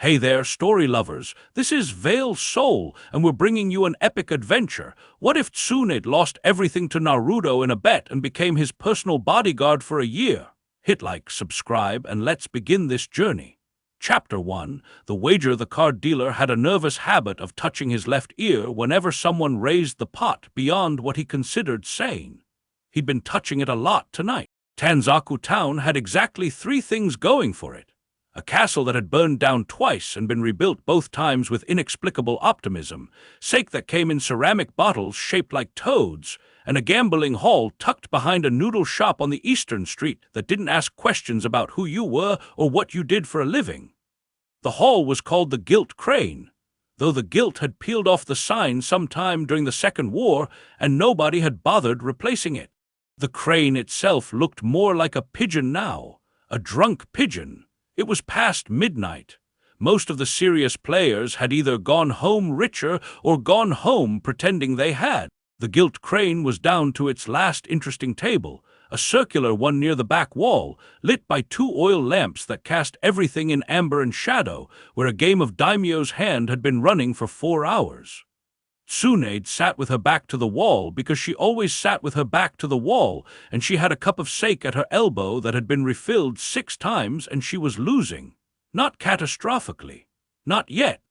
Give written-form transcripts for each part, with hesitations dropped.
Hey there, story lovers. This is Veil Soul, and we're bringing you an epic adventure. What if TSUNADE lost everything to Naruto in a bet and became his personal bodyguard for a year? Hit like, subscribe, and let's begin this journey. Chapter 1. The wager. The card dealer had a nervous habit of touching his left ear whenever someone raised the pot beyond what he considered sane. He'd been touching it a lot tonight. Tanzaku Town had exactly three things going for it. A castle that had burned down twice and been rebuilt both times with inexplicable optimism, sake that came in ceramic bottles shaped like toads, and a gambling hall tucked behind a noodle shop on the eastern street that didn't ask questions about who you were or what you did for a living. The hall was called the Gilt Crane, though the gilt had peeled off the sign sometime during the Second War and nobody had bothered replacing it. The crane itself looked more like a pigeon now, a drunk pigeon. It was past midnight. Most of the serious players had either gone home richer or gone home pretending they had. The gilt crane was down to its last interesting table, a circular one near the back wall, lit by two oil lamps that cast everything in amber and shadow, where a game of daimyo's hand had been running for 4 hours. TSUNADE sat with her back to the wall because she always sat with her back to the wall, and she had a cup of sake at her elbow that had been refilled 6 times and she was losing. Not catastrophically. Not yet.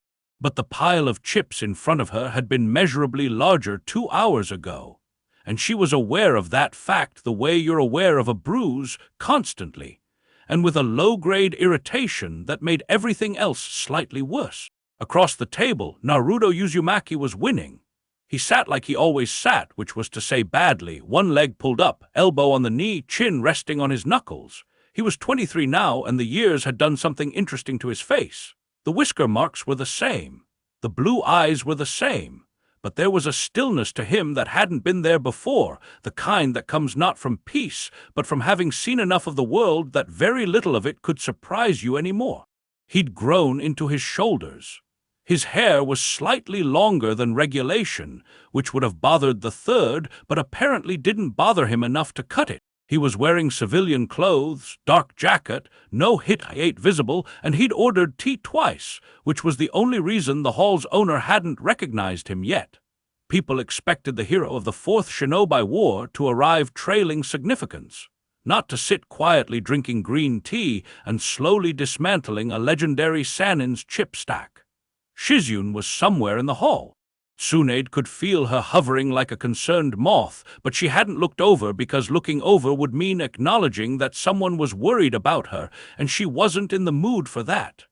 But the pile of chips in front of her had been measurably larger 2 hours ago, and she was aware of that fact the way you're aware of a bruise constantly, and with a low-grade irritation that made everything else slightly worse. Across the table, Naruto Uzumaki was winning. He sat like he always sat, which was to say badly, one leg pulled up, elbow on the knee, chin resting on his knuckles. He was 23 now, and the years had done something interesting to his face. The whisker marks were the same. The blue eyes were the same. But there was a stillness to him that hadn't been there before, the kind that comes not from peace, but from having seen enough of the world that very little of it could surprise you anymore. He'd grown into his shoulders. His hair was slightly longer than regulation, which would have bothered the third, but apparently didn't bother him enough to cut it. He was wearing civilian clothes, dark jacket, no hit visible, and he'd ordered tea twice, which was the only reason the hall's owner hadn't recognized him yet. People expected the hero of the Fourth Shinobi War to arrive trailing significance, not to sit quietly drinking green tea and slowly dismantling a legendary Sanin's chip stack. Shizune was somewhere in the hall. TSUNADE could feel her hovering like a concerned moth, but she hadn't looked over because looking over would mean acknowledging that someone was worried about her, and she wasn't in the mood for that.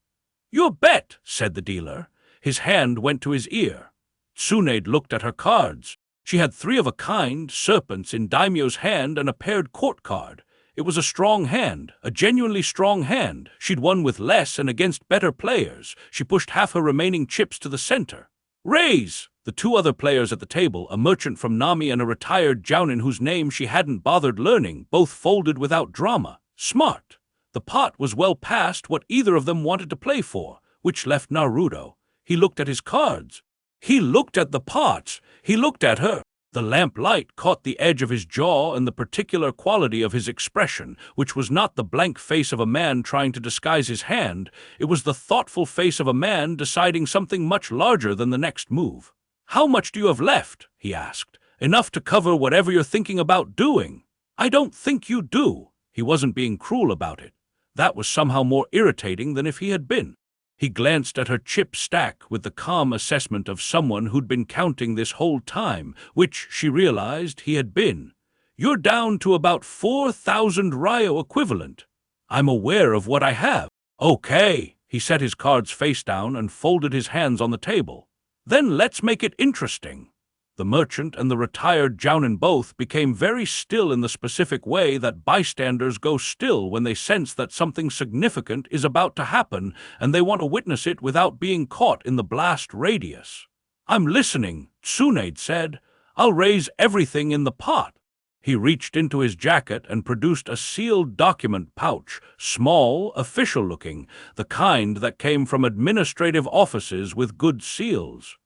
"Your bet," said the dealer. His hand went to his ear. TSUNADE looked at her cards. She had 3 of a kind, serpents in daimyo's hand and a paired court card. It was a strong hand, a genuinely strong hand. She'd won with less and against better players. She pushed half her remaining chips to the center. "Raise!" The 2 other players at the table, a merchant from Nami and a retired jounin whose name she hadn't bothered learning, both folded without drama. Smart. The pot was well past what either of them wanted to play for, which left Naruto. He looked at his cards. He looked at the pots. He looked at her. The lamplight caught the edge of his jaw and the particular quality of his expression, which was not the blank face of a man trying to disguise his hand. It was the thoughtful face of a man deciding something much larger than the next move. "How much do you have left?" he asked. "Enough to cover whatever you're thinking about doing." "I don't think you do." He wasn't being cruel about it. That was somehow more irritating than if he had been. He glanced at her chip stack with the calm assessment of someone who'd been counting this whole time, which, she realized, he had been. "You're down to about 4,000 ryo equivalent. I'm aware of what I have." "Okay." He set his cards face down and folded his hands on the table. "Then let's make it interesting." The merchant and the retired jounin both became very still in the specific way that bystanders go still when they sense that something significant is about to happen and they want to witness it without being caught in the blast radius. "I'm listening," TSUNADE said. "I'll raise everything in the pot." He reached into his jacket and produced a sealed document pouch, small, official-looking, the kind that came from administrative offices with good seals.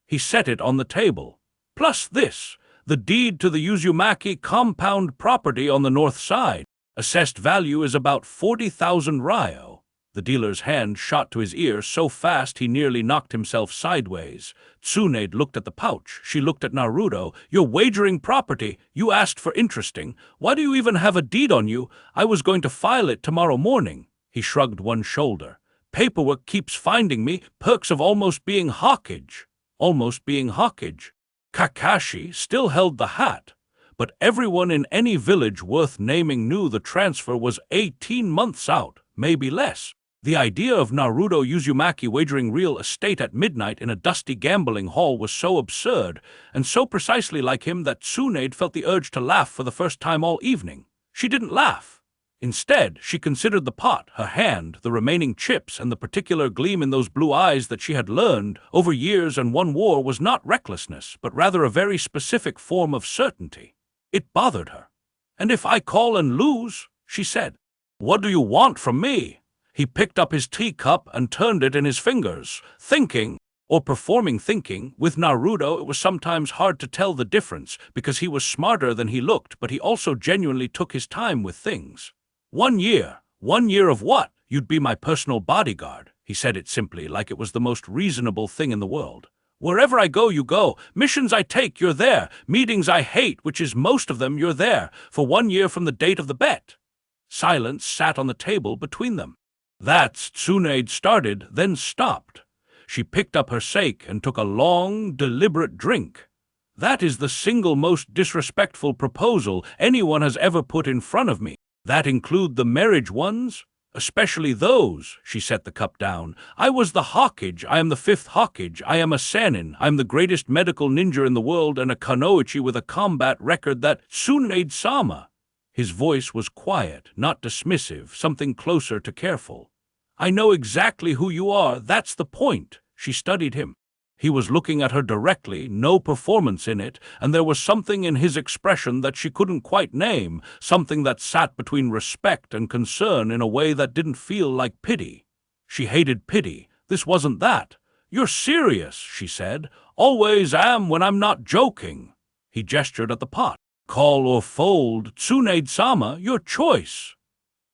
He set it on the table. "Plus this, the deed to the Uzumaki compound property on the north side. Assessed value is about 40,000 ryo." The dealer's hand shot to his ear so fast he nearly knocked himself sideways. Tsunade looked at the pouch. She looked at Naruto. "You're wagering property. You asked for interesting. Why do you even have a deed on you? I was going to file it tomorrow morning." He shrugged one shoulder. "Paperwork keeps finding me. Perks of almost being Hawkage." Almost being Hawkage. Kakashi still held the hat, but everyone in any village worth naming knew the transfer was 18 months out, maybe less. The idea of Naruto Uzumaki wagering real estate at midnight in a dusty gambling hall was so absurd, and so precisely like him that Tsunade felt the urge to laugh for the first time all evening. She didn't laugh. Instead, she considered the pot, her hand, the remaining chips, and the particular gleam in those blue eyes that she had learned over years and one war was not recklessness, but rather a very specific form of certainty. It bothered her. "And if I call and lose?" she said. "What do you want from me?" He picked up his teacup and turned it in his fingers, thinking, or performing thinking. With Naruto, it was sometimes hard to tell the difference, because he was smarter than he looked, but he also genuinely took his time with things. 1 year. 1 year of what? "You'd be my personal bodyguard." He said it simply, like it was the most reasonable thing in the world. "Wherever I go, you go. Missions I take, you're there. Meetings I hate, which is most of them, you're there. For 1 year from the date of the bet." Silence sat on the table between them. That's Tsunade started, then stopped. She picked up her sake and took a long, deliberate drink. "That is the single most disrespectful proposal anyone has ever put in front of me. That include the marriage ones? Especially those." She set the cup down. "I was the Hawkage. I am the 5th Hawkage. I am a Sannin. I am the greatest medical ninja in the world and a Kunoichi with a combat record that Tsunade-sama." His voice was quiet, not dismissive, something closer to careful. "I know exactly who you are. That's the point." She studied him. He was looking at her directly, no performance in it, and there was something in his expression that she couldn't quite name, something that sat between respect and concern in a way that didn't feel like pity. She hated pity. This wasn't that. "You're serious," she said. "Always am when I'm not joking." He gestured at the pot. "Call or fold, Tsunade-sama, your choice."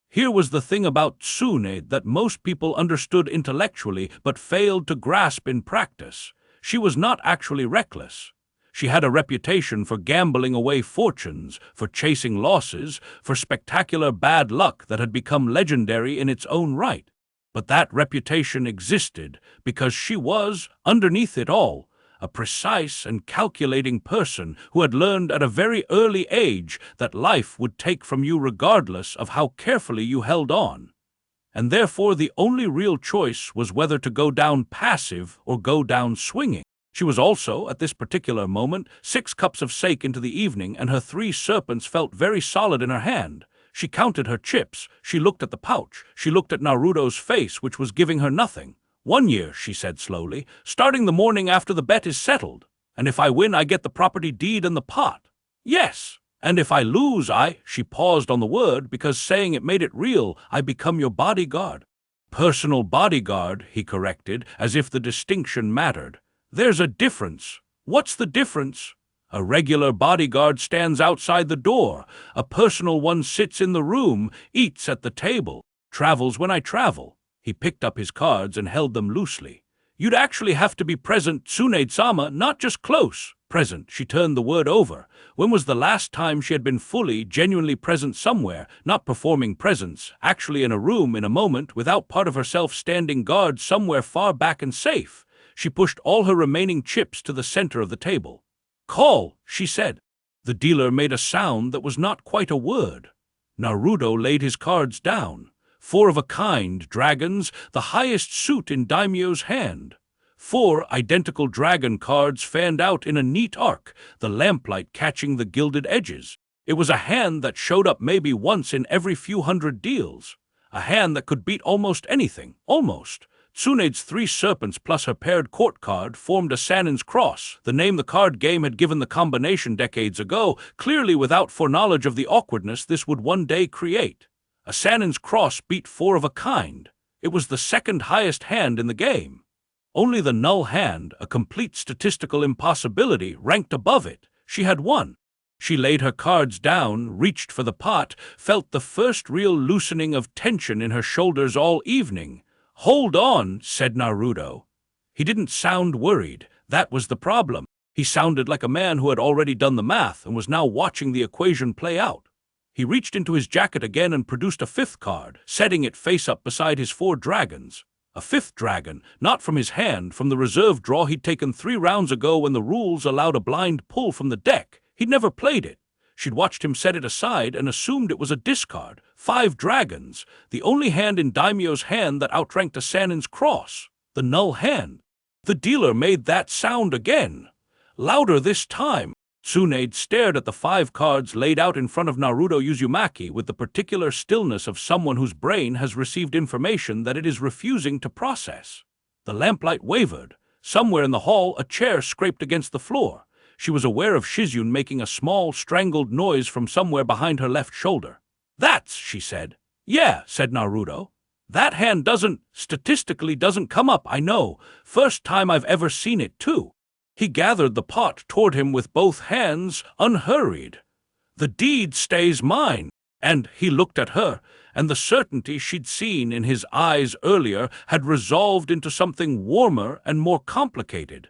Here was the thing about Tsunade that most people understood intellectually but failed to grasp in practice. She was not actually reckless. She had a reputation for gambling away fortunes, for chasing losses, for spectacular bad luck that had become legendary in its own right. But that reputation existed because she was, underneath it all, a precise and calculating person who had learned at a very early age that life would take from you regardless of how carefully you held on. And therefore the only real choice was whether to go down passive or go down swinging. She was also, at this particular moment, 6 cups of sake into the evening, and her 3 serpents felt very solid in her hand. She counted her chips. She looked at the pouch. She looked at Naruto's face, which was giving her nothing. 1 year, she said slowly, starting the morning after the bet is settled. "And if I win, I get the property deed and the pot." "Yes. And if I lose, she paused on the word because saying it made it real, "I become your bodyguard." "Personal bodyguard," he corrected, as if the distinction mattered. "There's a difference." "What's the difference?" "A regular bodyguard stands outside the door. A personal one sits in the room, eats at the table, travels when I travel." He picked up his cards and held them loosely. "You'd actually have to be present, Tsunade-sama, not just close. Present." She turned the word over. When was the last time she had been fully, genuinely present somewhere, not performing presence, actually in a room, in a moment, without part of herself standing guard somewhere far back and safe? She pushed all her remaining chips to the center of the table. "Call," she said. The dealer made a sound that was not quite a word. Naruto laid his cards down. 4 of a kind dragons, the highest suit in Daimyo's hand. 4 identical dragon cards fanned out in a neat arc, the lamplight catching the gilded edges. It was a hand that showed up maybe once in every few hundred deals. A hand that could beat almost anything, almost. Tsunade's 3 serpents plus her paired court card formed a Sannin's cross, the name the card game had given the combination decades ago, clearly without foreknowledge of the awkwardness this would one day create. A Sannin's cross beat 4 of a kind. It was the 2nd highest hand in the game. Only the null hand, a complete statistical impossibility, ranked above it. She had won. She laid her cards down, reached for the pot, felt the first real loosening of tension in her shoulders all evening. "Hold on," said Naruto. He didn't sound worried. That was the problem. He sounded like a man who had already done the math and was now watching the equation play out. He reached into his jacket again and produced a fifth card, setting it face up beside his 4 dragons. A fifth dragon, not from his hand, from the reserve draw he'd taken 3 rounds ago when the rules allowed a blind pull from the deck. He'd never played it. She'd watched him set it aside and assumed it was a discard. 5 dragons, the only hand in Daimyo's hand that outranked a Sanin's cross. The null hand. The dealer made that sound again. Louder this time. TSUNADE stared at the 5 cards laid out in front of Naruto Uzumaki with the particular stillness of someone whose brain has received information that it is refusing to process. The lamplight wavered. Somewhere in the hall, a chair scraped against the floor. She was aware of Shizune making a small, strangled noise from somewhere behind her left shoulder. "That's," she said. "Yeah," said Naruto. "That hand statistically doesn't come up, I know. First time I've ever seen it, too." He gathered the pot toward him with both hands, unhurried. "The deed stays mine." And he looked at her, and the certainty she'd seen in his eyes earlier had resolved into something warmer and more complicated.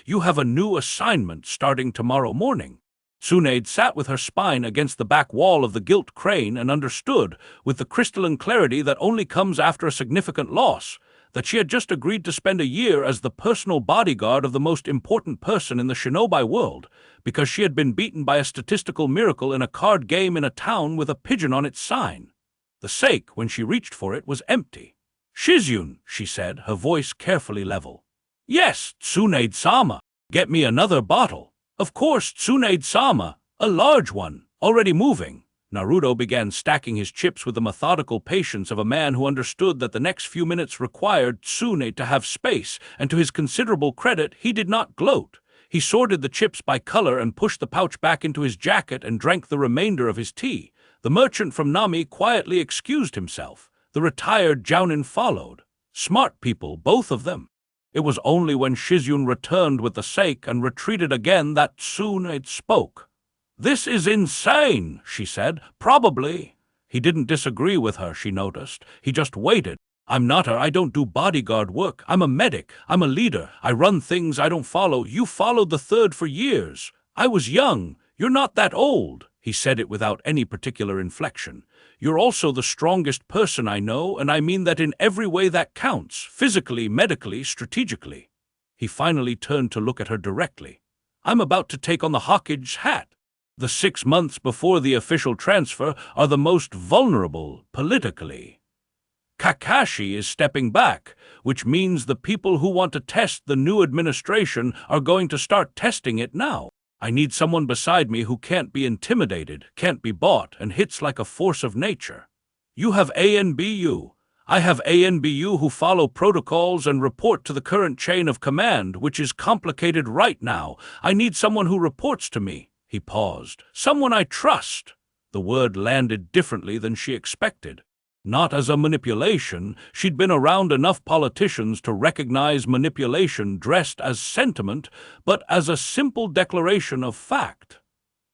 "You have a new assignment starting tomorrow morning." TSUNADE sat with her spine against the back wall of the gilt crane and understood, with the crystalline clarity that only comes after a significant loss, that she had just agreed to spend a year as the personal bodyguard of the most important person in the shinobi world, because she had been beaten by a statistical miracle in a card game in a town with a pigeon on its sign. The sake, when she reached for it, was empty. "Shizune," she said, her voice carefully level. "Yes, TSUNADE-sama. Get me another bottle." "Of course, TSUNADE-sama. A large one, already moving." Naruto began stacking his chips with the methodical patience of a man who understood that the next few minutes required TSUNADE to have space, and to his considerable credit, he did not gloat. He sorted the chips by color and pushed the pouch back into his jacket and drank the remainder of his tea. The merchant from Nami quietly excused himself. The retired Jounin followed. Smart people, both of them. It was only when Shizune returned with the sake and retreated again that TSUNADE spoke. "This is insane," she said. "Probably." He didn't disagree with her, she noticed. He just waited. I don't do bodyguard work. I'm a medic. I'm a leader. I run things I don't follow. You followed the third for years. I was young. You're not that old." He said it without any particular inflection. "You're also the strongest person I know, and I mean that in every way that counts, physically, medically, strategically." He finally turned to look at her directly. "I'm about to take on the Hawkage hat. The 6 months before the official transfer are the most vulnerable, politically. Kakashi is stepping back, which means the people who want to test the new administration are going to start testing it now. I need someone beside me who can't be intimidated, can't be bought, and hits like a force of nature. You have ANBU. I have ANBU who follow protocols and report to the current chain of command, which is complicated right now. I need someone who reports to me." He paused. "Someone I trust." The word landed differently than she expected. Not as a manipulation. She'd been around enough politicians to recognize manipulation dressed as sentiment, but as a simple declaration of fact.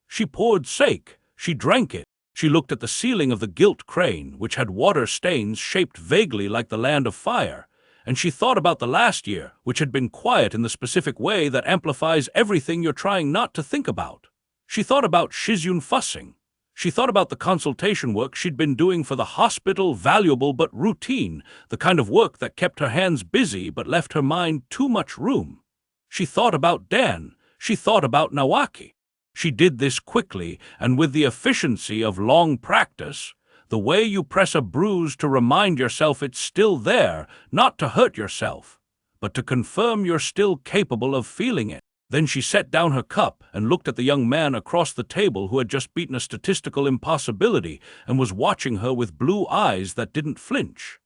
She poured sake. She drank it. She looked at the ceiling of the gilt crane, which had water stains shaped vaguely like the land of fire, and she thought about the last year, which had been quiet in the specific way that amplifies everything you're trying not to think about. She thought about Shizune fussing. She thought about the consultation work she'd been doing for the hospital, valuable but routine, the kind of work that kept her hands busy but left her mind too much room. She thought about Dan. She thought about Nawaki. She did this quickly and with the efficiency of long practice, the way you press a bruise to remind yourself it's still there, not to hurt yourself, but to confirm you're still capable of feeling it. Then she set down her cup and looked at the young man across the table who had just beaten a statistical impossibility and was watching her with blue eyes that didn't flinch.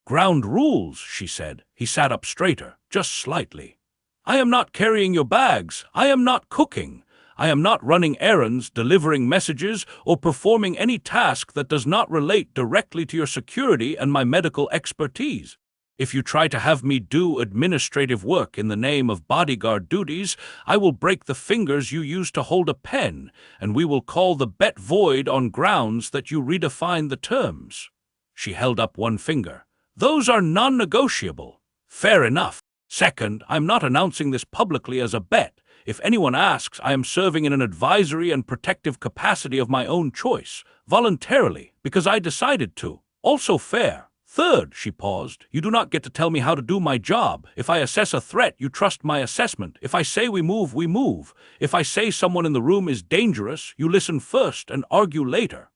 "Ground rules," she said. He sat up straighter, just slightly. "I am not carrying your bags. I am not cooking. I am not running errands, delivering messages, or performing any task that does not relate directly to your security and my medical expertise. If you try to have me do administrative work in the name of bodyguard duties, I will break the fingers you use to hold a pen, and we will call the bet void on grounds that you redefine the terms." She held up one finger. "Those are non-negotiable." "Fair enough. Second, I'm not announcing this publicly as a bet. If anyone asks, I am serving in an advisory and protective capacity of my own choice, voluntarily, because I decided to. Also fair. Third," she paused, "you do not get to tell me how to do my job. If I assess a threat, you trust my assessment. If I say we move, we move. If I say someone in the room is dangerous, you listen first and argue later."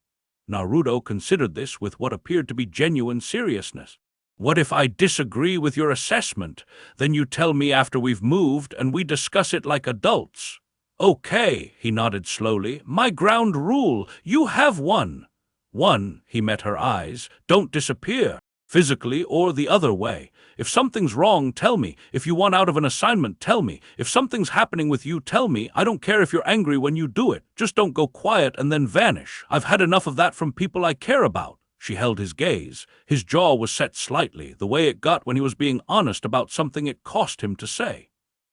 Naruto considered this with what appeared to be genuine seriousness. "What if I disagree with your assessment? Then you tell me after we've moved and we discuss it like adults." "Okay," he nodded slowly. "My ground rule. You have one." "One," he met her eyes. "Don't disappear. Physically or the other way. If something's wrong, tell me. If you want out of an assignment, tell me. If something's happening with you, tell me. I don't care if you're angry when you do it. Just don't go quiet and then vanish. I've had enough of that from people I care about." She held his gaze. His jaw was set slightly, the way it got when he was being honest about something it cost him to say.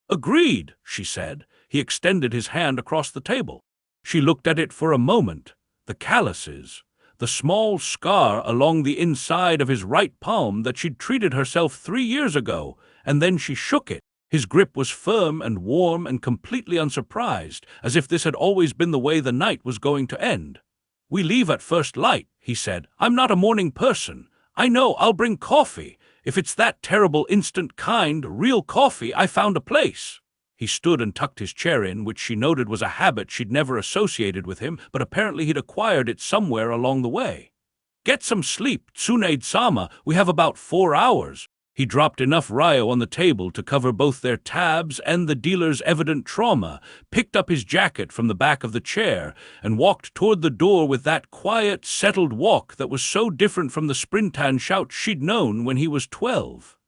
"Agreed," she said. He extended his hand across the table. She looked at it for a moment. The calluses, the small scar along the inside of his right palm that she'd treated herself 3 years ago, and then she shook it. His grip was firm and warm and completely unsurprised, as if this had always been the way the night was going to end. "We leave at first light," he said. "I'm not a morning person. I know, I'll bring coffee. If it's that terrible instant kind, real coffee, I found a place." He stood and tucked his chair in, which she noted was a habit she'd never associated with him, but apparently he'd acquired it somewhere along the way. "Get some sleep, Tsunade-sama. We have about 4 hours. He dropped enough ryo on the table to cover both their tabs and the dealer's evident trauma, picked up his jacket from the back of the chair, and walked toward the door with that quiet, settled walk that was so different from the sprintan shout she'd known when he was 12.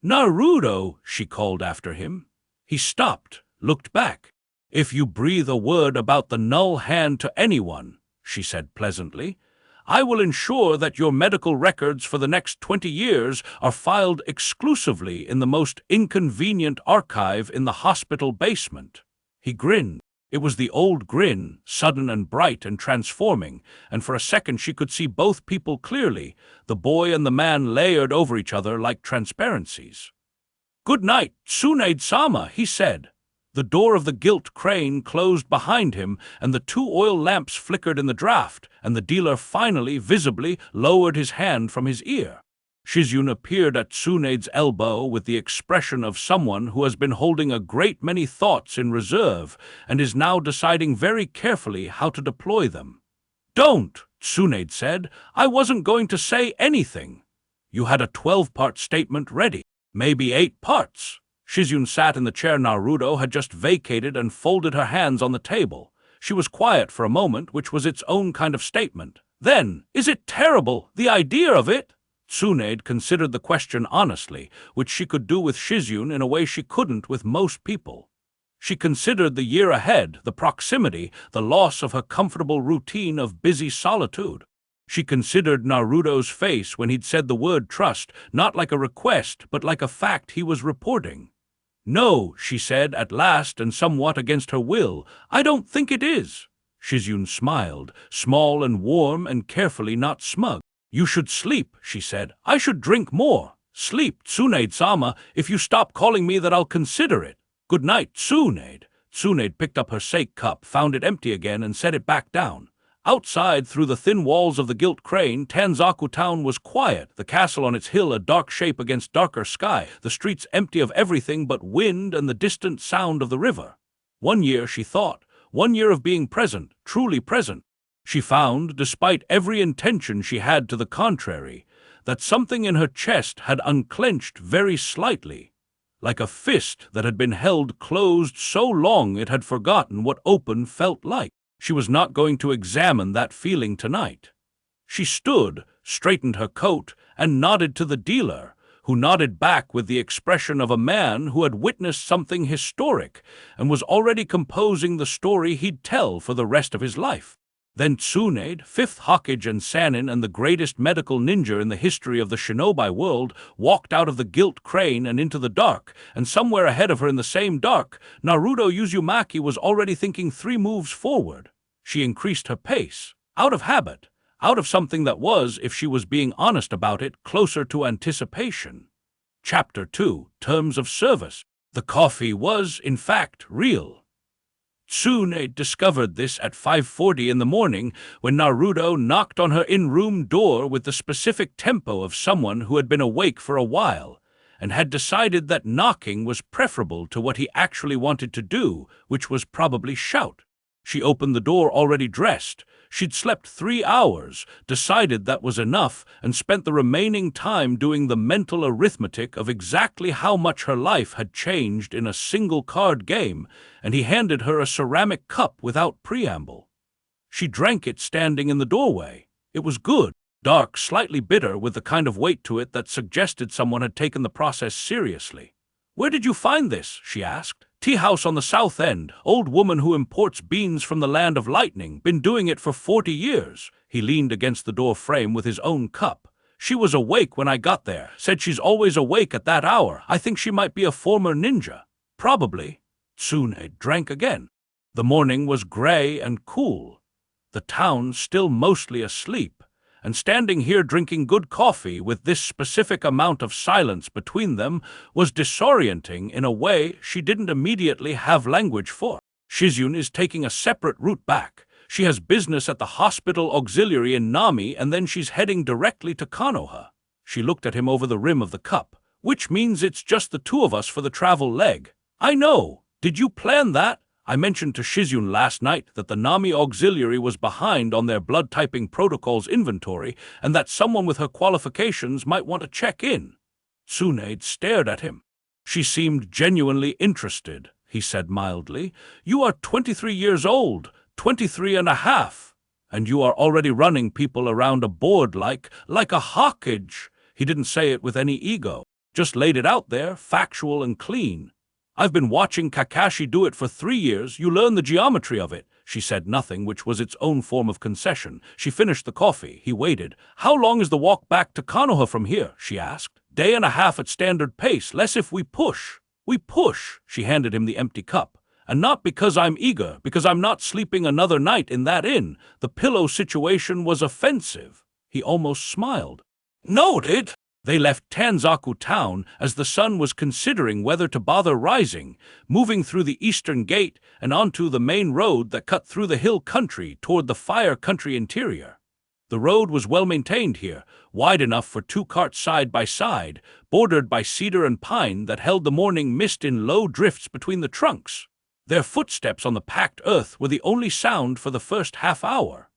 "Naruto," she called after him. He stopped, looked back. "If you breathe a word about the null hand to anyone," she said pleasantly, "I will ensure that your medical records for the next 20 years are filed exclusively in the most inconvenient archive in the hospital basement." He grinned. It was the old grin, sudden and bright and transforming, and for a second she could see both people clearly, the boy and the man layered over each other like transparencies. "Good night, Tsunade-sama," he said. The door of the gilt crane closed behind him, and the 2 oil lamps flickered in the draught, and the dealer finally, visibly, lowered his hand from his ear. Shizune appeared at Tsunade's elbow with the expression of someone who has been holding a great many thoughts in reserve and is now deciding very carefully how to deploy them. "Don't," Tsunade said. "I wasn't going to say anything." "You had a 12-part statement ready. Maybe 8 parts. Shizune sat in the chair Naruto had just vacated and folded her hands on the table. She was quiet for a moment, which was its own kind of statement. Then, "Is it terrible, the idea of it?" Tsunade considered the question honestly, which she could do with Shizune in a way she couldn't with most people. She considered the year ahead, the proximity, the loss of her comfortable routine of busy solitude. She considered Naruto's face when he'd said the word trust, not like a request, but like a fact he was reporting. "No," she said at last and somewhat against her will, "I don't think it is." Shizune smiled, small and warm and carefully not smug. "You should sleep," she said. "I should drink more." "Sleep, Tsunade-sama. If you stop calling me that, I'll consider it." "Good night, Tsunade." Tsunade picked up her sake cup, found it empty again, and set it back down. Outside, through the thin walls of the gilt crane, Tanzaku town was quiet, the castle on its hill a dark shape against darker sky, the streets empty of everything but wind and the distant sound of the river. 1 year, she thought, 1 year of being present, truly present. She found, despite every intention she had to the contrary, that something in her chest had unclenched very slightly, like a fist that had been held closed so long it had forgotten what open felt like. She was not going to examine that feeling tonight. She stood, straightened her coat, and nodded to the dealer, who nodded back with the expression of a man who had witnessed something historic and was already composing the story he'd tell for the rest of his life. Then Tsunade, fifth Hokage and Sannin and the greatest medical ninja in the history of the shinobi world, walked out of the gilt crane and into the dark, and somewhere ahead of her in the same dark, Naruto Uzumaki was already thinking 3 moves forward. She increased her pace, out of habit, out of something that was, if she was being honest about it, closer to anticipation. Chapter 2, Terms of Service. The coffee was, in fact, real. Tsunade discovered this at 5:40 in the morning when Naruto knocked on her in-room door with the specific tempo of someone who had been awake for a while and had decided that knocking was preferable to what he actually wanted to do, which was probably shout. She opened the door already dressed. She'd slept 3 hours, decided that was enough, and spent the remaining time doing the mental arithmetic of exactly how much her life had changed in a single card game, and he handed her a ceramic cup without preamble. She drank it standing in the doorway. It was good, dark, slightly bitter, with the kind of weight to it that suggested someone had taken the process seriously. "Where did you find this?" she asked. "Tea house on the south end, old woman who imports beans from the land of lightning, been doing it for 40 years. He leaned against the door frame with his own cup. "She was awake when I got there, said she's always awake at that hour. I think she might be a former ninja." "Probably." Tsunade drank again. The morning was gray and cool, the town still mostly asleep, and standing here drinking good coffee with this specific amount of silence between them was disorienting in a way she didn't immediately have language for. "Shizune is taking a separate route back. She has business at the hospital auxiliary in Nami, and then she's heading directly to Konoha." She looked at him over the rim of the cup. "Which means it's just the 2 of us for the travel leg." "I know. Did you plan that? I mentioned to Shizune last night that the Nami Auxiliary was behind on their blood-typing protocols inventory and that someone with her qualifications might want to check in." Tsunade stared at him. "She seemed genuinely interested," he said mildly. "You are 23 years old, 23 and a half, and you are already running people around a board like a Hokage." He didn't say it with any ego, just laid it out there, factual and clean. "I've been watching Kakashi do it for 3 years. You learn the geometry of it." She said nothing, which was its own form of concession. She finished the coffee. He waited. "How long is the walk back to Konoha from here?" she asked. "Day and a half at standard pace, less if we push." "We push." She handed him the empty cup. "And not because I'm eager, because I'm not sleeping another night in that inn. The pillow situation was offensive." He almost smiled. "Noted." They left Tanzaku town as the sun was considering whether to bother rising, moving through the eastern gate and onto the main road that cut through the hill country toward the fire country interior. The road was well maintained here, wide enough for 2 carts side by side, bordered by cedar and pine that held the morning mist in low drifts between the trunks. Their footsteps on the packed earth were the only sound for the first half hour.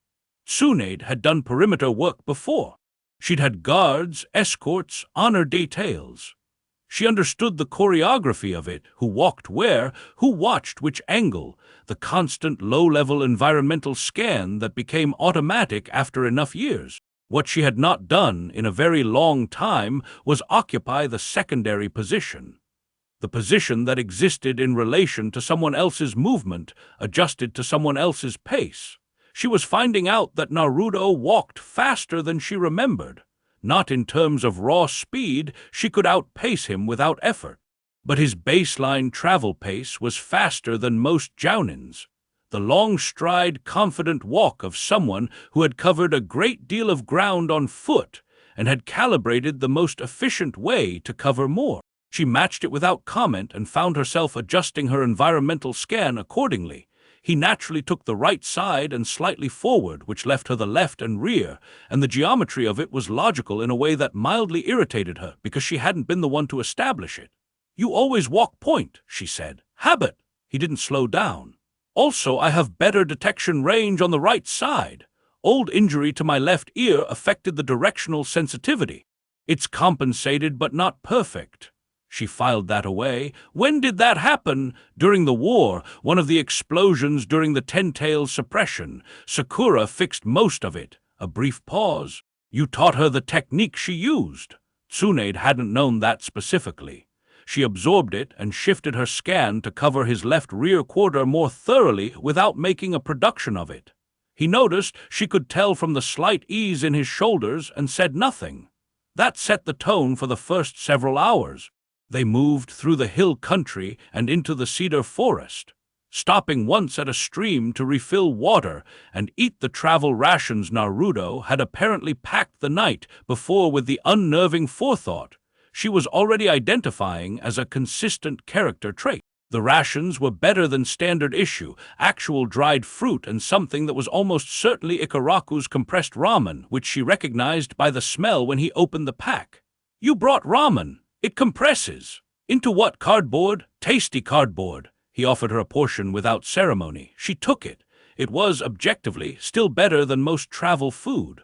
Tsunade had done perimeter work before. She'd had guards, escorts, honor details. She understood the choreography of it, who walked where, who watched which angle, the constant low-level environmental scan that became automatic after enough years. What she had not done in a very long time was occupy the secondary position. The position that existed in relation to someone else's movement, adjusted to someone else's pace. She was finding out that Naruto walked faster than she remembered. Not in terms of raw speed, she could outpace him without effort. But his baseline travel pace was faster than most jounins. The long stride, confident walk of someone who had covered a great deal of ground on foot and had calibrated the most efficient way to cover more. She matched it without comment and found herself adjusting her environmental scan accordingly. He naturally took the right side and slightly forward, which left her the left and rear, and the geometry of it was logical in a way that mildly irritated her because she hadn't been the one to establish it. "You always walk point," she said. "Habit." He didn't slow down. "Also, I have better detection range on the right side. Old injury to my left ear affected the directional sensitivity. It's compensated but not perfect." She filed that away. "When did that happen?" "During the war, one of the explosions during the Ten-Tails suppression. Sakura fixed most of it." A brief pause. "You taught her the technique she used." Tsunade hadn't known that specifically. She absorbed it and shifted her scan to cover his left rear quarter more thoroughly without making a production of it. He noticed she could tell from the slight ease in his shoulders and said nothing. That set the tone for the first several hours. They moved through the hill country and into the cedar forest, stopping once at a stream to refill water and eat the travel rations Naruto had apparently packed the night before with the unnerving forethought she was already identifying as a consistent character trait. The rations were better than standard issue, actual dried fruit and something that was almost certainly Ikaraku's compressed ramen, which she recognized by the smell when he opened the pack. "You brought ramen. It compresses." "Into what, cardboard?" "Tasty cardboard." He offered her a portion without ceremony. She took it. It was, objectively, still better than most travel food.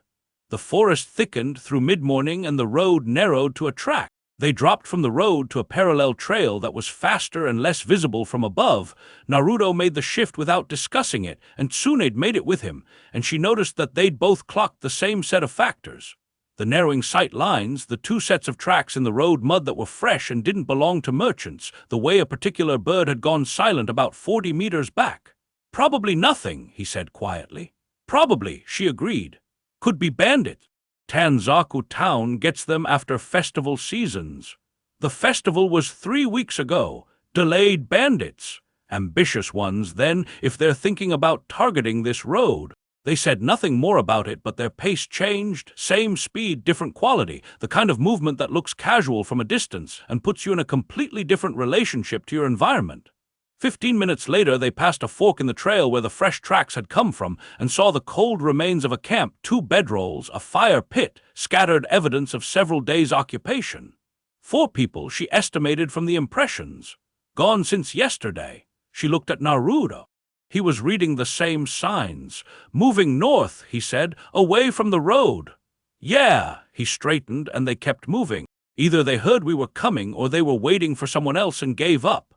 The forest thickened through mid-morning and the road narrowed to a track. They dropped from the road to a parallel trail that was faster and less visible from above. Naruto made the shift without discussing it, and TSUNADE made it with him, and she noticed that they'd both clocked the same set of factors. The narrowing sight lines, the two sets of tracks in the road mud that were fresh and didn't belong to merchants, the way a particular bird had gone silent about 40 meters back. "Probably nothing," he said quietly. "Probably," she agreed. "Could be bandits. Tanzaku town gets them after festival seasons." "The festival was 3 weeks ago. Delayed bandits. Ambitious ones, then, if they're thinking about targeting this road." They said nothing more about it, but their pace changed, same speed, different quality, the kind of movement that looks casual from a distance and puts you in a completely different relationship to your environment. 15 minutes later, they passed a fork in the trail where the fresh tracks had come from and saw the cold remains of a camp, 2 bedrolls, a fire pit, scattered evidence of several days' occupation. 4 people, she estimated from the impressions. Gone since yesterday. She looked at Naruto. He was reading the same signs. "Moving north," he said, "away from the road." "Yeah." He straightened, and they kept moving. Either they heard we were coming, or they were waiting for someone else and gave up.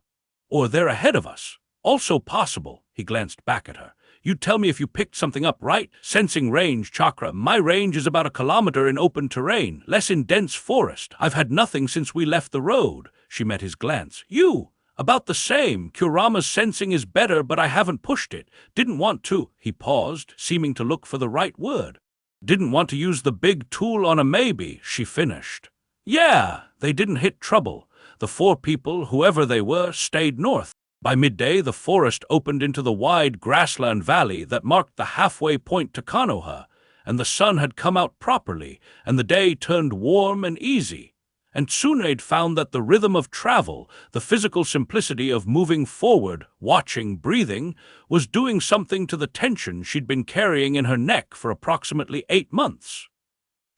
Or they're ahead of us. Also possible. He glanced back at her. "You tell me if you picked something up, right? Sensing range, chakra. My range is about 1 kilometer in open terrain, less in dense forest. I've had nothing since we left the road." She met his glance. "You? About the same. Kurama's sensing is better, but I haven't pushed it. Didn't want to." He paused, seeming to look for the right word. "Didn't want to use the big tool on a maybe," she finished. "Yeah." They didn't hit trouble. The 4 people, whoever they were, stayed north. By midday, the forest opened into the wide grassland valley that marked the halfway point to Konoha, and the sun had come out properly, and the day turned warm and easy. And TSUNADE found that the rhythm of travel, the physical simplicity of moving forward, watching, breathing, was doing something to the tension she'd been carrying in her neck for approximately 8 months.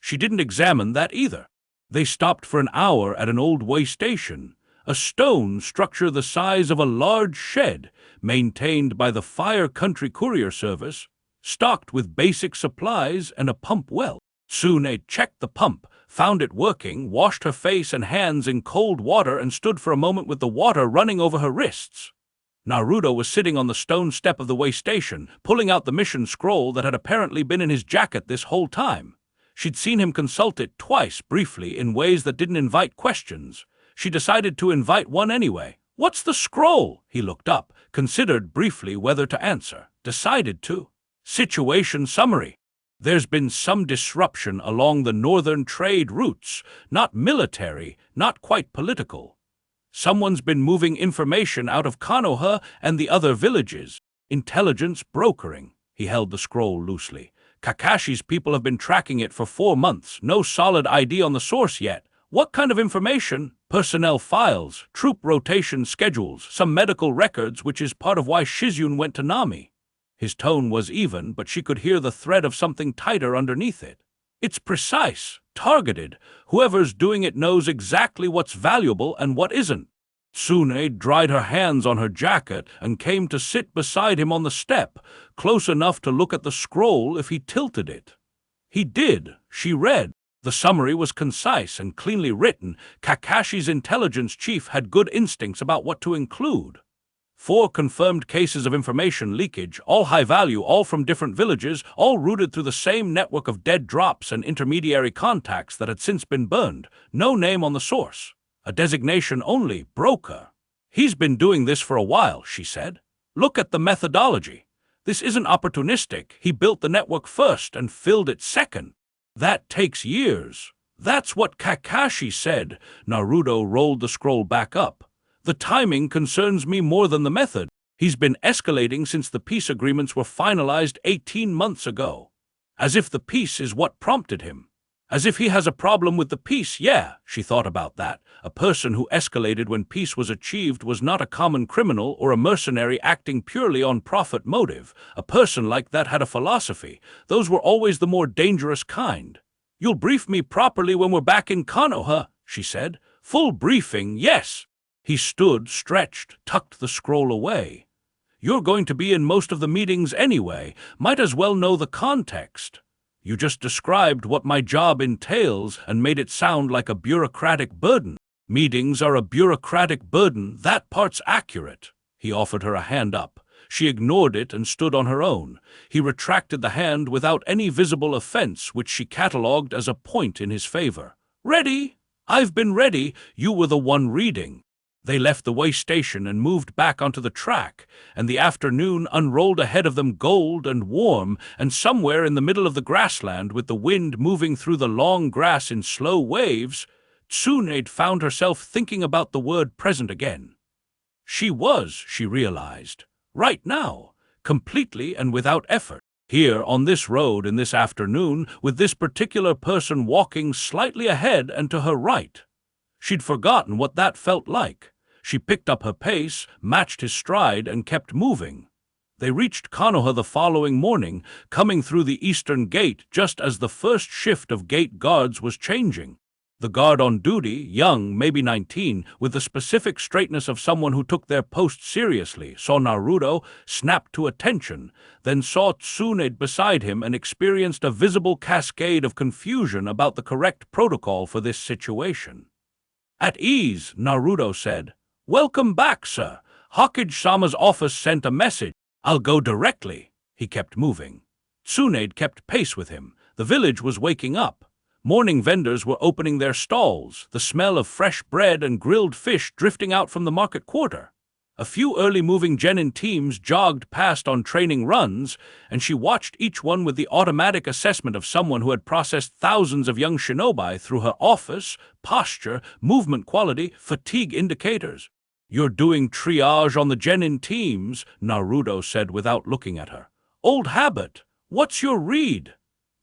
She didn't examine that either. They stopped for an hour at an old way station, a stone structure the size of a large shed, maintained by the Fire Country Courier Service, stocked with basic supplies and a pump well. TSUNADE checked the pump, found it working, washed her face and hands in cold water, and stood for a moment with the water running over her wrists. Naruto was sitting on the stone step of the way station, pulling out the mission scroll that had apparently been in his jacket this whole time. She'd seen him consult it twice, briefly, in ways that didn't invite questions. She decided to invite one anyway. "What's the scroll?" He looked up, considered briefly whether to answer, decided to. "Situation summary. There's been some disruption along the northern trade routes, not military, not quite political. Someone's been moving information out of Konoha and the other villages. Intelligence brokering." He held the scroll loosely. "Kakashi's people have been tracking it for 4 months. No solid ID on the source yet. What kind of information? Personnel files, troop rotation schedules, some medical records, which is part of why Shizune went to Nami." His tone was even, but she could hear the thread of something tighter underneath it. "It's precise, targeted. Whoever's doing it knows exactly what's valuable and what isn't." TSUNADE dried her hands on her jacket and came to sit beside him on the step, close enough to look at the scroll if he tilted it. He did. She read. The summary was concise and cleanly written. Kakashi's intelligence chief had good instincts about what to include. 4 confirmed cases of information leakage, all high value, all from different villages, all routed through the same network of dead drops and intermediary contacts that had since been burned. No name on the source. A designation only, broker. "He's been doing this for a while," she said. "Look at the methodology. This isn't opportunistic. He built the network first and filled it second. That takes years. That's what Kakashi said. Naruto rolled the scroll back up. The timing concerns me more than the method. He's been escalating since the peace agreements were finalized 18 months ago. As if the peace is what prompted him. As if he has a problem with the peace. Yeah, she thought about that. A person who escalated when peace was achieved was not a common criminal or a mercenary acting purely on profit motive. A person like that had a philosophy. Those were always the more dangerous kind. You'll brief me properly when we're back in Konoha, she said. Full briefing, yes. He stood, stretched, tucked the scroll away. You're going to be in most of the meetings anyway. Might as well know the context. You just described what my job entails and made it sound like a bureaucratic burden. Meetings are a bureaucratic burden. That part's accurate. He offered her a hand up. She ignored it and stood on her own. He retracted the hand without any visible offense, which she catalogued as a point in his favor. Ready? I've been ready. You were the one reading. They left the way station and moved back onto the track, and the afternoon unrolled ahead of them gold and warm, and somewhere in the middle of the grassland, with the wind moving through the long grass in slow waves, TSUNADE found herself thinking about the word present again. She realized, right now, completely and without effort. Here on this road in this afternoon, with this particular person walking slightly ahead and to her right. She'd forgotten what that felt like. She picked up her pace, matched his stride, and kept moving. They reached Konoha the following morning, coming through the eastern gate just as the first shift of gate guards was changing. The guard on duty, young, maybe 19, with the specific straightness of someone who took their post seriously, saw Naruto, snapped to attention, then saw TSUNADE beside him and experienced a visible cascade of confusion about the correct protocol for this situation. At ease, Naruto said. Welcome back, sir. Hokage-sama's office sent a message. I'll go directly. He kept moving. TSUNADE kept pace with him. The village was waking up. Morning vendors were opening their stalls, the smell of fresh bread and grilled fish drifting out from the market quarter. A few early-moving genin teams jogged past on training runs, and she watched each one with the automatic assessment of someone who had processed thousands of young shinobi through her office, posture, movement quality, fatigue indicators. You're doing triage on the genin teams, Naruto said without looking at her. Old habit. What's your read?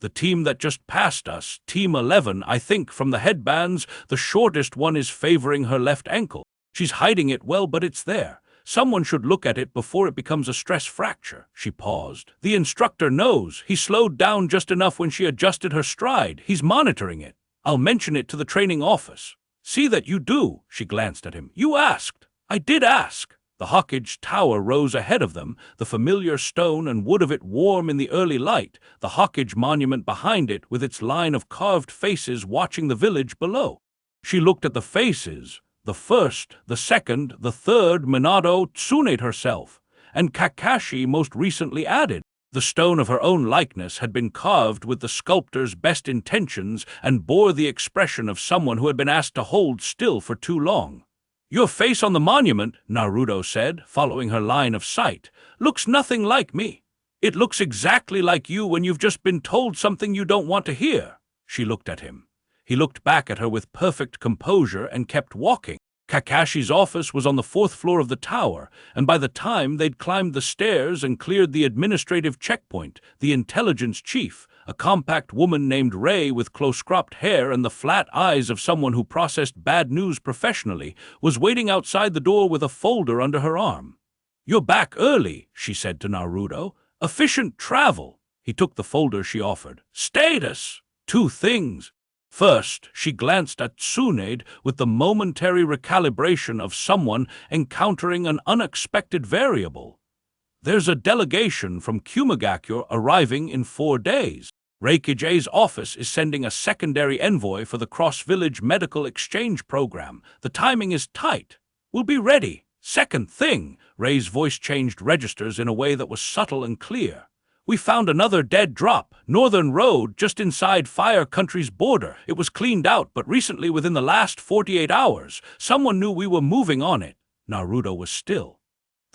The team that just passed us, Team 11, I think from the headbands, the shortest one is favoring her left ankle. She's hiding it well, but it's there. Someone should look at it before it becomes a stress fracture. She paused. The instructor knows. He slowed down just enough when she adjusted her stride. He's monitoring it. I'll mention it to the training office. See that you do, she glanced at him. You asked. I did ask. The Hokage tower rose ahead of them, the familiar stone and wood of it warm in the early light, the Hokage monument behind it with its line of carved faces watching the village below. She looked at the faces. The first, the second, the third, Minato, TSUNADE herself, and Kakashi most recently added. The stone of her own likeness had been carved with the sculptor's best intentions and bore the expression of someone who had been asked to hold still for too long. Your face on the monument, Naruto said, following her line of sight, looks nothing like me. It looks exactly like you when you've just been told something you don't want to hear. She looked at him. He looked back at her with perfect composure and kept walking. Kakashi's office was on the 4th floor of the tower, and by the time they'd climbed the stairs and cleared the administrative checkpoint, the intelligence chief, a compact woman named Ray with close-cropped hair and the flat eyes of someone who processed bad news professionally, was waiting outside the door with a folder under her arm. You're back early, she said to Naruto. Efficient travel. He took the folder she offered. Status. 2 things. First, she glanced at TSUNADE with the momentary recalibration of someone encountering an unexpected variable. There's a delegation from Kumagakure arriving in 4 days. Reikiji's office is sending a secondary envoy for the cross-village medical exchange program. The timing is tight. We'll be ready. Second thing, Rei's voice changed registers in a way that was subtle and clear. We found another dead drop, Northern Road, just inside Fire Country's border. It was cleaned out, but recently, within the last 48 hours, someone knew we were moving on it. Naruto was still.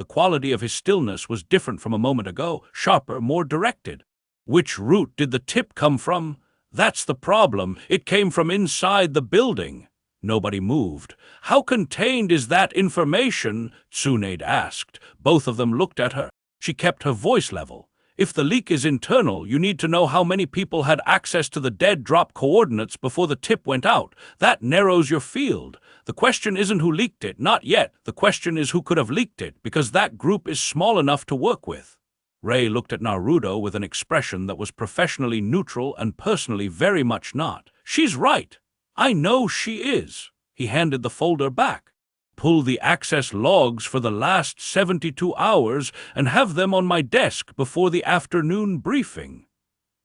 The quality of his stillness was different from a moment ago, sharper, more directed. Which route did the tip come from? That's the problem. It came from inside the building. Nobody moved. How contained is that information? TSUNADE asked. Both of them looked at her. She kept her voice level. If the leak is internal, you need to know how many people had access to the dead drop coordinates before the tip went out. That narrows your field. The question isn't who leaked it, not yet. The question is who could have leaked it, because that group is small enough to work with. Ray looked at Naruto with an expression that was professionally neutral and personally very much not. She's right. I know she is. He handed the folder back. Pull the access logs for the last 72 hours and have them on my desk before the afternoon briefing.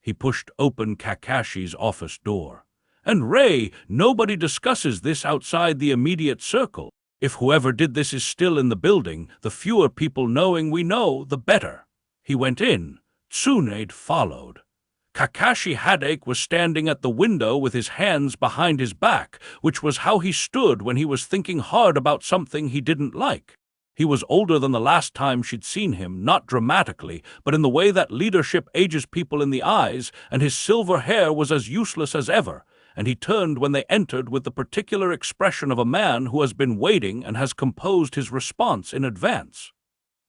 He pushed open Kakashi's office door. And Ray, nobody discusses this outside the immediate circle. If whoever did this is still in the building, the fewer people knowing we know, the better. He went in. TSUNADE followed. Kakashi Headache was standing at the window with his hands behind his back, which was how he stood when he was thinking hard about something he didn't like. He was older than the last time she'd seen him, not dramatically, but in the way that leadership ages people in the eyes, and his silver hair was as useless as ever, and he turned when they entered with the particular expression of a man who has been waiting and has composed his response in advance.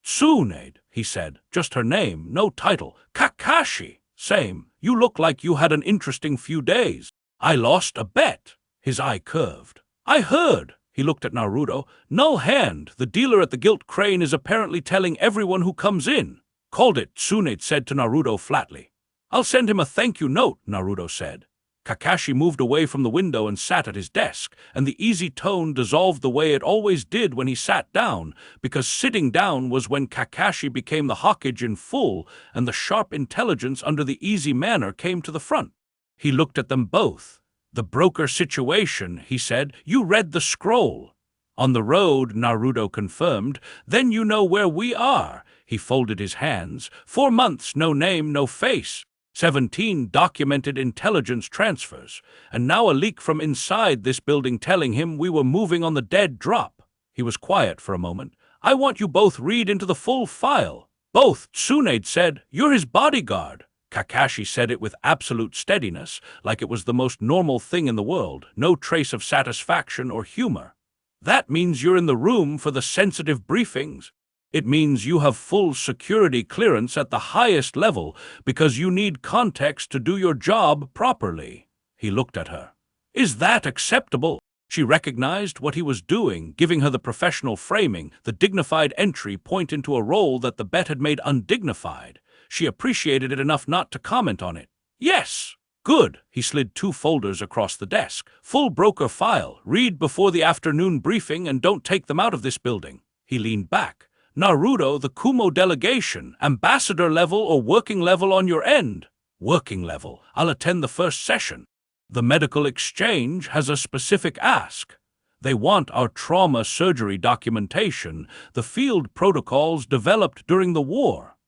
TSUNADE, he said, just her name, no title. Kakashi. Same. You look like you had an interesting few days. I lost a bet. His eye curved. I heard. He looked at Naruto. Null Hand, the dealer at the Gilt Crane, is apparently telling everyone who comes in. Called it, TSUNADE said to Naruto flatly. I'll send him a thank you note, Naruto said. Kakashi moved away from the window and sat at his desk, and the easy tone dissolved the way it always did when he sat down, because sitting down was when Kakashi became the Hokage in full, and the sharp intelligence under the easy manner came to the front. He looked at them both. The broker situation, he said. You read the scroll. On the road, Naruto confirmed. Then you know where we are. He folded his hands. 4 months, no name, no face. 17 documented intelligence transfers, and now a leak from inside this building telling him we were moving on the dead drop. He was quiet for a moment. I want you both read into the full file. Both, TSUNADE said. You're his bodyguard. Kakashi said it with absolute steadiness, like it was the most normal thing in the world, no trace of satisfaction or humor. That means you're in the room for the sensitive briefings. It means you have full security clearance at the highest level because you need context to do your job properly. He looked at her. Is that acceptable? She recognized what he was doing, giving her the professional framing, the dignified entry point into a role that the bet had made undignified. She appreciated it enough not to comment on it. Yes. Good. He slid 2 folders across the desk. Full broker file. Read before the afternoon briefing and don't take them out of this building. He leaned back. Naruto, the Kumo delegation, ambassador level or working level on your end? Working level. I'll attend the first session. The medical exchange has a specific ask. They want our trauma surgery documentation, the field protocols developed during the war.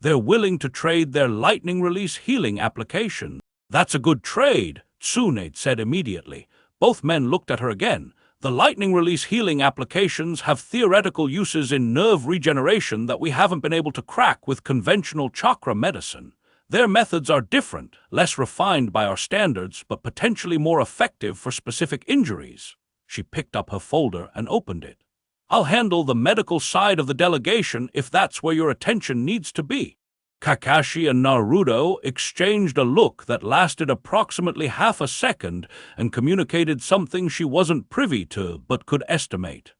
They're willing to trade their lightning release healing application. That's a good trade, TSUNADE said immediately. Both men looked at her again. The lightning release healing applications have theoretical uses in nerve regeneration that we haven't been able to crack with conventional chakra medicine. Their methods are different, less refined by our standards, but potentially more effective for specific injuries. She picked up her folder and opened it. I'll handle the medical side of the delegation if that's where your attention needs to be. Kakashi and Naruto exchanged a look that lasted approximately half a second and communicated something she wasn't privy to but could estimate.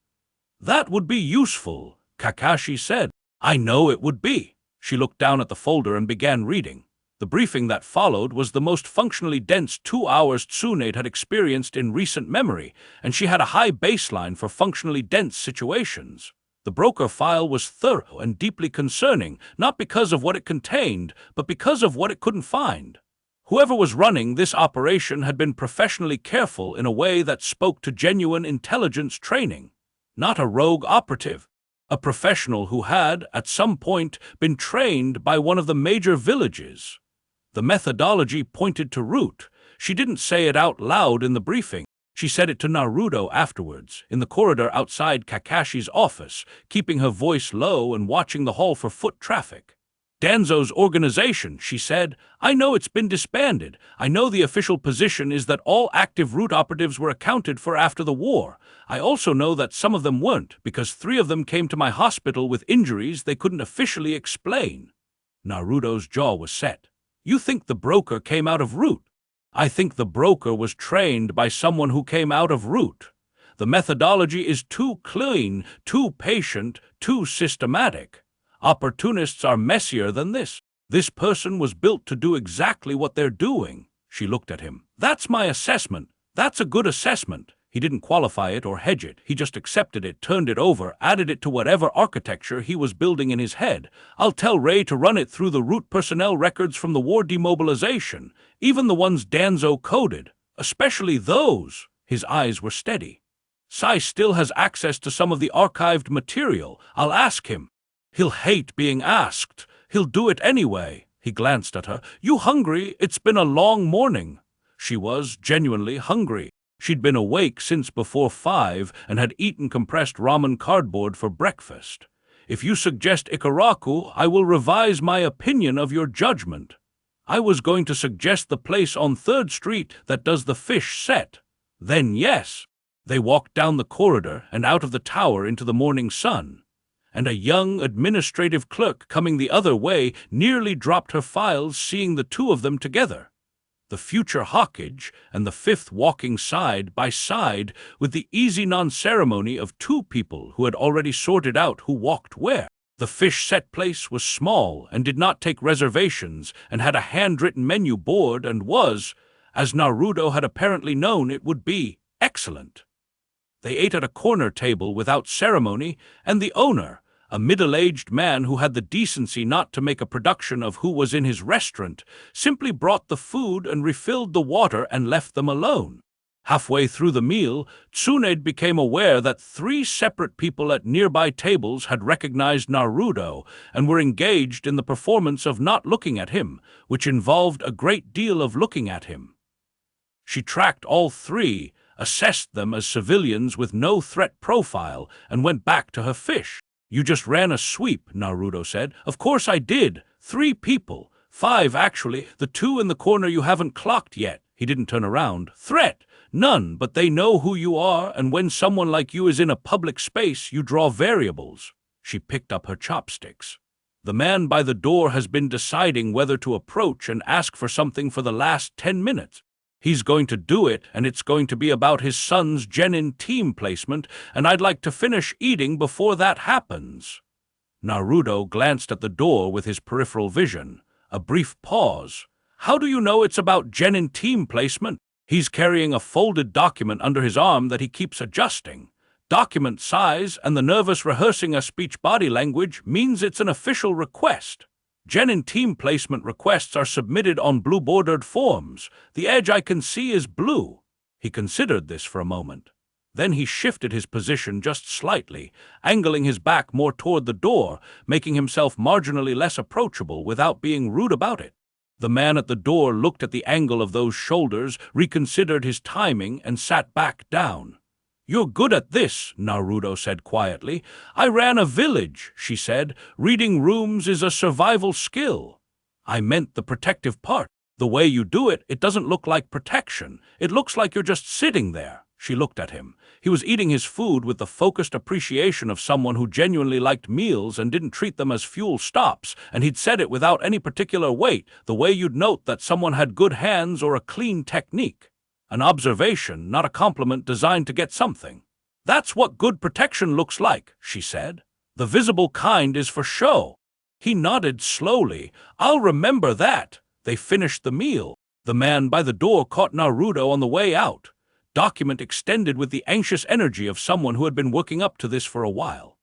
That would be useful, Kakashi said. I know it would be. She looked down at the folder and began reading. The briefing that followed was the most functionally dense 2 hours TSUNADE had experienced in recent memory, and she had a high baseline for functionally dense situations. The broker file was thorough and deeply concerning, not because of what it contained, but because of what it couldn't find. Whoever was running this operation had been professionally careful in a way that spoke to genuine intelligence training. Not a rogue operative. A professional who had, at some point, been trained by one of the major villages. The methodology pointed to root. She didn't say it out loud in the briefing, She said it to Naruto afterwards, in the corridor outside Kakashi's office, keeping her voice low and watching the hall for foot traffic. Danzo's organization, she said, I know it's been disbanded. I know the official position is that all active root operatives were accounted for after the war. I also know that some of them weren't, because 3 of them came to my hospital with injuries they couldn't officially explain. Naruto's jaw was set. You think the broker came out of root? I think the broker was trained by someone who came out of root. The methodology is too clean, too patient, too systematic. Opportunists are messier than this. This person was built to do exactly what they're doing. She looked at him. That's my assessment. That's a good assessment. He didn't qualify it or hedge it. He just accepted it, turned it over, added it to whatever architecture he was building in his head. I'll tell Ray to run it through the root personnel records from the war demobilization, even the ones Danzo coded, especially those. His eyes were steady. Sai still has access to some of the archived material. I'll ask him. He'll hate being asked. He'll do it anyway. He glanced at her. You hungry? It's been a long morning. She was genuinely hungry. She'd been awake since before 5 and had eaten compressed ramen cardboard for breakfast. If you suggest Ikaraku, I will revise my opinion of your judgment. I was going to suggest the place on 3rd Street that does the fish set. Then yes. They walked down the corridor and out of the tower into the morning sun. And a young administrative clerk coming the other way nearly dropped her files seeing the 2 of them together. The future Hawkage and the 5th walking side by side with the easy non-ceremony of 2 people who had already sorted out who walked where. The fish set place was small and did not take reservations and had a handwritten menu board and was, as Naruto had apparently known it would be, excellent. They ate at a corner table without ceremony, and the owner, a middle-aged man who had the decency not to make a production of who was in his restaurant, simply brought the food and refilled the water and left them alone. Halfway through the meal, TSUNADE became aware that 3 separate people at nearby tables had recognized Naruto and were engaged in the performance of not looking at him, which involved a great deal of looking at him. She tracked all 3, assessed them as civilians with no threat profile, and went back to her fish. You just ran a sweep, Naruto said. Of course I did. 3 people. 5, actually. The 2 in the corner you haven't clocked yet. He didn't turn around. Threat? None, but they know who you are, and when someone like you is in a public space, you draw variables. She picked up her chopsticks. The man by the door has been deciding whether to approach and ask for something for the last 10 minutes. He's going to do it, and it's going to be about his son's genin team placement, and I'd like to finish eating before that happens. Naruto glanced at the door with his peripheral vision. A brief pause. How do you know it's about genin team placement? He's carrying a folded document under his arm that he keeps adjusting. Document size and the nervous rehearsing a speech body language means it's an official request. Genin team placement requests are submitted on blue-bordered forms. The edge I can see is blue. He considered this for a moment. Then he shifted his position just slightly, angling his back more toward the door, making himself marginally less approachable without being rude about it. The man at the door looked at the angle of those shoulders, reconsidered his timing, and sat back down. You're good at this, Naruto said quietly. I ran a village, she said. Reading rooms is a survival skill. I meant the protective part. The way you do it, it doesn't look like protection. It looks like you're just sitting there. She looked at him. He was eating his food with the focused appreciation of someone who genuinely liked meals and didn't treat them as fuel stops, and he'd said it without any particular weight, the way you'd note that someone had good hands or a clean technique. An observation, not a compliment designed to get something. That's what good protection looks like, she said. The visible kind is for show. He nodded slowly. I'll remember that. They finished the meal. The man by the door caught Naruto on the way out. Document extended with the anxious energy of someone who had been working up to this for a while.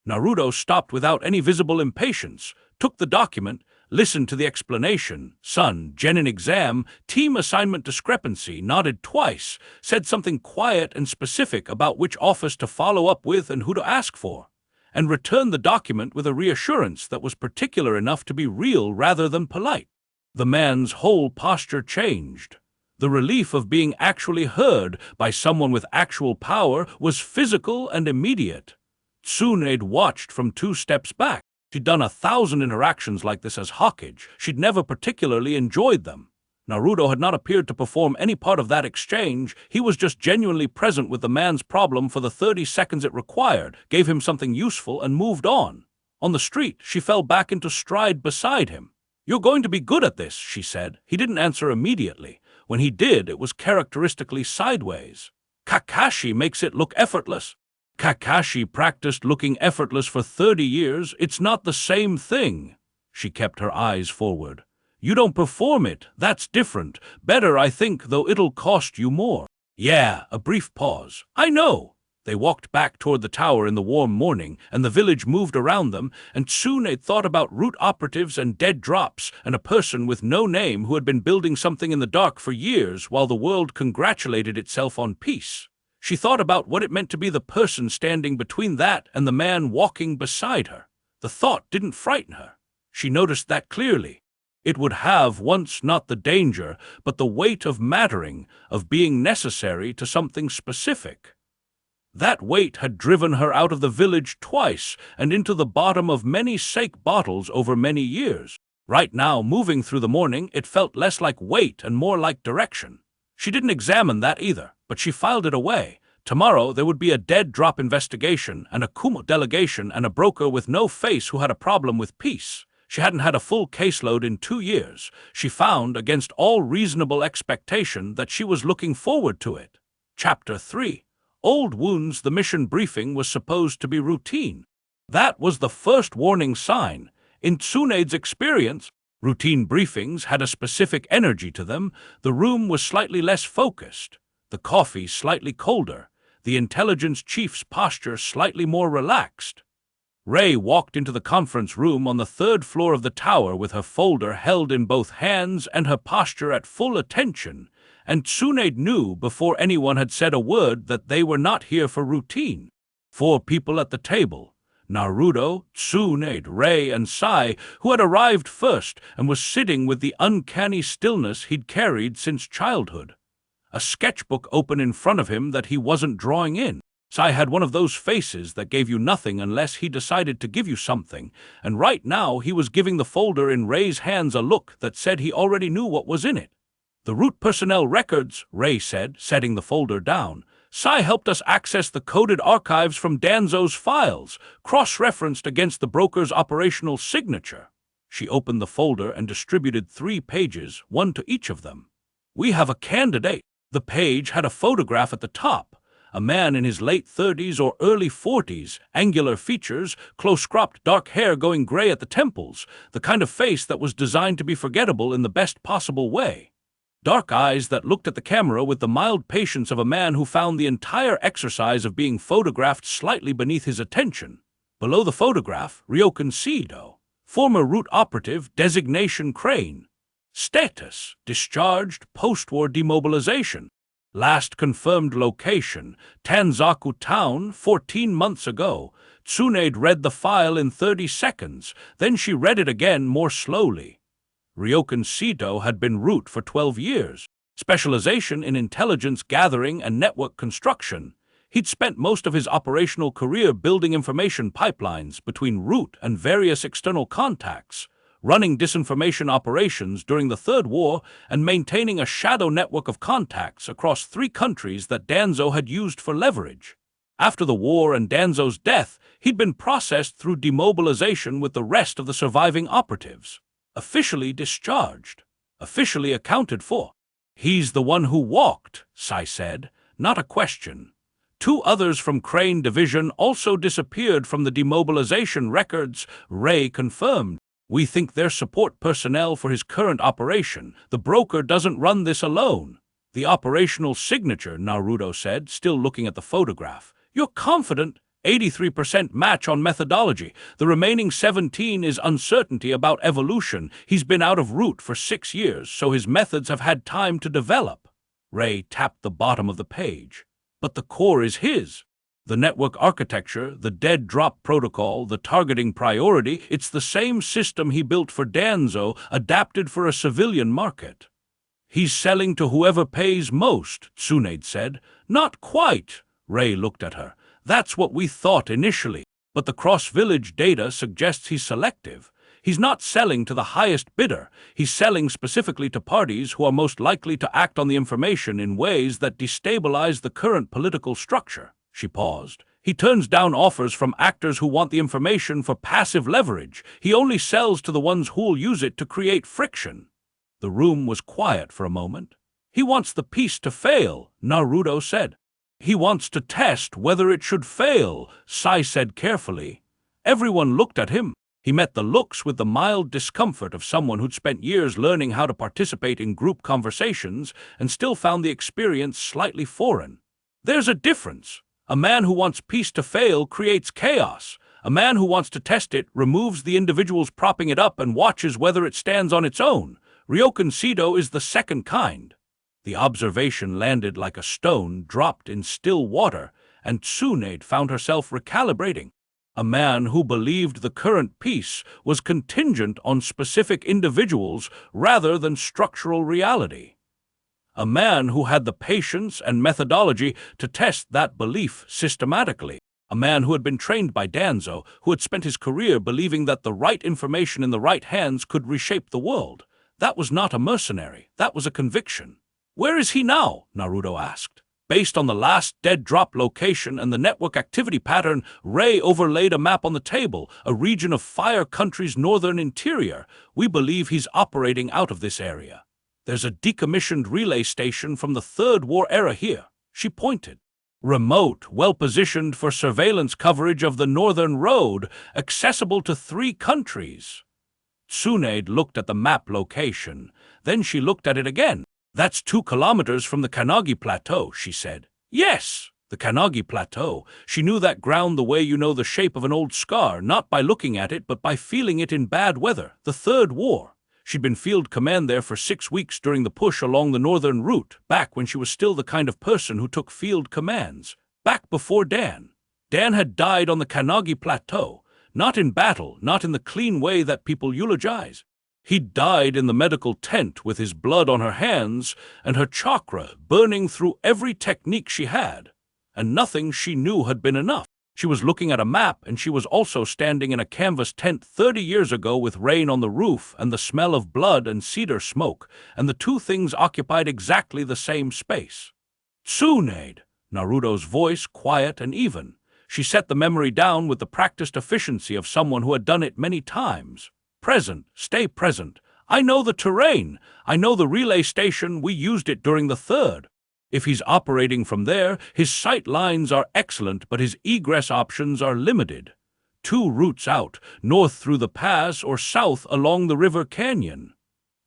Naruto stopped without any visible impatience, took the document, listened to the explanation. Son, genin exam, team assignment discrepancy, nodded twice, said something quiet and specific about which office to follow up with and who to ask for, and returned the document with a reassurance that was particular enough to be real rather than polite. The man's whole posture changed. The relief of being actually heard by someone with actual power was physical and immediate. TSUNADE watched from 2 steps back. She'd done 1,000 interactions like this as Hawkage. She'd never particularly enjoyed them. Naruto had not appeared to perform any part of that exchange. He was just genuinely present with the man's problem for the 30 seconds it required, gave him something useful, and moved on. On the street, she fell back into stride beside him. "You're going to be good at this," she said. He didn't answer immediately. When he did, it was characteristically sideways. "Kakashi makes it look effortless." Kakashi practiced looking effortless for 30 years. It's not the same thing. She kept her eyes forward. "You don't perform it. That's different. Better, I think, though it'll cost you more." "Yeah," a brief pause. "I know." They walked back toward the tower in the warm morning, and the village moved around them, and TSUNADE thought about root operatives and dead drops, and a person with no name who had been building something in the dark for years while the world congratulated itself on peace. She thought about what it meant to be the person standing between that and the man walking beside her. The thought didn't frighten her. She noticed that clearly. It would have once not the danger, but the weight of mattering, of being necessary to something specific. That weight had driven her out of the village twice and into the bottom of many sake bottles over many years. Right now, moving through the morning, it felt less like weight and more like direction. She didn't examine that either, but she filed it away. Tomorrow there would be a dead drop investigation, and a Kumo delegation, and a broker with no face who had a problem with peace. She hadn't had a full caseload in 2 years. She found, against all reasonable expectation, that she was looking forward to it. Chapter 3. Old wounds. The mission briefing was supposed to be routine. That was the first warning sign. In TSUNADE's experience, routine briefings had a specific energy to them. The room was slightly less focused, the coffee slightly colder, the intelligence chief's posture slightly more relaxed. Ray walked into the conference room on the 3rd floor of the tower with her folder held in both hands and her posture at full attention, and TSUNADE knew before anyone had said a word that they were not here for routine. 4 people at the table: Naruto, TSUNADE, Ray, and Sai, who had arrived first and was sitting with the uncanny stillness he'd carried since childhood. A sketchbook open in front of him that he wasn't drawing in. Sai had one of those faces that gave you nothing unless he decided to give you something, and right now he was giving the folder in Ray's hands a look that said he already knew what was in it. "The root personnel records," Ray said, setting the folder down. "Sai helped us access the coded archives from Danzo's files, cross-referenced against the broker's operational signature." She opened the folder and distributed 3 pages, one to each of them. "We have a candidate." The page had a photograph at the top. A man in his late 30s or early 40s, angular features, close-cropped dark hair going gray at the temples, the kind of face that was designed to be forgettable in the best possible way. Dark eyes that looked at the camera with the mild patience of a man who found the entire exercise of being photographed slightly beneath his attention. Below the photograph, Ryokan Seido, former root operative, designation Crane. Status: discharged, post-war demobilization. Last confirmed location: Tanzaku Town, 14 months ago. TSUNADE read the file in 30 seconds, then she read it again more slowly. Ryokan Seido had been root for 12 years, specialization in intelligence gathering and network construction. He'd spent most of his operational career building information pipelines between root and various external contacts, running disinformation operations during the Third War, and maintaining a shadow network of contacts across 3 countries that Danzo had used for leverage. After the war and Danzo's death, he'd been processed through demobilization with the rest of the surviving operatives. Officially discharged. Officially accounted for. "He's the one who walked," Sai said, not a question. 2 others from Crane Division also disappeared from the demobilization records, Ray confirmed. "We think they're support personnel for his current operation. The broker doesn't run this alone." "The operational signature," Naruto said, still looking at the photograph. "You're confident?" 83% match on methodology. The remaining 17 is uncertainty about evolution. He's been out of root for 6 years, so his methods have had time to develop. Ray tapped the bottom of the page. "But the core is his. The network architecture, the dead drop protocol, the targeting priority, it's the same system he built for Danzo, adapted for a civilian market." He's selling to whoever pays most, TSUNADE said. Not quite, Ray looked at her. That's what we thought initially, but the cross-village data suggests he's selective. He's not selling to the highest bidder. He's selling specifically to parties who are most likely to act on the information in ways that destabilize the current political structure. She paused. He turns down offers from actors who want the information for passive leverage. He only sells to the ones who'll use it to create friction. The room was quiet for a moment. He wants the piece to fail, Naruto said. He wants to test whether it should fail, Sai said carefully. Everyone looked at him. He met the looks with the mild discomfort of someone who'd spent years learning how to participate in group conversations and still found the experience slightly foreign. There's a difference. A man who wants peace to fail creates chaos. A man who wants to test it removes the individuals propping it up and watches whether it stands on its own. Ryokan Sido is the second kind. The observation landed like a stone dropped in still water, and TSUNADE found herself recalibrating. A man who believed the current peace was contingent on specific individuals rather than structural reality. A man who had the patience and methodology to test that belief systematically. A man who had been trained by Danzo, who had spent his career believing that the right information in the right hands could reshape the world. That was not a mercenary, that was a conviction. Where is he now? Naruto asked. Based on the last dead drop location and the network activity pattern, Ray overlaid a map on the table, a region of Fire Country's northern interior. We believe he's operating out of this area. There's a decommissioned relay station from the Third War era here. She pointed. Remote, well-positioned for surveillance coverage of the Northern Road, accessible to 3 countries. TSUNADE looked at the map location. Then she looked at it again. That's 2 kilometers from the Kanagi Plateau, she said. Yes, the Kanagi Plateau. She knew that ground the way you know the shape of an old scar, not by looking at it, but by feeling it in bad weather. The Third War. She'd been field command there for 6 weeks during the push along the northern route, back when she was still the kind of person who took field commands. Back before Dan. Dan had died on the Kanagi Plateau. Not in battle, not in the clean way that people eulogize. He died in the medical tent with his blood on her hands and her chakra burning through every technique she had. And nothing she knew had been enough. She was looking at a map, and she was also standing in a canvas tent 30 years ago with rain on the roof and the smell of blood and cedar smoke, and the 2 things occupied exactly the same space. TSUNADE, Naruto's voice quiet and even. She set the memory down with the practiced efficiency of someone who had done it many times. Present, stay present. I know the terrain. I know the relay station. We used it during the Third. If he's operating from there, his sight lines are excellent, but his egress options are limited. 2 routes out, north through the pass or south along the river canyon.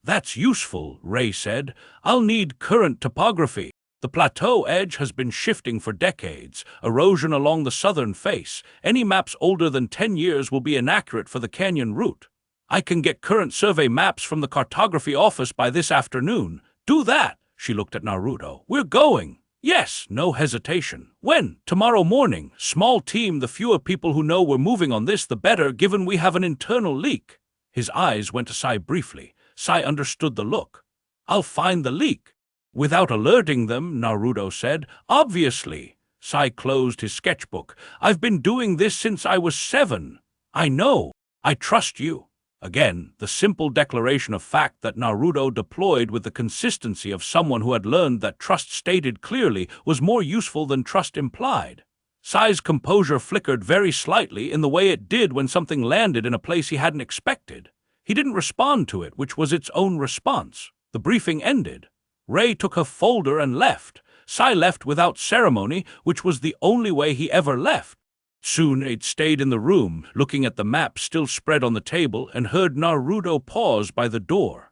That's useful, Ray said. I'll need current topography. The plateau edge has been shifting for decades, erosion along the southern face. Any maps older than 10 years will be inaccurate for the canyon route. I can get current survey maps from the cartography office by this afternoon. Do that. She looked at Naruto. We're going. Yes, no hesitation. When? Tomorrow morning. Small team, the fewer people who know we're moving on this, the better, given we have an internal leak. His eyes went to Sai briefly. Sai understood the look. I'll find the leak. Without alerting them, Naruto said. Obviously. Sai closed his sketchbook. I've been doing this since I was 7. I know. I trust you. Again, the simple declaration of fact that Naruto deployed with the consistency of someone who had learned that trust stated clearly was more useful than trust implied. Sai's composure flickered very slightly in the way it did when something landed in a place he hadn't expected. He didn't respond to it, which was its own response. The briefing ended. Ray took her folder and left. Sai left without ceremony, which was the only way he ever left. TSUNADE stayed in the room, looking at the map still spread on the table, and heard Naruto pause by the door.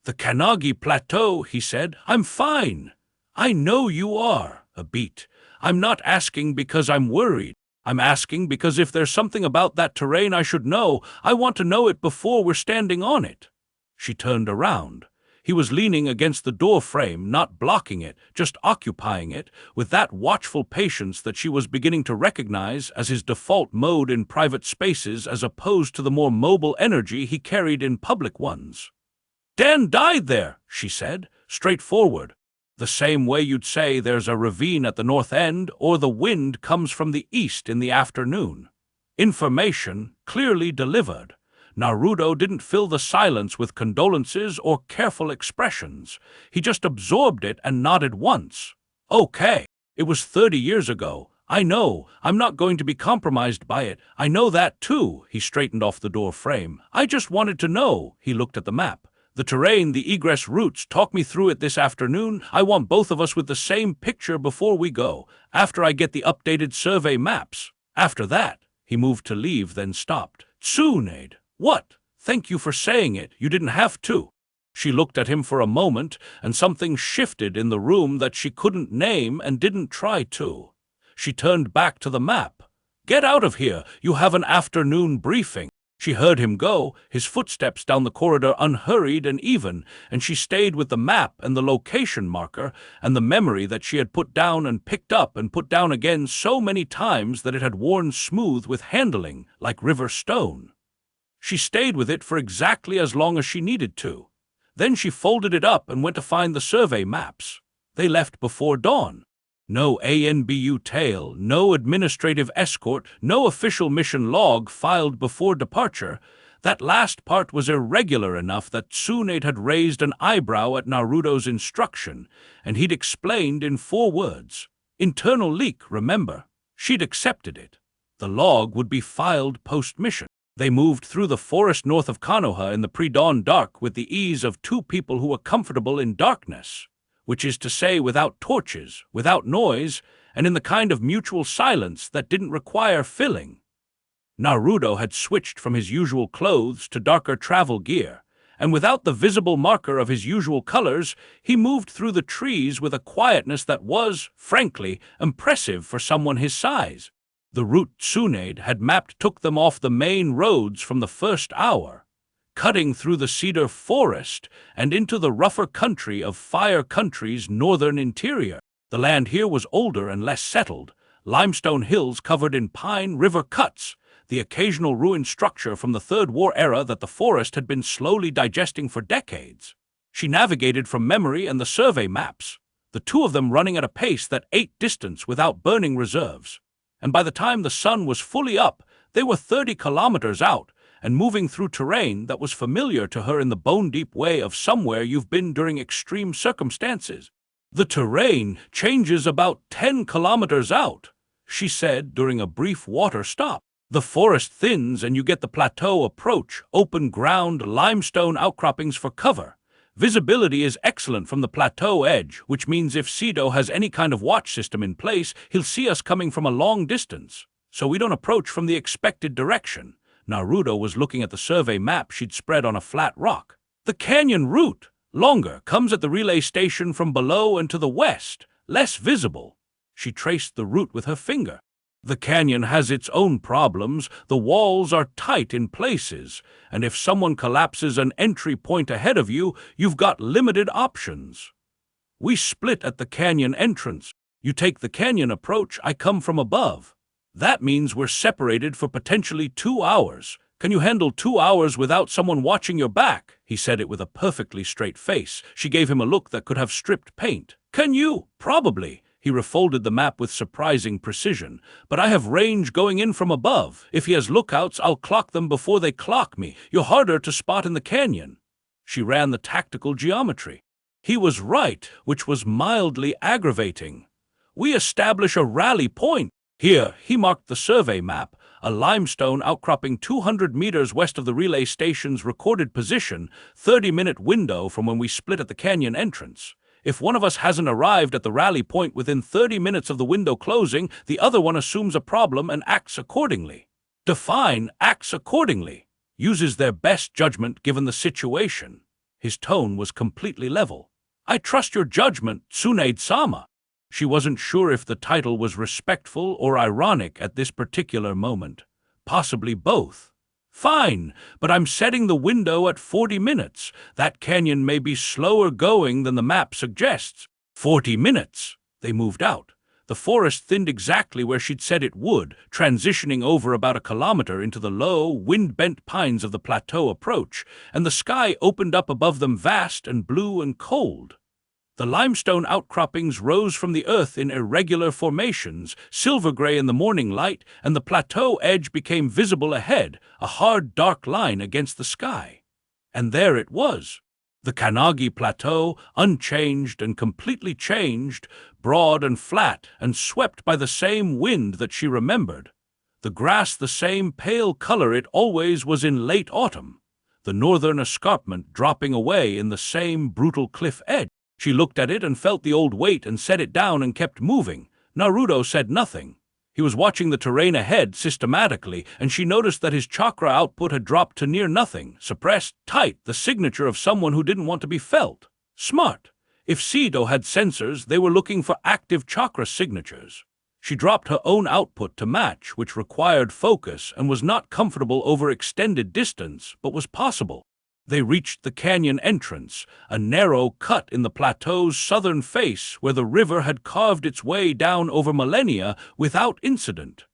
The Kanagi Plateau, he said. I'm fine. I know you are. A beat. I'm not asking because I'm worried. I'm asking because if there's something about that terrain I should know, I want to know it before we're standing on it. She turned around. He was leaning against the door frame, not blocking it, just occupying it, with that watchful patience that she was beginning to recognize as his default mode in private spaces as opposed to the more mobile energy he carried in public ones. Dan died there, she said. straightforward. The same way you'd say there's a ravine at the north end or the wind comes from the east in the afternoon. Information clearly delivered. Naruto didn't fill the silence with condolences or careful expressions. He just absorbed it and nodded once. Okay, it was 30 years ago. I know, I'm not going to be compromised by it. I know that too. He straightened off the door frame. I just wanted to know. He looked at the map. The terrain, the egress routes, talk me through it this afternoon. I want both of us with the same picture before we go, after I get the updated survey maps. After that, he moved to leave, then stopped. TSUNADE. What? Thank you for saying it. You didn't have to. She looked at him for a moment, and something shifted in the room that she couldn't name and didn't try to. She turned back to the map. Get out of here. You have an afternoon briefing. She heard him go, his footsteps down the corridor unhurried and even, and she stayed with the map and the location marker and the memory that she had put down and picked up and put down again so many times that it had worn smooth with handling, like river stone. She stayed with it for exactly as long as she needed to. Then she folded it up and went to find the survey maps. They left before dawn. No ANBU tail, no administrative escort, no official mission log filed before departure. That last part was irregular enough that TSUNADE had raised an eyebrow at Naruto's instruction, and he'd explained in 4 words. Internal leak, remember? She'd accepted it. The log would be filed post-mission. They moved through the forest north of Konoha in the pre-dawn dark with the ease of 2 people who were comfortable in darkness. Which is to say without torches, without noise, and in the kind of mutual silence that didn't require filling. Naruto had switched from his usual clothes to darker travel gear, and without the visible marker of his usual colors, he moved through the trees with a quietness that was, frankly, impressive for someone his size. The route TSUNADE had mapped took them off the main roads from the first hour, cutting through the cedar forest and into the rougher country of Fire Country's northern interior. The land here was older and less settled, limestone hills covered in pine river cuts, the occasional ruined structure from the Third War era that the forest had been slowly digesting for decades. She navigated from memory and the survey maps, the 2 of them running at a pace that ate distance without burning reserves. And by the time the sun was fully up, they were 30 kilometers out, and moving through terrain that was familiar to her in the bone-deep way of somewhere you've been during extreme circumstances. The terrain changes about 10 kilometers out, she said during a brief water stop. The forest thins and you get the plateau approach, open ground, limestone outcroppings for cover. Visibility is excellent from the plateau edge, which means if Sido has any kind of watch system in place, he'll see us coming from a long distance, so we don't approach from the expected direction. Naruto was looking at the survey map she'd spread on a flat rock. The canyon route, longer, comes at the relay station from below and to the west, less visible. She traced the route with her finger. The canyon has its own problems. The walls are tight in places, and if someone collapses an entry point ahead of you, you've got limited options. We split at the canyon entrance. You take the canyon approach, I come from above. That means we're separated for potentially 2 hours. Can you handle 2 hours without someone watching your back? He said it with a perfectly straight face. She gave him a look that could have stripped paint. Can you? Probably. He refolded the map with surprising precision. But I have range going in from above. If he has lookouts, I'll clock them before they clock me. You're harder to spot in the canyon. She ran the tactical geometry. He was right, which was mildly aggravating. We establish a rally point. Here, he marked the survey map, a limestone outcropping 200 meters west of the relay station's recorded position, 30-minute window from when we split at the canyon entrance. If one of us hasn't arrived at the rally point within 30 minutes of the window closing, the other one assumes a problem and acts accordingly. Define acts accordingly. Uses their best judgment given the situation. His tone was completely level. I trust your judgment, TSUNADE-sama. She wasn't sure if the title was respectful or ironic at this particular moment. Possibly both. Fine, but I'm setting the window at 40 minutes. That canyon may be slower going than the map suggests. 40 minutes. They moved out. The forest thinned exactly where she'd said it would, transitioning over about a kilometer into the low, wind-bent pines of the plateau approach, and the sky opened up above them vast and blue and cold. The limestone outcroppings rose from the earth in irregular formations, silver-gray in the morning light, and the plateau edge became visible ahead, a hard, dark line against the sky. And there it was. The Kannagi Plateau, unchanged and completely changed, broad and flat and swept by the same wind that she remembered. The grass the same pale color it always was in late autumn. The northern escarpment dropping away in the same brutal cliff edge. She looked at it and felt the old weight and set it down and kept moving. Naruto said nothing. He was watching the terrain ahead systematically, and she noticed that his chakra output had dropped to near nothing, suppressed, tight, the signature of someone who didn't want to be felt. Smart. If Sido had sensors, they were looking for active chakra signatures. She dropped her own output to match, which required focus and was not comfortable over extended distance, but was possible. They reached the canyon entrance, a narrow cut in the plateau's southern face where the river had carved its way down over millennia without incident.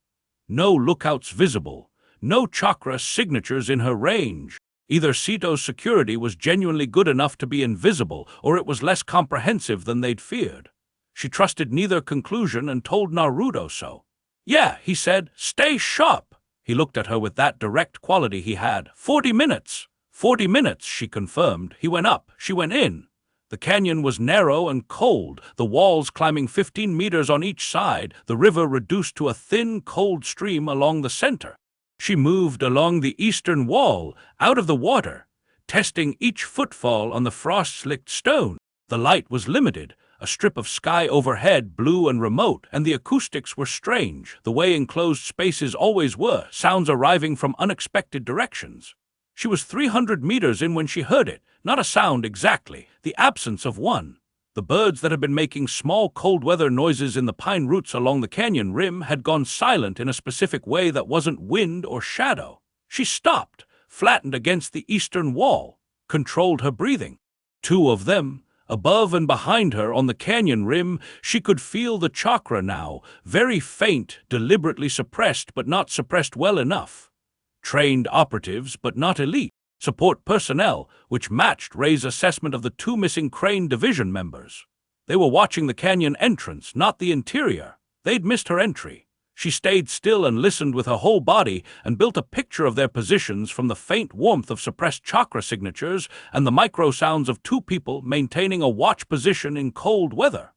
No lookouts visible, no chakra signatures in her range. Either Sito's security was genuinely good enough to be invisible, or it was less comprehensive than they'd feared. She trusted neither conclusion and told Naruto so. "Yeah," he said, "stay sharp." He looked at her with that direct quality he had. 40 minutes. 40 minutes, she confirmed. He went up, she went in. The canyon was narrow and cold, the walls climbing 15 meters on each side, the river reduced to a thin, cold stream along the center. She moved along the eastern wall, out of the water, testing each footfall on the frost-slicked stone. The light was limited, a strip of sky overhead, blue and remote, and the acoustics were strange, the way enclosed spaces always were, sounds arriving from unexpected directions. She was 300 meters in when she heard it, not a sound exactly, the absence of one. The birds that had been making small cold-weather noises in the pine roots along the canyon rim had gone silent in a specific way that wasn't wind or shadow. She stopped, flattened against the eastern wall, controlled her breathing. Two of them, above and behind her on the canyon rim, she could feel the chakra now, very faint, deliberately suppressed but not suppressed well enough. Trained operatives, but not elite. Support personnel, which matched Ray's assessment of the two missing Crane Division members. They were watching the canyon entrance, not the interior. They'd missed her entry. She stayed still and listened with her whole body and built a picture of their positions from the faint warmth of suppressed chakra signatures and the micro sounds of two people maintaining a watch position in cold weather.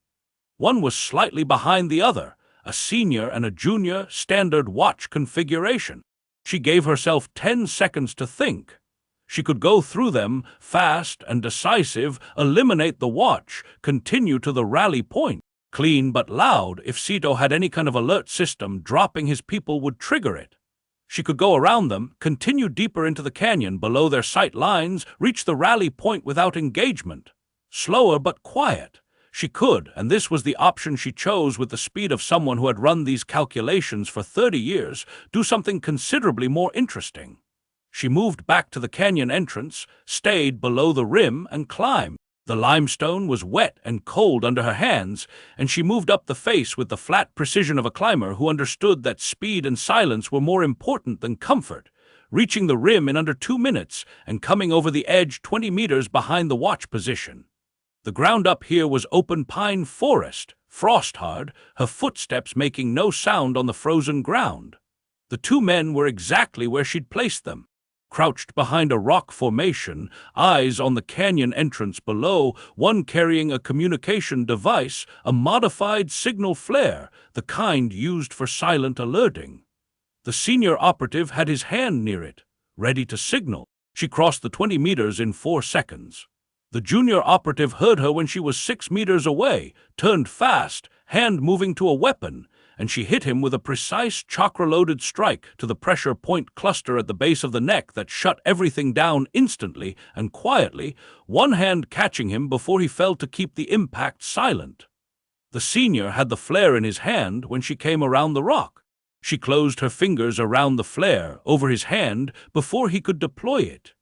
One was slightly behind the other, a senior and a junior standard watch configuration. She gave herself 10 seconds to think. She could go through them, fast and decisive, eliminate the watch, continue to the rally point. Clean but loud, if Sito had any kind of alert system, dropping his people would trigger it. She could go around them, continue deeper into the canyon below their sight lines, reach the rally point without engagement. Slower but quiet. She could, and this was the option she chose with the speed of someone who had run these calculations for 30 years, do something considerably more interesting. She moved back to the canyon entrance, stayed below the rim, and climbed. The limestone was wet and cold under her hands, and she moved up the face with the flat precision of a climber who understood that speed and silence were more important than comfort, reaching the rim in under 2 minutes and coming over the edge 20 meters behind the watch position. The ground up here was open pine forest, frost-hard, her footsteps making no sound on the frozen ground. The two men were exactly where she'd placed them. Crouched behind a rock formation, eyes on the canyon entrance below, one carrying a communication device, a modified signal flare, the kind used for silent alerting. The senior operative had his hand near it, ready to signal. She crossed the 20 meters in 4 seconds. The junior operative heard her when she was 6 meters away, turned fast, hand moving to a weapon, and she hit him with a precise chakra-loaded strike to the pressure point cluster at the base of the neck that shut everything down instantly and quietly, one hand catching him before he fell to keep the impact silent. The senior had the flare in his hand when she came around the rock. She closed her fingers around the flare over his hand before he could deploy it.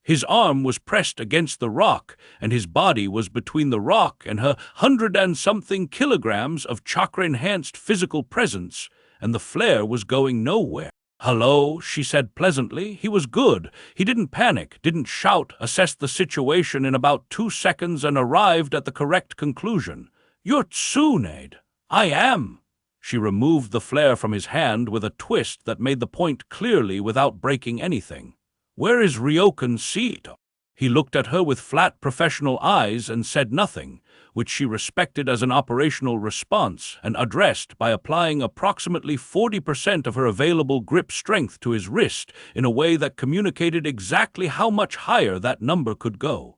His arm was pressed against the rock, and his body was between the rock and her 100-and-something kilograms of chakra-enhanced physical presence, and the flare was going nowhere. "Hello," she said pleasantly. He was good. He didn't panic, didn't shout, assessed the situation in about 2 seconds and arrived at the correct conclusion. "You're TSUNADE." "I am." She removed the flare from his hand with a twist that made the point clearly without breaking anything. "Where is Ryokan Sito?" He looked at her with flat professional eyes and said nothing, which she respected as an operational response and addressed by applying approximately 40% of her available grip strength to his wrist in a way that communicated exactly how much higher that number could go.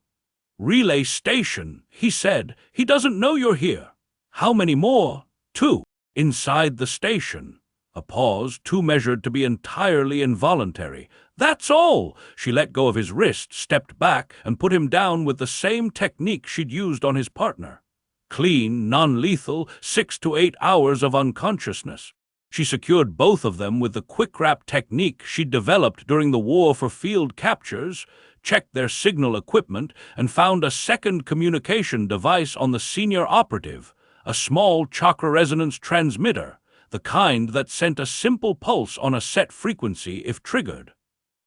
"Relay station," he said. "He doesn't know you're here." "How many more?" "2. Inside the station." A pause, too measured to be entirely involuntary. "That's all." She let go of his wrist, stepped back, and put him down with the same technique she'd used on his partner. Clean, non-lethal, 6 to 8 hours of unconsciousness. She secured both of them with the quick-wrap technique she'd developed during the war for field captures, checked their signal equipment, and found a second communication device on the senior operative, a small chakra resonance transmitter, the kind that sent a simple pulse on a set frequency if triggered.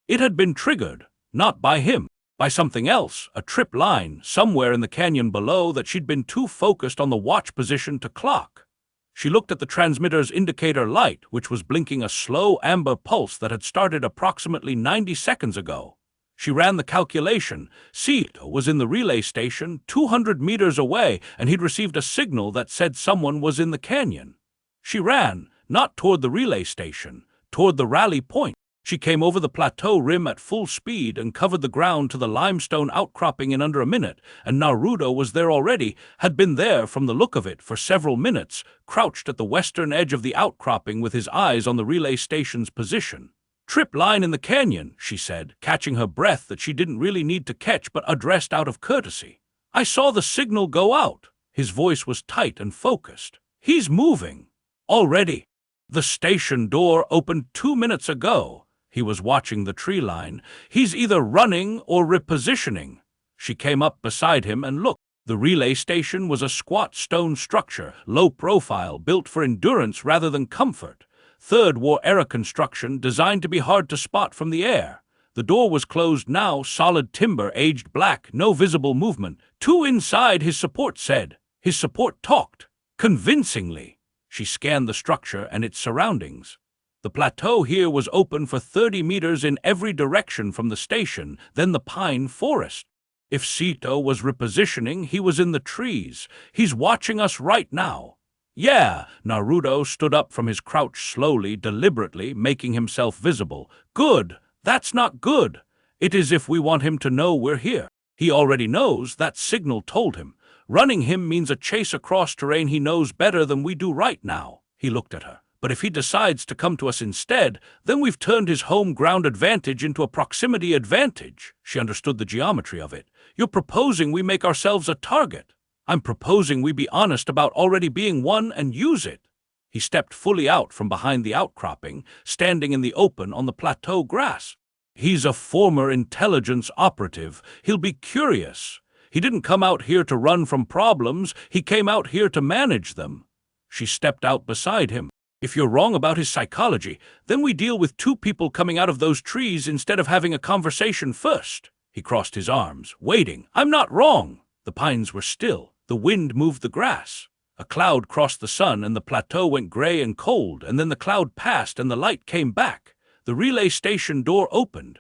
It had been triggered, not by him, by something else, a trip line somewhere in the canyon below that she'd been too focused on the watch position to clock. She looked at the transmitter's indicator light, which was blinking a slow amber pulse that had started approximately 90 seconds ago. She ran the calculation. Sito was in the relay station 200 meters away, and he'd received a signal that said someone was in the canyon. She ran, not toward the relay station, toward the rally point. She came over the plateau rim at full speed and covered the ground to the limestone outcropping in under a minute, and Naruto was there already, had been there from the look of it for several minutes, crouched at the western edge of the outcropping with his eyes on the relay station's position. "Trip line in the canyon," she said, catching her breath that she didn't really need to catch but addressed out of courtesy. "I saw the signal go out." His voice was tight and focused. "He's moving. Already. The station door opened 2 minutes ago." He was watching the tree line. "He's either running or repositioning." She came up beside him and looked. The relay station was a squat stone structure, low profile, built for endurance rather than comfort. Third War era construction designed to be hard to spot from the air. The door was closed now, solid timber, aged black, no visible movement. "Two inside," his support said. His support talked. Convincingly. She scanned the structure and its surroundings. The plateau here was open for 30 meters in every direction from the station, then the pine forest. If Sito was repositioning, he was in the trees. "He's watching us right now." "Yeah." Naruto stood up from his crouch slowly, deliberately, making himself visible. "Good. That's not good. It is if we want him to know we're here. He already knows, that signal told him. Running him means a chase across terrain he knows better than we do right now." He looked at her. "But if he decides to come to us instead, then we've turned his home ground advantage into a proximity advantage." She understood the geometry of it. "You're proposing we make ourselves a target. I'm proposing we be honest about already being one and use it." He stepped fully out from behind the outcropping, standing in the open on the plateau grass. "He's a former intelligence operative. He'll be curious. He didn't come out here to run from problems. He came out here to manage them." She stepped out beside him. "If you're wrong about his psychology, then we deal with 2 people coming out of those trees instead of having a conversation first." He crossed his arms, waiting. "I'm not wrong." The pines were still. The wind moved the grass. A cloud crossed the sun and the plateau went gray and cold, and then the cloud passed and the light came back. The relay station door opened.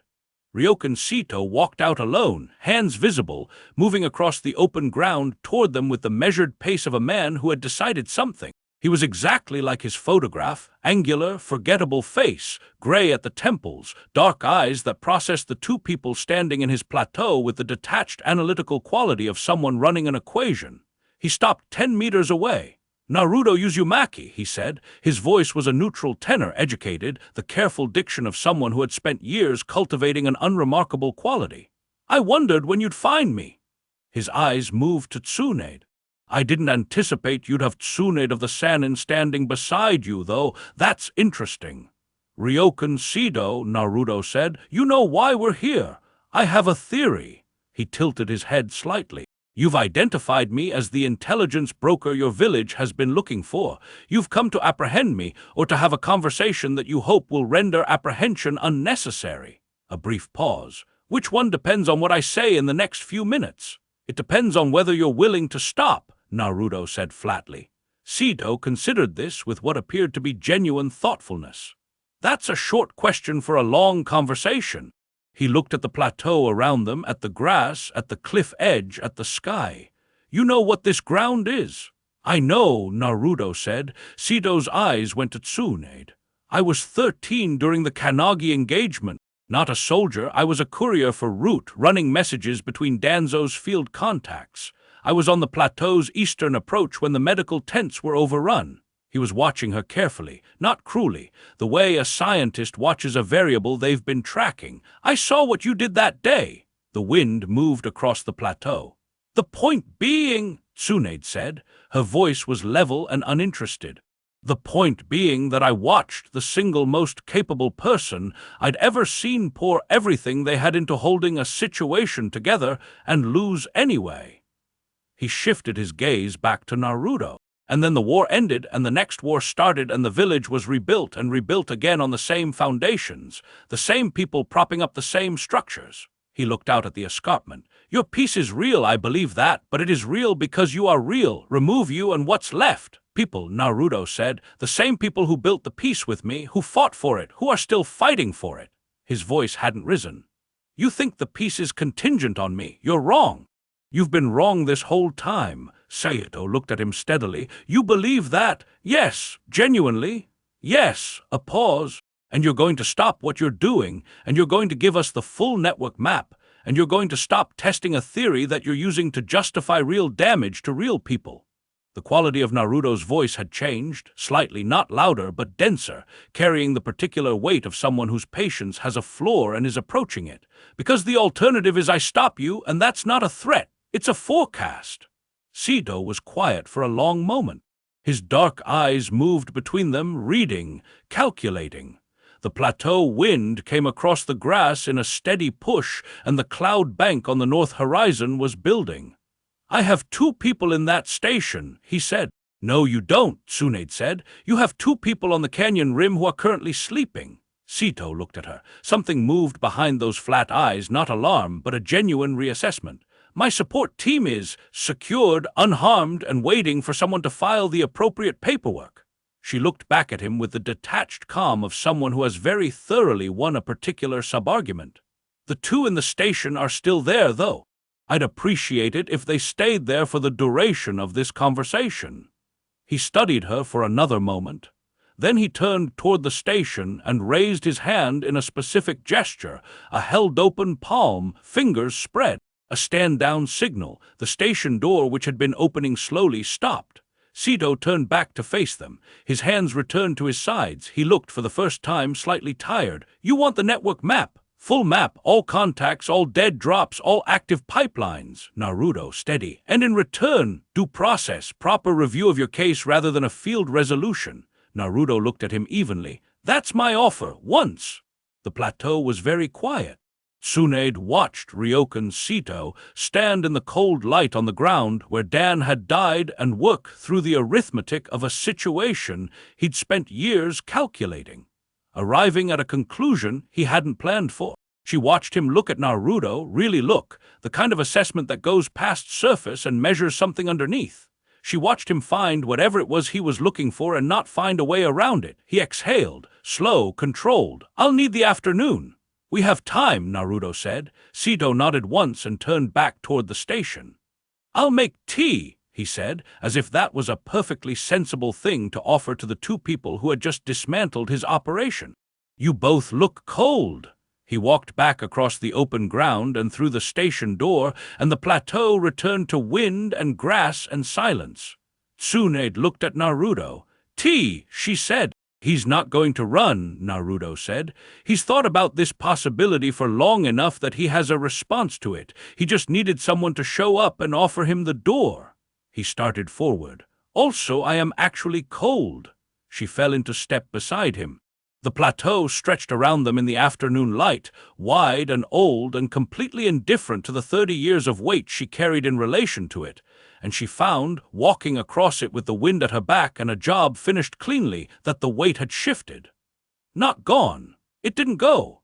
Ryokan Sito walked out alone, hands visible, moving across the open ground toward them with the measured pace of a man who had decided something. He was exactly like his photograph, angular, forgettable face, gray at the temples, dark eyes that processed the 2 people standing in his plateau with the detached analytical quality of someone running an equation. He stopped 10 meters away. "Naruto Uzumaki," he said. His voice was a neutral tenor, educated, the careful diction of someone who had spent years cultivating an unremarkable quality. "I wondered when you'd find me." His eyes moved to TSUNADE. "I didn't anticipate you'd have TSUNADE of the Sannin standing beside you, though. That's interesting." "Ryokan Sito," Naruto said. "You know why we're here. I have a theory." He tilted his head slightly. You've identified me as the intelligence broker your village has been looking for. You've come to apprehend me, or to have a conversation that you hope will render apprehension unnecessary. A brief pause. Which one depends on what I say in the next few minutes? It depends on whether you're willing to stop, Naruto said flatly. Sito considered this with what appeared to be genuine thoughtfulness. That's a short question for a long conversation. He looked at the plateau around them, at the grass, at the cliff edge, at the sky. You know what this ground is? I know, Naruto said. Sito's eyes went to TSUNADE. I was 13 during the Kanagi engagement. Not a soldier, I was a courier for Root, running messages between Danzo's field contacts. I was on the plateau's eastern approach when the medical tents were overrun. He was watching her carefully, not cruelly, the way a scientist watches a variable they've been tracking. I saw what you did that day. The wind moved across the plateau. The point being, TSUNADE said, her voice was level and uninterested. The point being that I watched the single most capable person I'd ever seen pour everything they had into holding a situation together and lose anyway. He shifted his gaze back to Naruto. And then the war ended, and the next war started, and the village was rebuilt and rebuilt again on the same foundations, the same people propping up the same structures. He looked out at the escarpment. Your peace is real, I believe that, but it is real because you are real. Remove you and what's left? People, Naruto said, the same people who built the peace with me, who fought for it, who are still fighting for it. His voice hadn't risen. You think the peace is contingent on me. You're wrong. You've been wrong this whole time. Saito looked at him steadily. You believe that? Yes, genuinely. Yes, a pause. And you're going to stop what you're doing, and you're going to give us the full network map, and you're going to stop testing a theory that you're using to justify real damage to real people. The quality of Naruto's voice had changed, slightly, not louder, but denser, carrying the particular weight of someone whose patience has a floor and is approaching it. Because the alternative is I stop you, and that's not a threat. It's a forecast. Sito was quiet for a long moment. His dark eyes moved between them, reading, calculating. The plateau wind came across the grass in a steady push, and the cloud bank on the north horizon was building. I have 2 people in that station, he said. No, you don't, TSUNADE said. You have 2 people on the canyon rim who are currently sleeping. Sito looked at her. Something moved behind those flat eyes, not alarm, but a genuine reassessment. My support team is secured, unharmed, and waiting for someone to file the appropriate paperwork. She looked back at him with the detached calm of someone who has very thoroughly won a particular sub-argument. The 2 in the station are still there, though. I'd appreciate it if they stayed there for the duration of this conversation. He studied her for another moment. Then he turned toward the station and raised his hand in a specific gesture, a held-open palm, fingers spread. A stand-down signal. The station door, which had been opening slowly, stopped. Sito turned back to face them. His hands returned to his sides. He looked for the first time slightly tired. You want the network map? Full map, all contacts, all dead drops, all active pipelines. Naruto, steady. And in return, due process, proper review of your case rather than a field resolution. Naruto looked at him evenly. That's my offer, once. The plateau was very quiet. TSUNADE watched Ryokan Sito stand in the cold light on the ground where Dan had died and work through the arithmetic of a situation he'd spent years calculating, arriving at a conclusion he hadn't planned for. She watched him look at Naruto, really look, the kind of assessment that goes past surface and measures something underneath. She watched him find whatever it was he was looking for and not find a way around it. He exhaled, slow, controlled. I'll need the afternoon. We have time, Naruto said. Sito nodded once and turned back toward the station. I'll make tea, he said, as if that was a perfectly sensible thing to offer to the 2 people who had just dismantled his operation. You both look cold. He walked back across the open ground and through the station door, and the plateau returned to wind and grass and silence. TSUNADE looked at Naruto. Tea, she said. He's not going to run, Naruto said. He's thought about this possibility for long enough that he has a response to it. He just needed someone to show up and offer him the door. He started forward. Also, I am actually cold. She fell into step beside him. The plateau stretched around them in the afternoon light, wide and old and completely indifferent to the 30 years of weight she carried in relation to it, and she found, walking across it with the wind at her back and a job finished cleanly, that the weight had shifted. Not gone. It didn't go.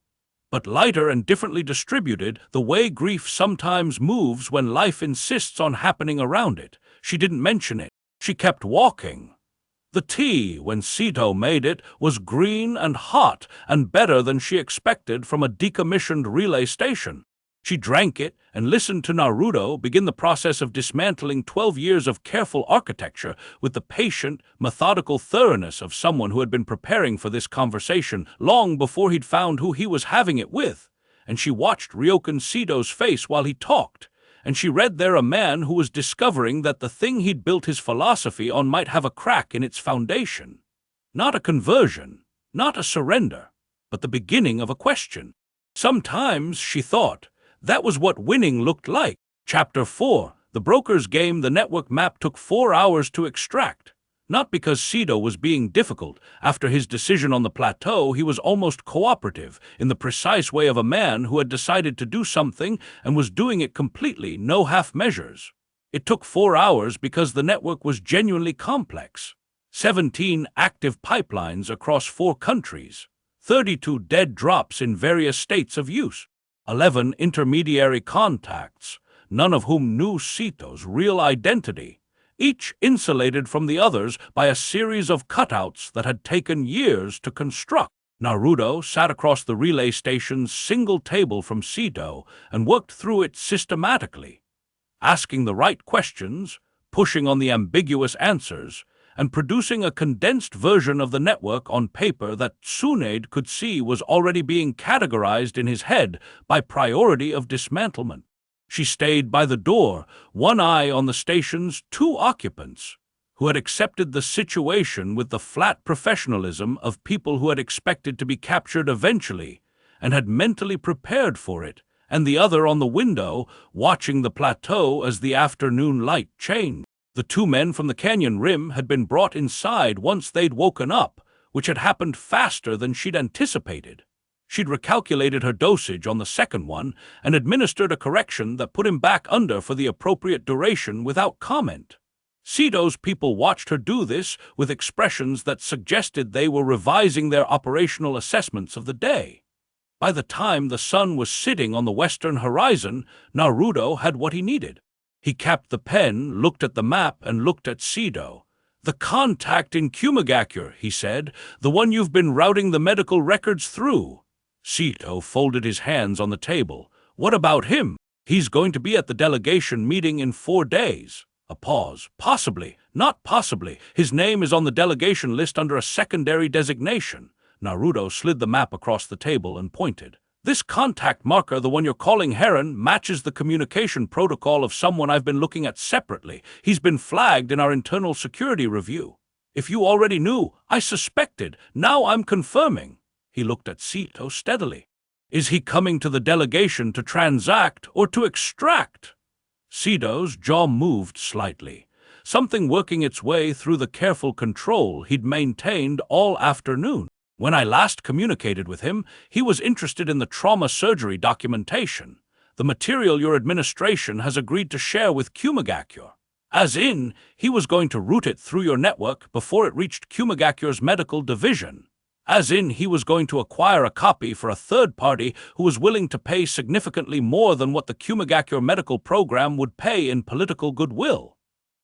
But lighter and differently distributed, the way grief sometimes moves when life insists on happening around it. She didn't mention it. She kept walking. The tea, when Sito made it, was green and hot and better than she expected from a decommissioned relay station. She drank it and listened to Naruto begin the process of dismantling 12 years of careful architecture with the patient, methodical thoroughness of someone who had been preparing for this conversation long before he'd found who he was having it with. And she watched Ryokan Sito's face while he talked, and she read there a man who was discovering that the thing he'd built his philosophy on might have a crack in its foundation. Not a conversion, not a surrender, but the beginning of a question. Sometimes, she thought, that was what winning looked like. Chapter 4. The broker's game. The network map took 4 hours to extract. Not because Sito was being difficult. After his decision on the plateau, he was almost cooperative, in the precise way of a man who had decided to do something and was doing it completely, no half measures. It took 4 hours because the network was genuinely complex. 17 active pipelines across 4 countries. 32 dead drops in various states of use. 11 intermediary contacts, none of whom knew Sito's real identity, each insulated from the others by a series of cutouts that had taken years to construct. Naruto sat across the relay station's single table from Sito and worked through it systematically, asking the right questions, pushing on the ambiguous answers, and producing a condensed version of the network on paper that TSUNADE could see was already being categorized in his head by priority of dismantlement. She stayed by the door, one eye on the station's 2 occupants, who had accepted the situation with the flat professionalism of people who had expected to be captured eventually and had mentally prepared for it, and the other on the window, watching the plateau as the afternoon light changed. The 2 men from the canyon rim had been brought inside once they'd woken up, which had happened faster than she'd anticipated. She'd recalculated her dosage on the second one and administered a correction that put him back under for the appropriate duration without comment. Sito's people watched her do this with expressions that suggested they were revising their operational assessments of the day. By the time the sun was sitting on the western horizon, Naruto had what he needed. He capped the pen, looked at the map, and looked at Sito. "The contact in Kumagakure," he said, "the one you've been routing the medical records through." Sito folded his hands on the table. "What about him? He's going to be at the delegation meeting in 4 days. A pause. "Possibly. Not possibly. His name is on the delegation list under a secondary designation." Naruto slid the map across the table and pointed. "This contact marker, the one you're calling Heron, matches the communication protocol of someone I've been looking at separately. He's been flagged in our internal security review. If you already knew, I suspected. Now I'm confirming." He looked at Sito steadily. "Is he coming to the delegation to transact or to extract?" Sito's jaw moved slightly, something working its way through the careful control he'd maintained all afternoon. "When I last communicated with him, he was interested in the trauma surgery documentation, the material your administration has agreed to share with Kumagakure. As in, he was going to route it through your network before it reached Kumagakure's medical division. As in, he was going to acquire a copy for a third party who was willing to pay significantly more than what the Kumagakure medical program would pay in political goodwill."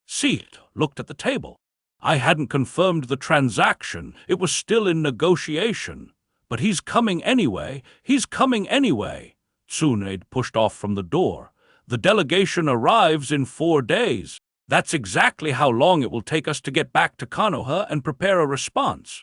Sito looked at the table. "I hadn't confirmed the transaction. It was still in negotiation. But he's coming anyway. He's coming anyway." TSUNADE pushed off from the door. "The delegation arrives in 4 days. That's exactly how long it will take us to get back to Konoha and prepare a response."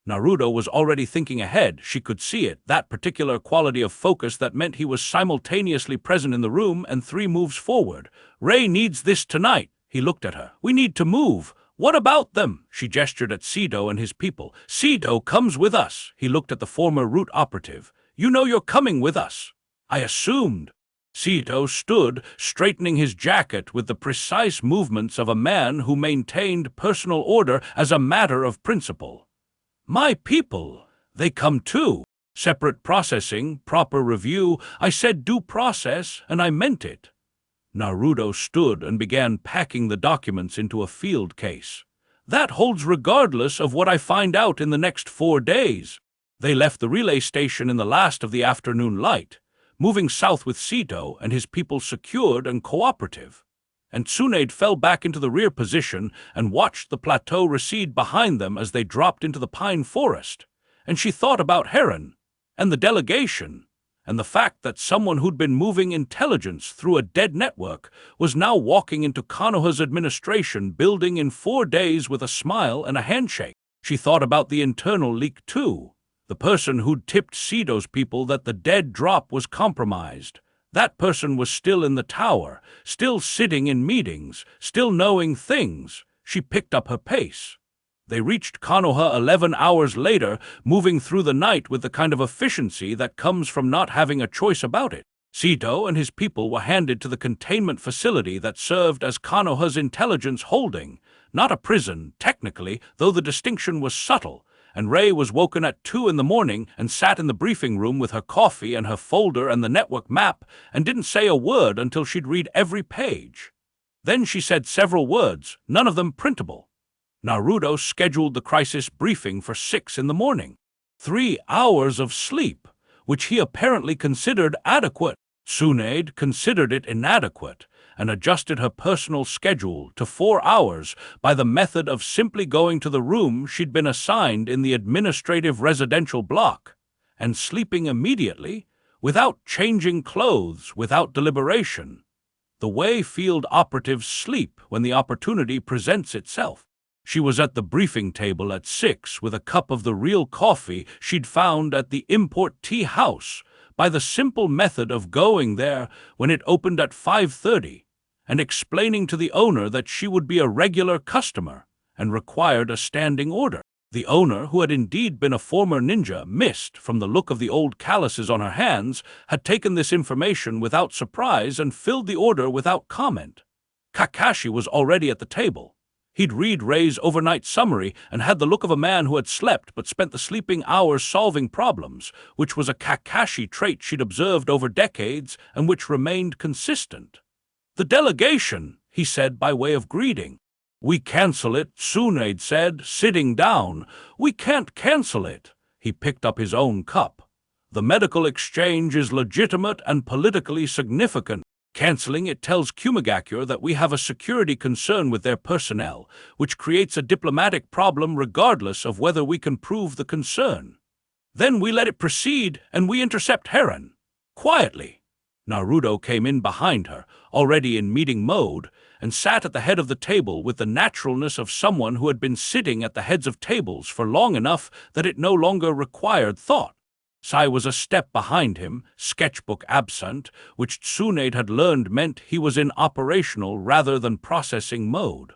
Naruto was already thinking ahead. She could see it, that particular quality of focus that meant he was simultaneously present in the room and 3 moves forward. "Ray needs this tonight." He looked at her. "We need to move." "What about them?" She gestured at Sito and his people. "Sito comes with us." He looked at the former route operative. "You know you're coming with us." "I assumed." Sito stood, straightening his jacket with the precise movements of a man who maintained personal order as a matter of principle. "My people, They come too. Separate processing, proper review. I said due process, and I meant it. Naruto stood and began packing the documents into a field case. That holds regardless of what I find out in the next 4 days. They left the relay station in the last of the afternoon light, moving south with Sito and his people secured and cooperative. And TSUNADE fell back into the rear position and watched the plateau recede behind them as they dropped into the pine forest. And she thought about Heron, and the delegation, and the fact that someone who'd been moving intelligence through a dead network was now walking into Konoha's administration building in 4 days with a smile and a handshake. She thought about the internal leak too. The person who'd tipped Sito's people that the dead drop was compromised. That person was still in the tower, still sitting in meetings, still knowing things. She picked up her pace. They reached Konoha 11 hours later, moving through the night with the kind of efficiency that comes from not having a choice about it. Sito and his people were handed to the containment facility that served as Konoha's intelligence holding, not a prison, technically, though the distinction was subtle. And Ray was woken at 2 in the morning and sat in the briefing room with her coffee and her folder and the network map and didn't say a word until she'd read every page. Then she said several words, none of them printable. Naruto scheduled the crisis briefing for 6 in the morning. 3 hours of sleep, which he apparently considered adequate. TSUNADE considered it inadequate and adjusted her personal schedule to 4 hours by the method of simply going to the room she'd been assigned in the administrative residential block and sleeping immediately, without changing clothes, without deliberation. The way field operatives sleep when the opportunity presents itself. She was at the briefing table at 6 with a cup of the real coffee she'd found at the import tea house by the simple method of going there when it opened at 5:30 and explaining to the owner that she would be a regular customer and required a standing order. The owner, who had indeed been a former ninja, missed from the look of the old calluses on her hands, had taken this information without surprise and filled the order without comment. Kakashi was already at the table. He'd read Ray's overnight summary and had the look of a man who had slept but spent the sleeping hours solving problems, which was a Kakashi trait she'd observed over decades and which remained consistent. "The delegation," he said by way of greeting. "We cancel it," TSUNADE said, sitting down. "We can't cancel it." He picked up his own cup. "The medical exchange is legitimate and politically significant. Canceling it tells Kumigakure that we have a security concern with their personnel, which creates a diplomatic problem regardless of whether we can prove the concern. Then we let it proceed and we intercept Heron. Quietly." Naruto came in behind her, already in meeting mode, and sat at the head of the table with the naturalness of someone who had been sitting at the heads of tables for long enough that it no longer required thought. Sai was a step behind him, sketchbook absent, which TSUNADE had learned meant he was in operational rather than processing mode.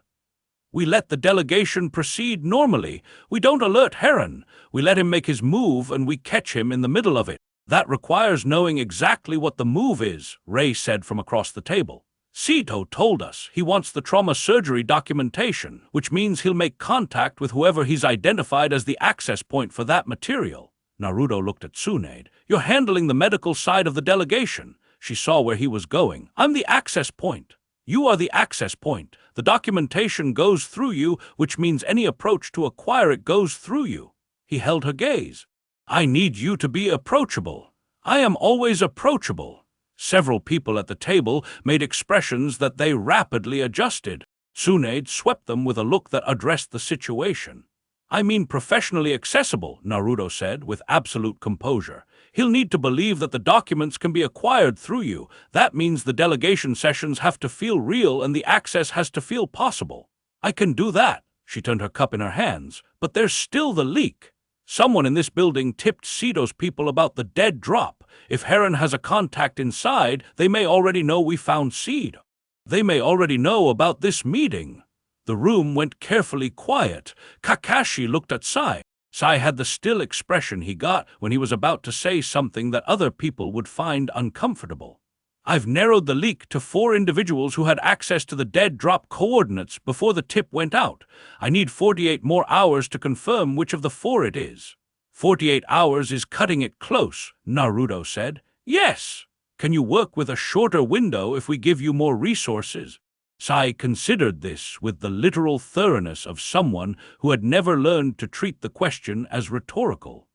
"We let the delegation proceed normally. We don't alert Heron. We let him make his move and we catch him in the middle of it. That requires knowing exactly what the move is," Ray said from across the table. "Sito told us he wants the trauma surgery documentation, which means he'll make contact with whoever he's identified as the access point for that material." Naruto looked at TSUNADE. "You're handling the medical side of the delegation." She saw where he was going. "I'm the access point. You are the access point. The documentation goes through you, which means any approach to acquire it goes through you." He held her gaze. "I need you to be approachable." "I am always approachable." Several people at the table made expressions that they rapidly adjusted. TSUNADE swept them with a look that addressed the situation. "I mean professionally accessible," Naruto said with absolute composure. "He'll need to believe that the documents can be acquired through you. That means the delegation sessions have to feel real and the access has to feel possible." "I can do that." She turned her cup in her hands. "But there's still the leak. Someone in this building tipped Sito's people about the dead drop. If Heron has a contact inside, they may already know we found Seed. They may already know about this meeting." The room went carefully quiet. Kakashi looked at Sai. Sai had the still expression he got when he was about to say something that other people would find uncomfortable. "I've narrowed the leak to 4 individuals who had access to the dead drop coordinates before the tip went out. I need 48 more hours to confirm which of the 4 it is." "48 hours is cutting it close," Naruto said. "Yes. Can you work with a shorter window if we give you more resources?" Sai considered this with the literal thoroughness of someone who had never learned to treat the question as rhetorical.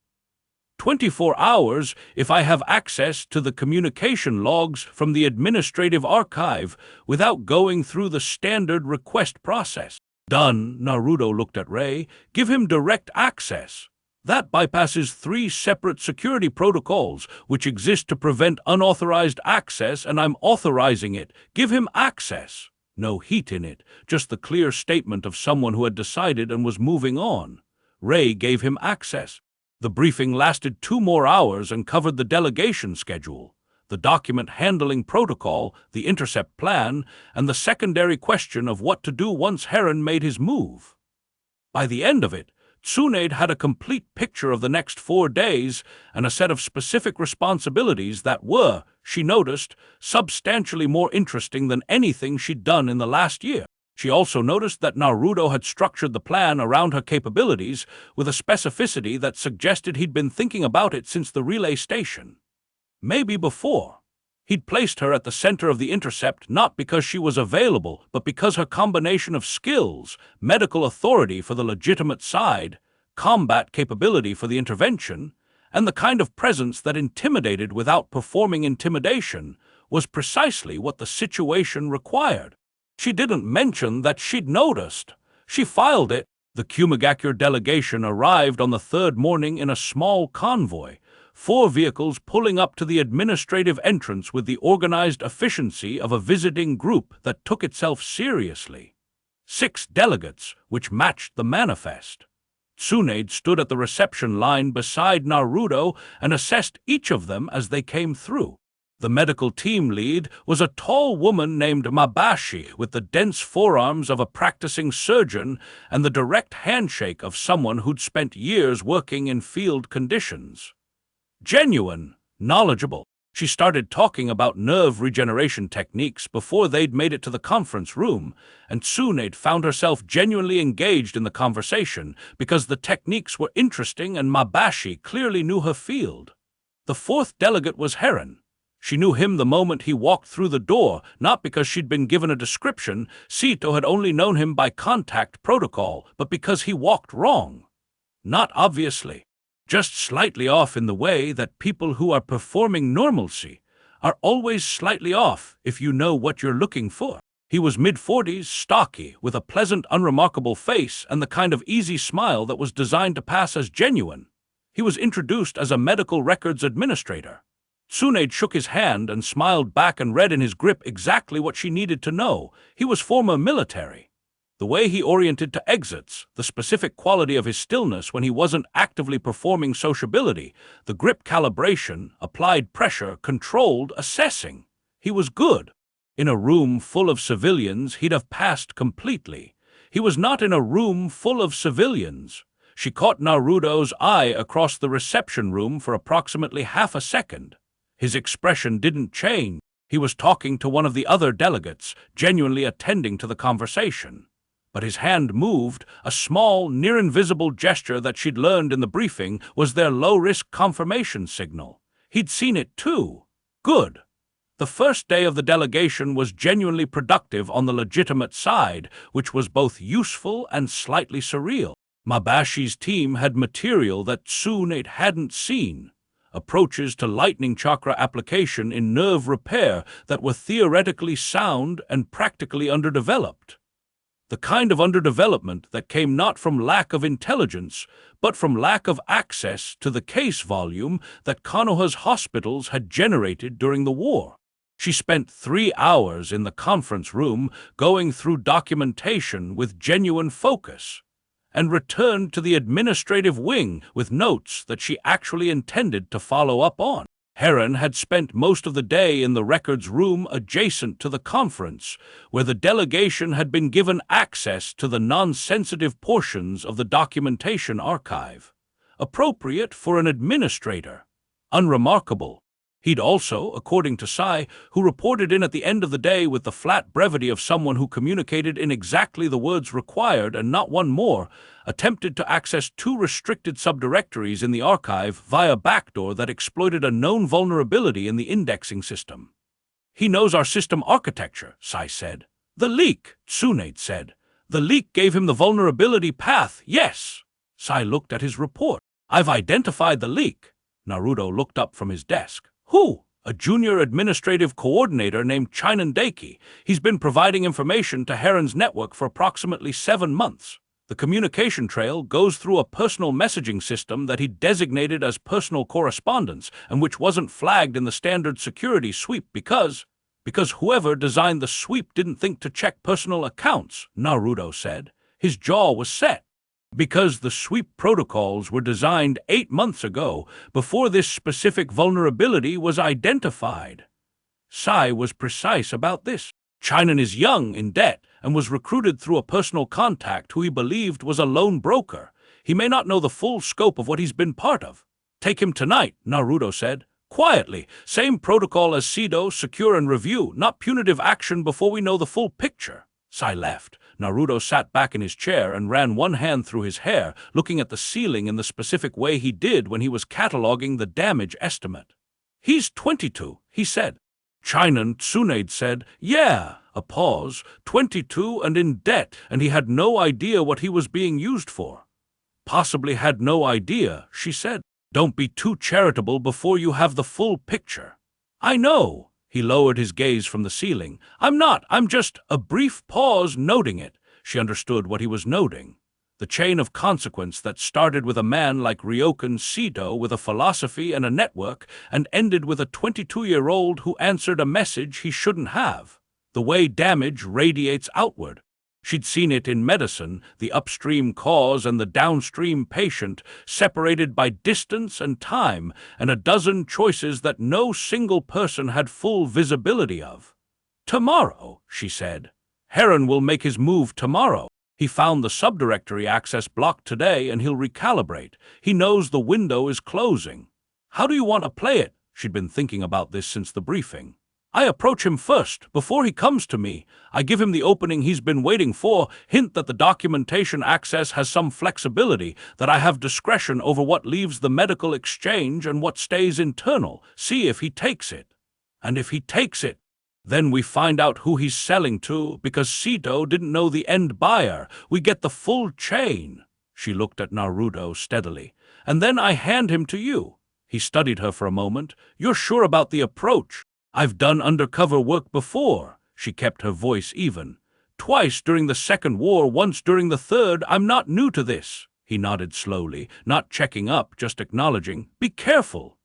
24 hours if I have access to the communication logs from the administrative archive without going through the standard request process. Done, Naruto looked at Ray. Give him direct access. That bypasses 3 separate security protocols which exist to prevent unauthorized access, and I'm authorizing it. Give him access. No heat in it, just the clear statement of someone who had decided and was moving on. Ray gave him access. The briefing lasted 2 more hours and covered the delegation schedule, the document handling protocol, the intercept plan, and the secondary question of what to do once Heron made his move. By the end of it, TSUNADE had a complete picture of the next 4 days and a set of specific responsibilities that were, she noticed, substantially more interesting than anything she'd done in the last year. She also noticed that Naruto had structured the plan around her capabilities with a specificity that suggested he'd been thinking about it since the relay station. Maybe before. He'd placed her at the center of the intercept not because she was available, but because her combination of skills, medical authority for the legitimate side, combat capability for the intervention, and the kind of presence that intimidated without performing intimidation was precisely what the situation required. She didn't mention that she'd noticed. She filed it. The Kumigakure delegation arrived on the 3rd morning in a small convoy, 4 vehicles pulling up to the administrative entrance with the organized efficiency of a visiting group that took itself seriously. 6 delegates, which matched the manifest. TSUNADE stood at the reception line beside Naruto and assessed each of them as they came through. The medical team lead was a tall woman named Mabashi with the dense forearms of a practicing surgeon and the direct handshake of someone who'd spent years working in field conditions. Genuine, knowledgeable. She started talking about nerve regeneration techniques before they'd made it to the conference room, and TSUNADE found herself genuinely engaged in the conversation because the techniques were interesting and Mabashi clearly knew her field. The 4th delegate was Heron. She knew him the moment he walked through the door, not because she'd been given a description. Sito had only known him by contact protocol, but because he walked wrong. Not obviously. Just slightly off in the way that people who are performing normalcy are always slightly off if you know what you're looking for. He was mid-40s, stocky, with a pleasant, unremarkable face and the kind of easy smile that was designed to pass as genuine. He was introduced as a medical records administrator. TSUNADE shook his hand and smiled back and read in his grip exactly what she needed to know. He was former military. The way he oriented to exits, the specific quality of his stillness when he wasn't actively performing sociability, the grip calibration, applied pressure, controlled assessing. He was good. In a room full of civilians, he'd have passed completely. He was not in a room full of civilians. She caught Naruto's eye across the reception room for approximately half a second. His expression didn't change. He was talking to one of the other delegates, genuinely attending to the conversation. But his hand moved, a small, near-invisible gesture that she'd learned in the briefing was their low-risk confirmation signal. He'd seen it too. Good. The first day of the delegation was genuinely productive on the legitimate side, which was both useful and slightly surreal. Mabashi's team had material that TSUNADE hadn't seen. Approaches to lightning chakra application in nerve repair that were theoretically sound and practically underdeveloped. The kind of underdevelopment that came not from lack of intelligence, but from lack of access to the case volume that Konoha's hospitals had generated during the war. She spent 3 hours in the conference room going through documentation with genuine focus, and returned to the administrative wing with notes that she actually intended to follow up on. Heron had spent most of the day in the records room adjacent to the conference, where the delegation had been given access to the non-sensitive portions of the documentation archive. Appropriate for an administrator. Unremarkable. He'd also, according to Sai, who reported in at the end of the day with the flat brevity of someone who communicated in exactly the words required and not one more, attempted to access 2 restricted subdirectories in the archive via a backdoor that exploited a known vulnerability in the indexing system. He knows our system architecture, Sai said. The leak, TSUNADE said. The leak gave him the vulnerability path, yes. Sai looked at his report. I've identified the leak. Naruto looked up from his desk. Who? A junior administrative coordinator named Chinandeki. He's been providing information to Heron's network for approximately 7 months. The communication trail goes through a personal messaging system that he designated as personal correspondence and which wasn't flagged in the standard security sweep because whoever designed the sweep didn't think to check personal accounts, Naruto said. His jaw was set. Because the sweep protocols were designed 8 months ago, before this specific vulnerability was identified. Sai was precise about this. Chinan is young, in debt, and was recruited through a personal contact who he believed was a lone broker. He may not know the full scope of what he's been part of. Take him tonight, Naruto said. Quietly, same protocol as Sido, secure and review, not punitive action before we know the full picture. Sai left. Naruto sat back in his chair and ran one hand through his hair, looking at the ceiling in the specific way he did when he was cataloging the damage estimate. He's 22, he said. Chinan, TSUNADE said, yeah, a pause, 22 and in debt, and he had no idea what he was being used for. Possibly had no idea, she said. Don't be too charitable before you have the full picture. I know. He lowered his gaze from the ceiling. I'm just a brief pause noting it. She understood what he was noting. The chain of consequence that started with a man like Ryokan Sito with a philosophy and a network and ended with a 22-year-old who answered a message he shouldn't have. The way damage radiates outward. She'd seen it in medicine, the upstream cause and the downstream patient, separated by distance and time, and a dozen choices that no single person had full visibility of. Tomorrow, she said. Heron will make his move tomorrow. He found the subdirectory access blocked today and he'll recalibrate. He knows the window is closing. How do you want to play it? She'd been thinking about this since the briefing. I approach him first, before he comes to me. I give him the opening he's been waiting for, hint that the documentation access has some flexibility, that I have discretion over what leaves the medical exchange and what stays internal. See if he takes it. And if he takes it, then we find out who he's selling to, because Sito didn't know the end buyer. We get the full chain. She looked at Naruto steadily. And then I hand him to you. He studied her for a moment. You're sure about the approach? I've done undercover work before. She kept her voice even. Twice during the Second War, once during the Third. I'm not new to this. He nodded slowly, not checking up, just acknowledging. Be careful.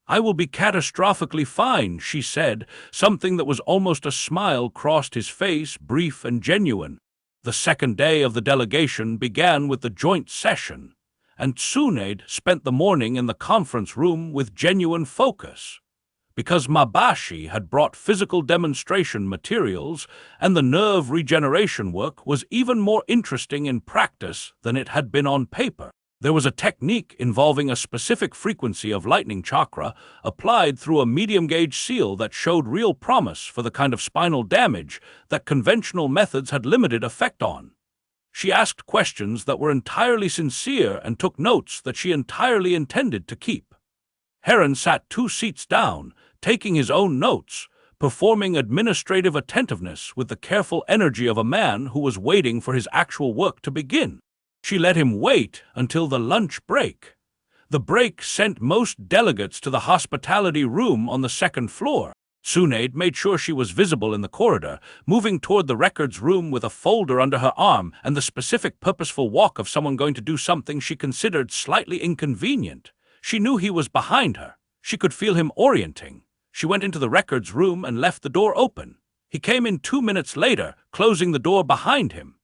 I will be catastrophically fine, she said. Something that was almost a smile crossed his face, brief and genuine. The second day of the delegation began with the joint session, and TSUNADE spent the morning in the conference room with genuine focus. Because Mabashi had brought physical demonstration materials, and the nerve regeneration work was even more interesting in practice than it had been on paper. There was a technique involving a specific frequency of lightning chakra applied through a medium-gauge seal that showed real promise for the kind of spinal damage that conventional methods had limited effect on. She asked questions that were entirely sincere and took notes that she entirely intended to keep. Heron sat 2 seats down, taking his own notes, performing administrative attentiveness with the careful energy of a man who was waiting for his actual work to begin. She let him wait until the lunch break. The break sent most delegates to the hospitality room on the 2nd floor. TSUNADE made sure she was visible in the corridor, moving toward the records room with a folder under her arm and the specific purposeful walk of someone going to do something she considered slightly inconvenient. She knew he was behind her. She could feel him orienting. She went into the records room and left the door open. He came in 2 minutes later, closing the door behind him.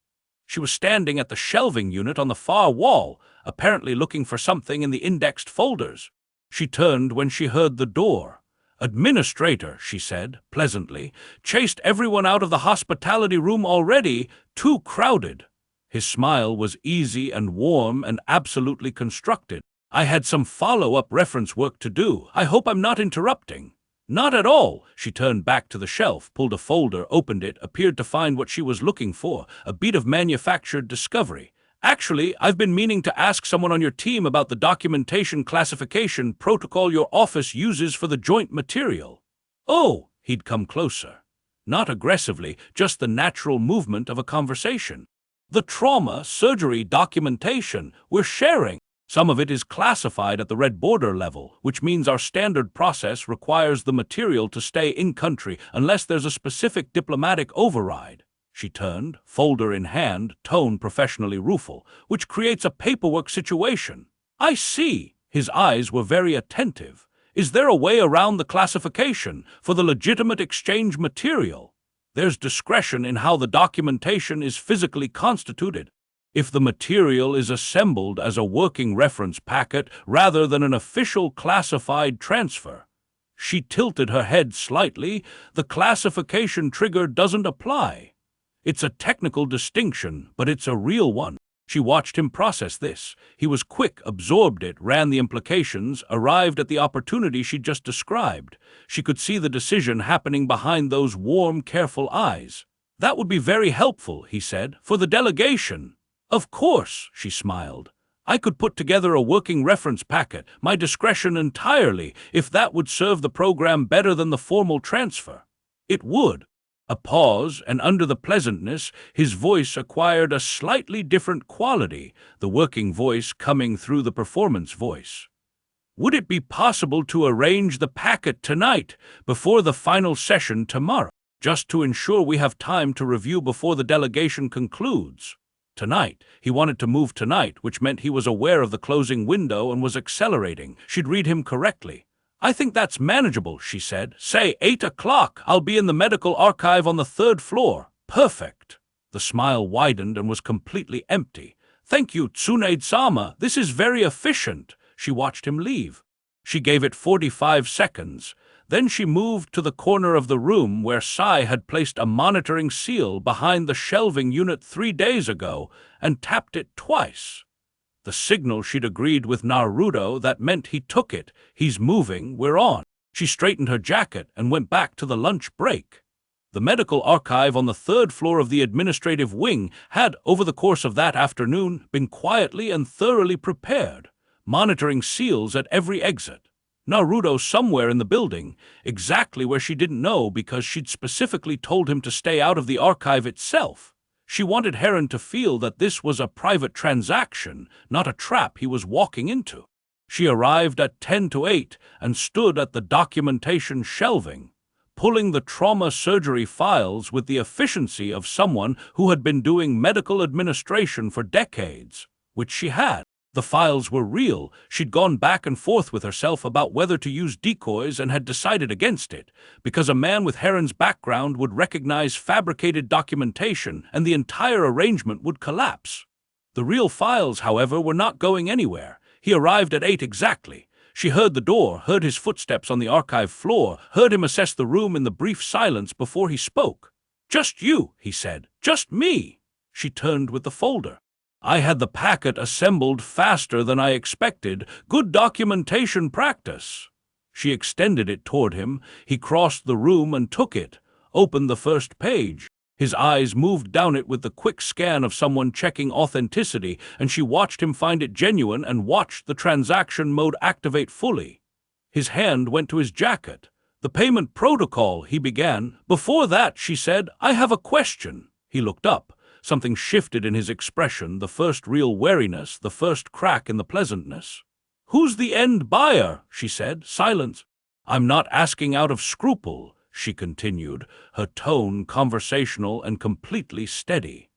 She was standing at the shelving unit on the far wall, apparently looking for something in the indexed folders. She turned when she heard the door. Administrator, she said, pleasantly, chased everyone out of the hospitality room already, too crowded. His smile was easy and warm and absolutely constructed. I had some follow-up reference work to do. I hope I'm not interrupting. Not at all. She turned back to the shelf, pulled a folder, opened it, appeared to find what she was looking for, a beat of manufactured discovery. Actually, I've been meaning to ask someone on your team about the documentation classification protocol your office uses for the joint material. Oh, he'd come closer. Not aggressively, just the natural movement of a conversation. The trauma surgery documentation we're sharing. Some of it is classified at the red border level, which means our standard process requires the material to stay in country unless there's a specific diplomatic override. She turned, folder in hand, tone professionally rueful, which creates a paperwork situation. I see. His eyes were very attentive. Is there a way around the classification for the legitimate exchange material? There's discretion in how the documentation is physically constituted. If the material is assembled as a working reference packet rather than an official classified transfer. She tilted her head slightly. The classification trigger doesn't apply. It's a technical distinction, but it's a real one. She watched him process this. He was quick, absorbed it, ran the implications, arrived at the opportunity she'd just described. She could see the decision happening behind those warm, careful eyes. That would be very helpful, he said, for the delegation. Of course, she smiled. I could put together a working reference packet, my discretion entirely, if that would serve the program better than the formal transfer. It would. A pause, and under the pleasantness, his voice acquired a slightly different quality, the working voice coming through the performance voice. Would it be possible to arrange the packet tonight, before the final session tomorrow, just to ensure we have time to review before the delegation concludes? Tonight. He wanted to move tonight, which meant he was aware of the closing window and was accelerating. She'd read him correctly. I think that's manageable, she said. Say 8 o'clock. I'll be in the medical archive on the 3rd floor. Perfect. The smile widened and was completely empty. Thank you, TSUNADE-sama. This is very efficient. She watched him leave. She gave it 45 seconds. Then she moved to the corner of the room where Sai had placed a monitoring seal behind the shelving unit 3 days ago and tapped it twice. The signal she'd agreed with Naruto that meant he took it. He's moving, we're on. She straightened her jacket and went back to the lunch break. The medical archive on the 3rd floor of the administrative wing had, over the course of that afternoon, been quietly and thoroughly prepared, monitoring seals at every exit. Naruto somewhere in the building, exactly where she didn't know because she'd specifically told him to stay out of the archive itself. She wanted Heron to feel that this was a private transaction, not a trap he was walking into. She arrived at 10 to 8 and stood at the documentation shelving, pulling the trauma surgery files with the efficiency of someone who had been doing medical administration for decades, which she had. The files were real. She'd gone back and forth with herself about whether to use decoys and had decided against it, because a man with Heron's background would recognize fabricated documentation and the entire arrangement would collapse. The real files, however, were not going anywhere. He arrived at 8 exactly. She heard the door, heard his footsteps on the archive floor, heard him assess the room in the brief silence before he spoke. Just you, he said. Just me. She turned with the folder. I had the packet assembled faster than I expected. Good documentation practice. She extended it toward him. He crossed the room and took it, opened the first page. His eyes moved down it with the quick scan of someone checking authenticity, and she watched him find it genuine and watched the transaction mode activate fully. His hand went to his jacket. The payment protocol, he began. Before that, she said, I have a question. He looked up. Something shifted in his expression, the first real wariness, the first crack in the pleasantness. Who's the end buyer? She said. Silence. I'm not asking out of scruple, she continued, her tone conversational and completely steady.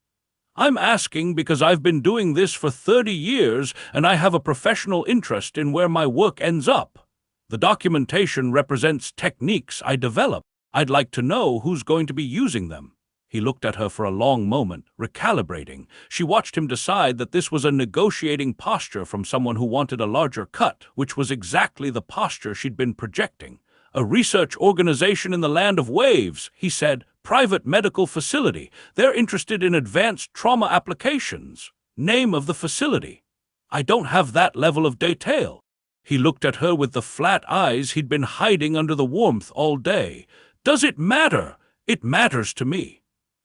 I'm asking because I've been doing this for 30 years and I have a professional interest in where my work ends up. The documentation represents techniques I develop. I'd like to know who's going to be using them. He looked at her for a long moment, recalibrating. She watched him decide that this was a negotiating posture from someone who wanted a larger cut, which was exactly the posture she'd been projecting. A research organization in the land of waves, he said. Private medical facility. They're interested in advanced trauma applications. Name of the facility. I don't have that level of detail. He looked at her with the flat eyes he'd been hiding under the warmth all day. "Does it matter? It matters to me."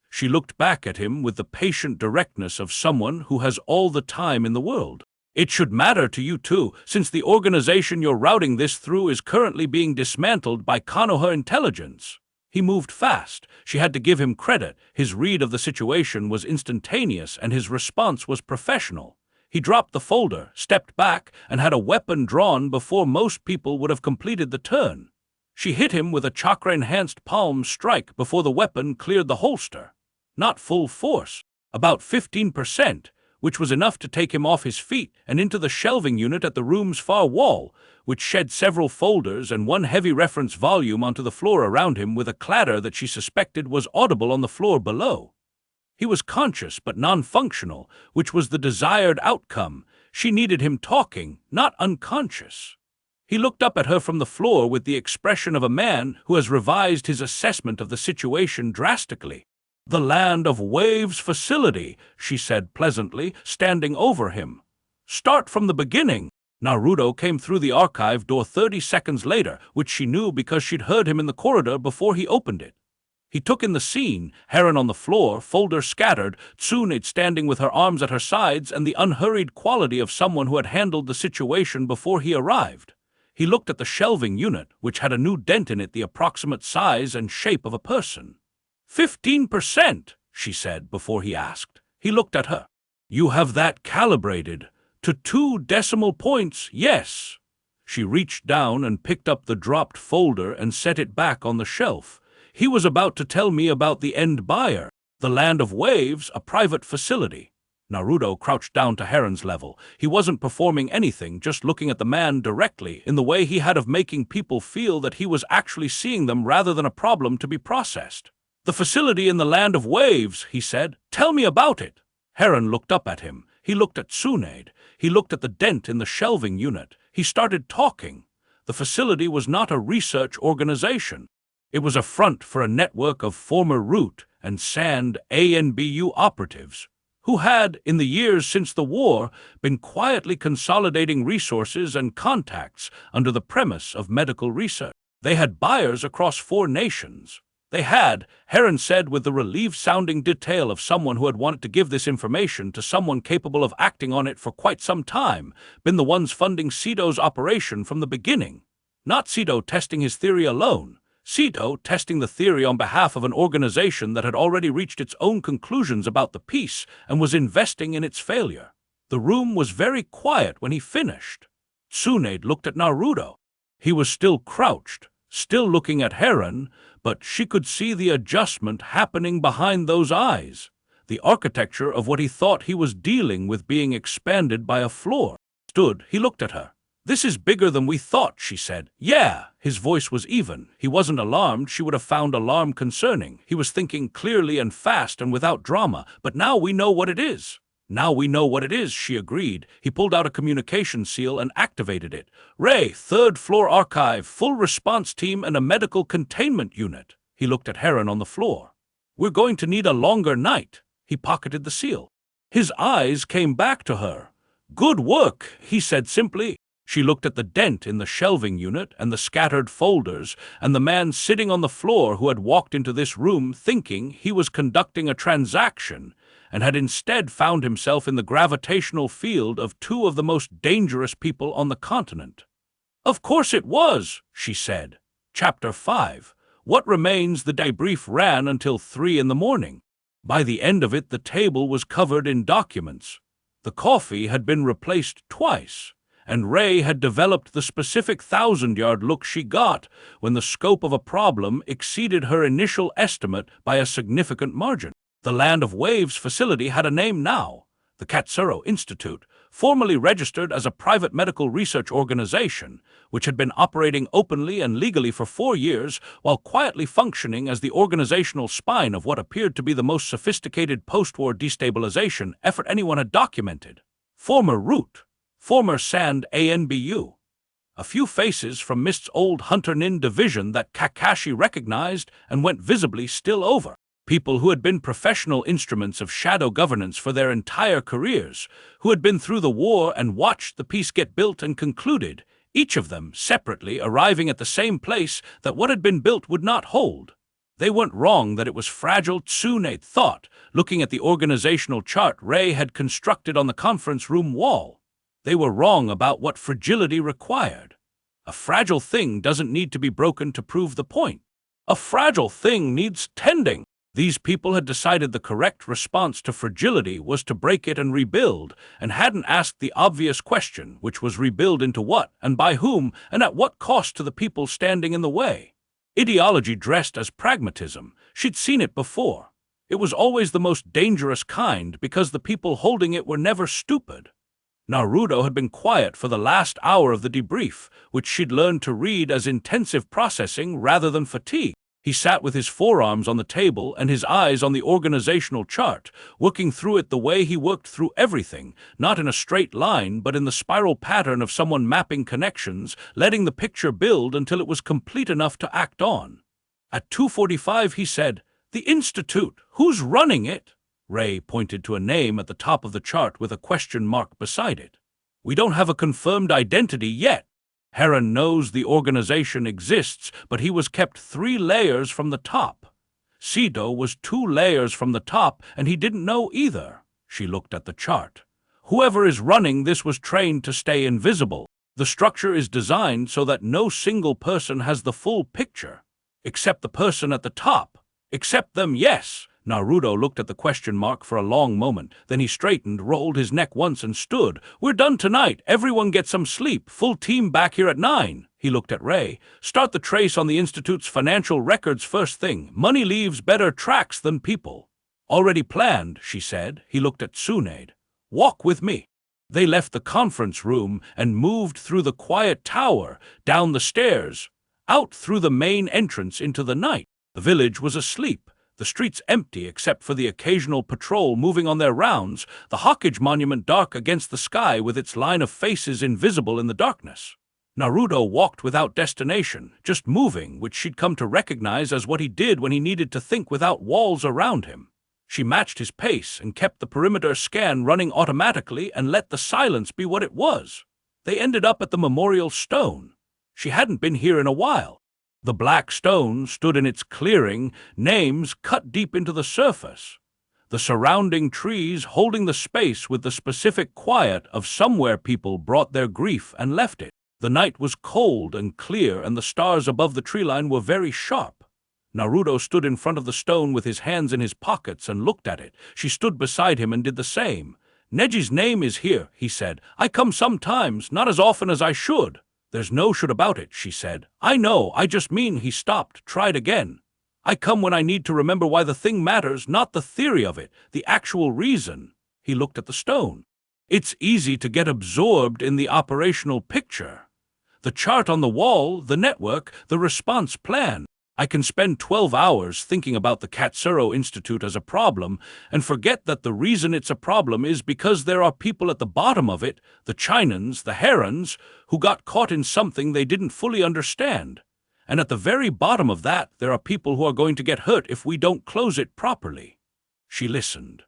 She looked back at him with the patient directness of someone who has all the time in the world. "It should matter to you too, since the organization you're routing this through is currently being dismantled by Konoha intelligence." He moved fast. She had to give him credit. His read of the situation was instantaneous, and his response was professional. He dropped the folder, stepped back, and had a weapon drawn before most people would have completed the turn. She hit him with a chakra-enhanced palm strike before the weapon cleared the holster. Not full force, about 15%, which was enough to take him off his feet and into the shelving unit at the room's far wall, which shed several folders and one heavy reference volume onto the floor around him with a clatter that she suspected was audible on the floor below. He was conscious but non-functional, which was the desired outcome. She needed him talking, not unconscious. He looked up at her from the floor with the expression of a man who has revised his assessment of the situation drastically. "The Land of Waves facility," she said pleasantly, standing over him. "Start from the beginning." Naruto came through the archive door 30 seconds later, which she knew because she'd heard him in the corridor before he opened it. He took in the scene, Heron on the floor, folder scattered, TSUNADE standing with her arms at her sides, and the unhurried quality of someone who had handled the situation before he arrived. He looked at the shelving unit, which had a new dent in it the approximate size and shape of a person. 15%, she said before he asked. He looked at her. "You have that calibrated. To 2 decimal points, yes." She reached down and picked up the dropped folder and set it back on the shelf. "He was about to tell me about the end buyer, the Land of Waves, a private facility." Naruto crouched down to Heron's level. He wasn't performing anything, just looking at the man directly, in the way he had of making people feel that he was actually seeing them rather than a problem to be processed. "The facility in the Land of Waves," he said. "Tell me about it." Heron looked up at him. He looked at TSUNADE. He looked at the dent in the shelving unit. He started talking. The facility was not a research organization. It was a front for a network of former Root and Sand ANBU operatives, who had, in the years since the war, been quietly consolidating resources and contacts under the premise of medical research. They had buyers across 4 nations. They had, Heron said with the relieved-sounding detail of someone who had wanted to give this information to someone capable of acting on it for quite some time, been the ones funding Sito's operation from the beginning. Not Sito testing his theory alone. Sito testing the theory on behalf of an organization that had already reached its own conclusions about the piece and was investing in its failure. The room was very quiet when he finished. TSUNADE looked at Naruto. He was still crouched, still looking at Heron, but she could see the adjustment happening behind those eyes, the architecture of what he thought he was dealing with being expanded by a floor. He looked at her. "This is bigger than we thought," she said. "Yeah." His voice was even. He wasn't alarmed. She would have found alarm concerning. He was thinking clearly and fast and without drama. "But now we know what it is." "Now we know what it is," she agreed. He pulled out a communication seal and activated it. "Ray, 3rd floor archive, full response team and a medical containment unit." He looked at Heron on the floor. "We're going to need a longer night." He pocketed the seal. His eyes came back to her. "Good work," he said simply. She looked at the dent in the shelving unit and the scattered folders and the man sitting on the floor who had walked into this room thinking he was conducting a transaction and had instead found himself in the gravitational field of 2 of the most dangerous people on the continent. "Of course it was," she said. Chapter 5. What remains? The debrief ran until 3 in the morning. By the end of it, the table was covered in documents. The coffee had been replaced twice, and Ray had developed the specific 1,000-yard look she got when the scope of a problem exceeded her initial estimate by a significant margin. The Land of Waves facility had a name now, the Katsuro Institute, formally registered as a private medical research organization, which had been operating openly and legally for 4 years while quietly functioning as the organizational spine of what appeared to be the most sophisticated post-war destabilization effort anyone had documented. Former Root, former Sand ANBU. A few faces from Mist's old Hunter Nin division that Kakashi recognized and went visibly still over. People who had been professional instruments of shadow governance for their entire careers, who had been through the war and watched the peace get built and concluded, each of them, separately, arriving at the same place that what had been built would not hold. They weren't wrong that it was fragile, TSUNADE thought, looking at the organizational chart Ray had constructed on the conference room wall. They were wrong about what fragility required. A fragile thing doesn't need to be broken to prove the point. A fragile thing needs tending. These people had decided the correct response to fragility was to break it and rebuild, and hadn't asked the obvious question, which was rebuild into what, and by whom, and at what cost to the people standing in the way. Ideology dressed as pragmatism. She'd seen it before. It was always the most dangerous kind because the people holding it were never stupid. Naruto had been quiet for the last hour of the debrief, which she'd learned to read as intensive processing rather than fatigue. He sat with his forearms on the table and his eyes on the organizational chart, working through it the way he worked through everything, not in a straight line but in the spiral pattern of someone mapping connections, letting the picture build until it was complete enough to act on. At 2:45 he said, "The Institute, who's running it?" Ray pointed to a name at the top of the chart with a question mark beside it. "We don't have a confirmed identity yet. Heron knows the organization exists, but he was kept 3 layers from the top. Sido was 2 layers from the top, and he didn't know either." She looked at the chart. "Whoever is running this was trained to stay invisible. The structure is designed so that no single person has the full picture. Except the person at the top. Except them, yes." Naruto looked at the question mark for a long moment. Then he straightened, rolled his neck once and stood. "We're done tonight. Everyone get some sleep. Full team back here at 9. He looked at Ray. "Start the trace on the Institute's financial records first thing. Money leaves better tracks than people." "Already planned," she said. He looked at TSUNADE. "Walk with me." They left the conference room and moved through the quiet tower, down the stairs, out through the main entrance into the night. The village was asleep. The streets empty except for the occasional patrol moving on their rounds, the Hawkage monument dark against the sky with its line of faces invisible in the darkness. Naruto walked without destination, just moving, which she'd come to recognize as what he did when he needed to think without walls around him. She matched his pace and kept the perimeter scan running automatically and let the silence be what it was. They ended up at the memorial stone. She hadn't been here in a while. The black stone stood in its clearing, names cut deep into the surface. The surrounding trees holding the space with the specific quiet of somewhere people brought their grief and left it. The night was cold and clear, and the stars above the treeline were very sharp. Naruto stood in front of the stone with his hands in his pockets and looked at it. She stood beside him and did the same. "Neji's name is here," he said. "I come sometimes, not as often as I should." "There's no should about it," she said. "I know, I just mean," he stopped, tried again. "I come when I need to remember why the thing matters, not the theory of it, the actual reason." He looked at the stone. "It's easy to get absorbed in the operational picture. The chart on the wall, the network, the response plan. I can spend 12 hours thinking about the Katsuro Institute as a problem and forget that the reason it's a problem is because there are people at the bottom of it, the Chinans, the Herons, who got caught in something they didn't fully understand. And at the very bottom of that, there are people who are going to get hurt if we don't close it properly." She listened.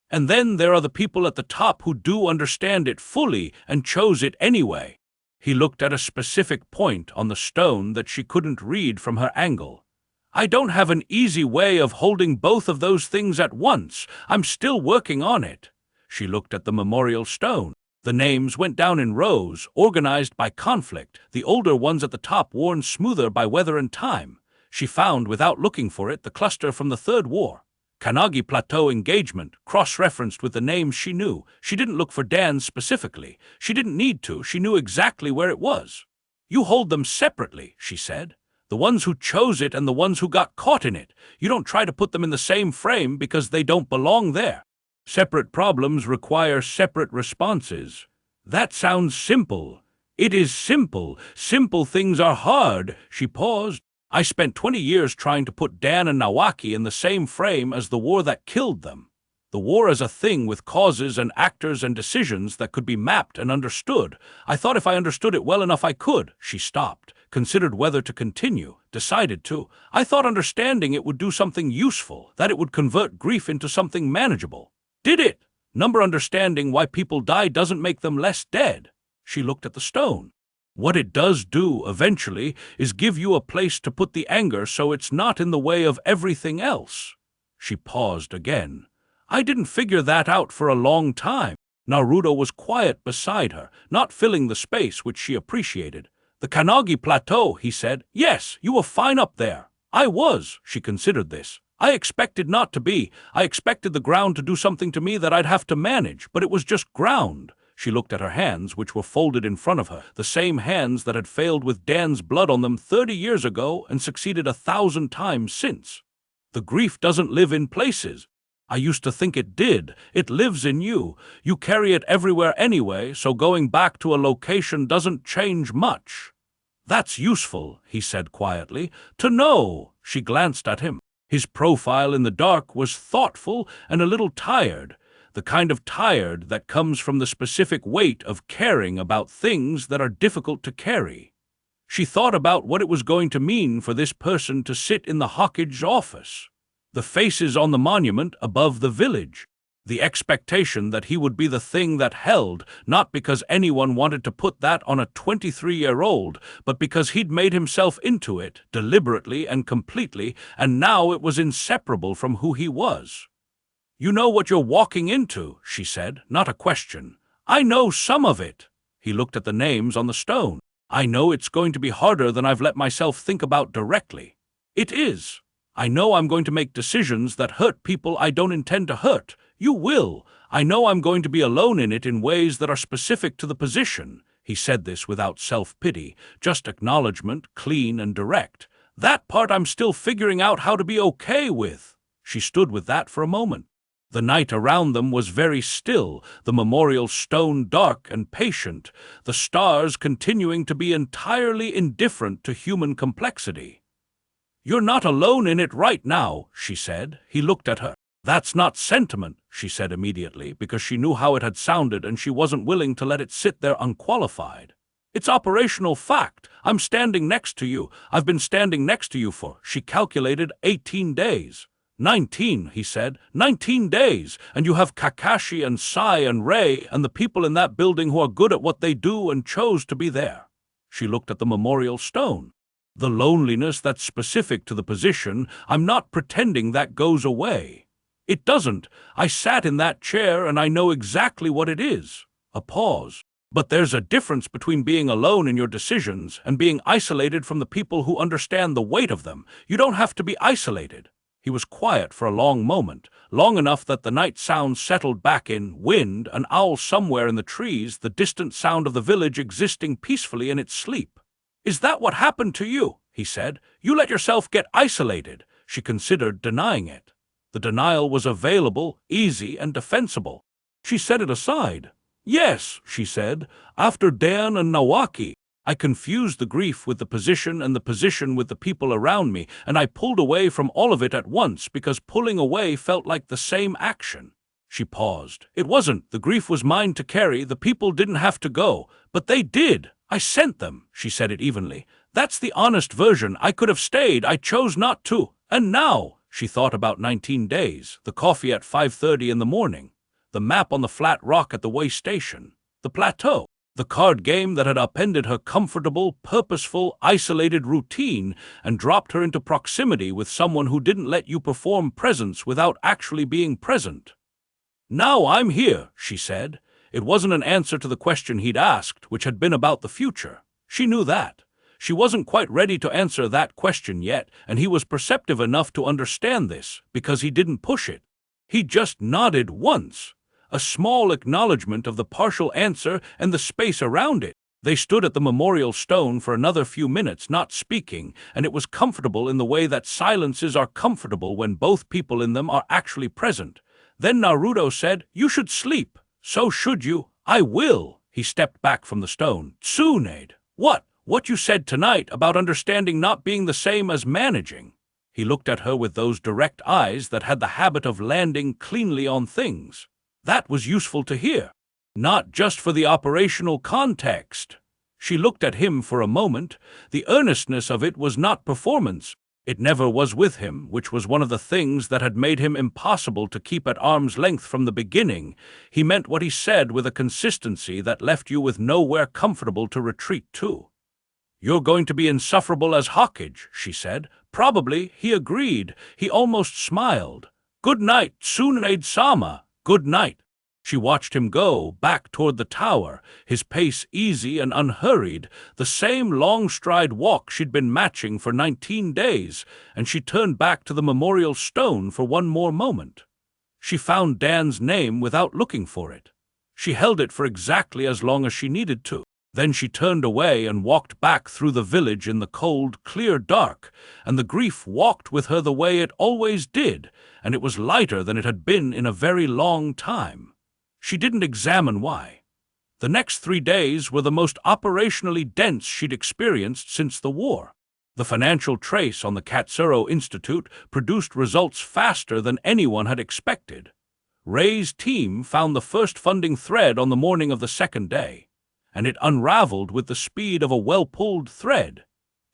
"And then there are the people at the top who do understand it fully and chose it anyway." He looked at a specific point on the stone that she couldn't read from her angle. "I don't have an easy way of holding both of those things at once. I'm still working on it." She looked at the memorial stone. The names went down in rows, organized by conflict, the older ones at the top worn smoother by weather and time. She found, without looking for it, the cluster from the Third War. Kanagi Plateau Engagement, cross-referenced with the names she knew. She didn't look for Dan's specifically. She didn't need to. She knew exactly where it was. "You hold them separately," she said. "The ones who chose it and the ones who got caught in it. You don't try to put them in the same frame because they don't belong there. Separate problems require separate responses." "That sounds simple." "It is simple. Simple things are hard." She paused. "I spent 20 years trying to put Dan and Nawaki in the same frame as the war that killed them. The war as a thing with causes and actors and decisions that could be mapped and understood. I thought if I understood it well enough I could." She stopped, considered whether to continue, decided to. "I thought understanding it would do something useful, that it would convert grief into something manageable. Did it? Understanding why people die doesn't make them less dead." She looked at the stone. What it does do, eventually, is give you a place to put the anger so it's not in the way of everything else." She paused again. "I didn't figure that out for a long time." Naruto was quiet beside her, not filling the space which she appreciated. "The Kanagi Plateau," he said. "Yes, you were fine up there." "I was," she considered this. "I expected not to be. I expected the ground to do something to me that I'd have to manage, but it was just ground." She looked at her hands, which were folded in front of her, the same hands that had failed with Dan's blood on them 30 years ago and succeeded 1,000 times since. "The grief doesn't live in places. I used to think it did. It lives in you. You carry it everywhere anyway, so going back to a location doesn't change much." "That's useful," he said quietly. "To know." She glanced at him. His profile in the dark was thoughtful and a little tired, the kind of tired that comes from the specific weight of caring about things that are difficult to carry. She thought about what it was going to mean for this person to sit in the Hawkage office, the faces on the monument above the village, the expectation that he would be the thing that held, not because anyone wanted to put that on a 23-year-old, but because he'd made himself into it, deliberately and completely, and now it was inseparable from who he was. "You know what you're walking into," she said, not a question. "I know some of it." He looked at the names on the stone. "I know it's going to be harder than I've let myself think about directly." "It is. I know I'm going to make decisions that hurt people I don't intend to hurt. You will. I know I'm going to be alone in it in ways that are specific to the position." He said this without self-pity, just acknowledgement, clean and direct. "That part I'm still figuring out how to be okay with." She stood with that for a moment. The night around them was very still, the memorial stone dark and patient, the stars continuing to be entirely indifferent to human complexity. "You're not alone in it right now," she said. He looked at her. "That's not sentiment," she said immediately, because she knew how it had sounded and she wasn't willing to let it sit there unqualified. "It's operational fact. I'm standing next to you. I've been standing next to you for," she calculated, 18 days. 19, he said. 19 days, and you have Kakashi and Sai and Rei and the people in that building who are good at what they do and chose to be there." She looked at the memorial stone. "The loneliness that's specific to the position, I'm not pretending that goes away. It doesn't. I sat in that chair and I know exactly what it is." A pause. "But there's a difference between being alone in your decisions and being isolated from the people who understand the weight of them. You don't have to be isolated." He was quiet for a long moment, long enough that the night sound settled back in, wind, an owl somewhere in the trees, the distant sound of the village existing peacefully in its sleep. "Is that what happened to you?" he said. "You let yourself get isolated." She considered denying it. The denial was available, easy, and defensible. She set it aside. "Yes," she said, "after Dan and Nawaki. I confused the grief with the position and the position with the people around me, and I pulled away from all of it at once because pulling away felt like the same action." She paused. "It wasn't. The grief was mine to carry. The people didn't have to go. But they did. I sent them." She said it evenly. "That's the honest version. I could have stayed. I chose not to. And now," she thought about 19 days, the coffee at 5:30 in the morning, the map on the flat rock at the way station, the plateau, the card game that had upended her comfortable, purposeful, isolated routine and dropped her into proximity with someone who didn't let you perform presence without actually being present. "Now I'm here," she said. It wasn't an answer to the question he'd asked, which had been about the future. She knew that. She wasn't quite ready to answer that question yet, and he was perceptive enough to understand this, because he didn't push it. He just nodded once, a small acknowledgement of the partial answer and the space around it. They stood at the memorial stone for another few minutes, not speaking, and it was comfortable in the way that silences are comfortable when both people in them are actually present. Then Naruto said, "You should sleep." "So should you." "I will." He stepped back from the stone. "TSUNADE. What you said tonight about understanding not being the same as managing." He looked at her with those direct eyes that had the habit of landing cleanly on things. That was useful to hear. Not just for the operational context. She looked at him for a moment. The earnestness of it was not performance. It never was with him, which was one of the things that had made him impossible to keep at arm's length from the beginning. He meant what he said with a consistency that left you with nowhere comfortable to retreat to. "You're going to be insufferable as Hawkage," she said. "Probably," he agreed. He almost smiled. "Good night, TSUNADE-sama. Good night." She watched him go, back toward the tower, his pace easy and unhurried, the same long-stride walk she'd been matching for 19 days, and she turned back to the memorial stone for one more moment. She found Dan's name without looking for it. She held it for exactly as long as she needed to. Then she turned away and walked back through the village in the cold, clear dark, and the grief walked with her the way it always did, and it was lighter than it had been in a very long time. She didn't examine why. The next 3 days were the most operationally dense she'd experienced since the war. The financial trace on the Katsuro Institute produced results faster than anyone had expected. Ray's team found the first funding thread on the morning of the second day, and it unraveled with the speed of a well-pulled thread,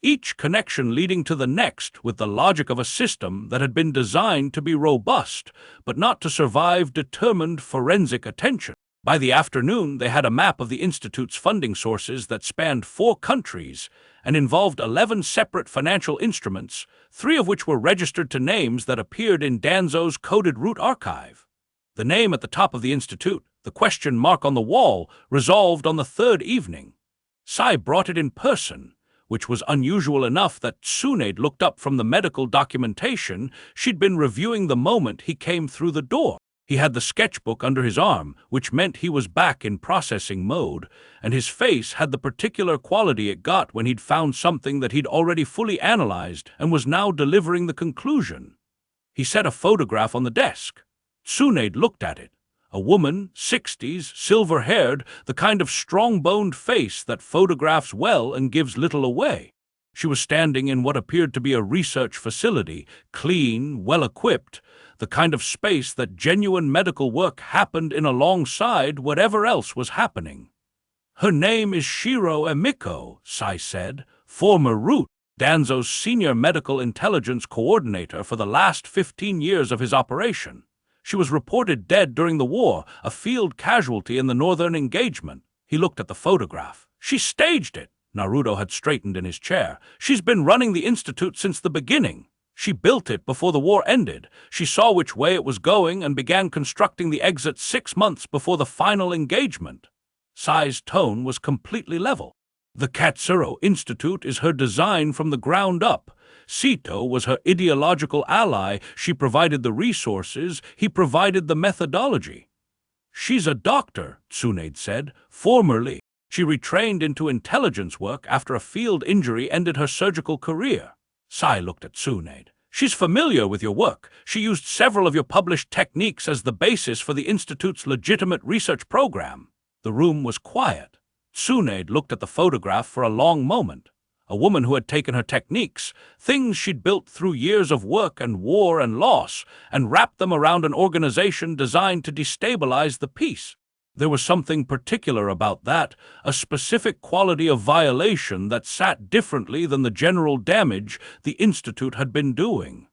each connection leading to the next with the logic of a system that had been designed to be robust, but not to survive determined forensic attention. By the afternoon, they had a map of the Institute's funding sources that spanned 4 countries and involved 11 separate financial instruments, 3 of which were registered to names that appeared in Danzo's coded root archive. The name at the top of the Institute, the question mark on the wall, resolved on the 3rd evening. Sai brought it in person, which was unusual enough that TSUNADE looked up from the medical documentation she'd been reviewing the moment he came through the door. He had the sketchbook under his arm, which meant he was back in processing mode, and his face had the particular quality it got when he'd found something that he'd already fully analyzed and was now delivering the conclusion. He set a photograph on the desk. TSUNADE looked at it. A woman, 60s, silver-haired, the kind of strong-boned face that photographs well and gives little away. She was standing in what appeared to be a research facility, clean, well-equipped, the kind of space that genuine medical work happened in alongside whatever else was happening. "Her name is Shiro Emiko," Sai said, former Root, Danzo's senior medical intelligence coordinator for the last 15 years of his operation. She was reported dead during the war, a field casualty in the northern engagement. He looked at the photograph. "She staged it." Naruto had straightened in his chair. "She's been running the Institute since the beginning. She built it before the war ended. She saw which way it was going and began constructing the exit 6 months before the final engagement." Sai's tone was completely level. "The Katsuro Institute is her design from the ground up. Sito was her ideological ally. She provided the resources, he provided the methodology." "She's a doctor," TSUNADE said, "formerly. She retrained into intelligence work after a field injury ended her surgical career." Sai looked at TSUNADE. "She's familiar with your work. She used several of your published techniques as the basis for the Institute's legitimate research program." The room was quiet. TSUNADE looked at the photograph for a long moment. A woman who had taken her techniques, things she'd built through years of work and war and loss, and wrapped them around an organization designed to destabilize the peace. There was something particular about that, a specific quality of violation that sat differently than the general damage the Institute had been doing.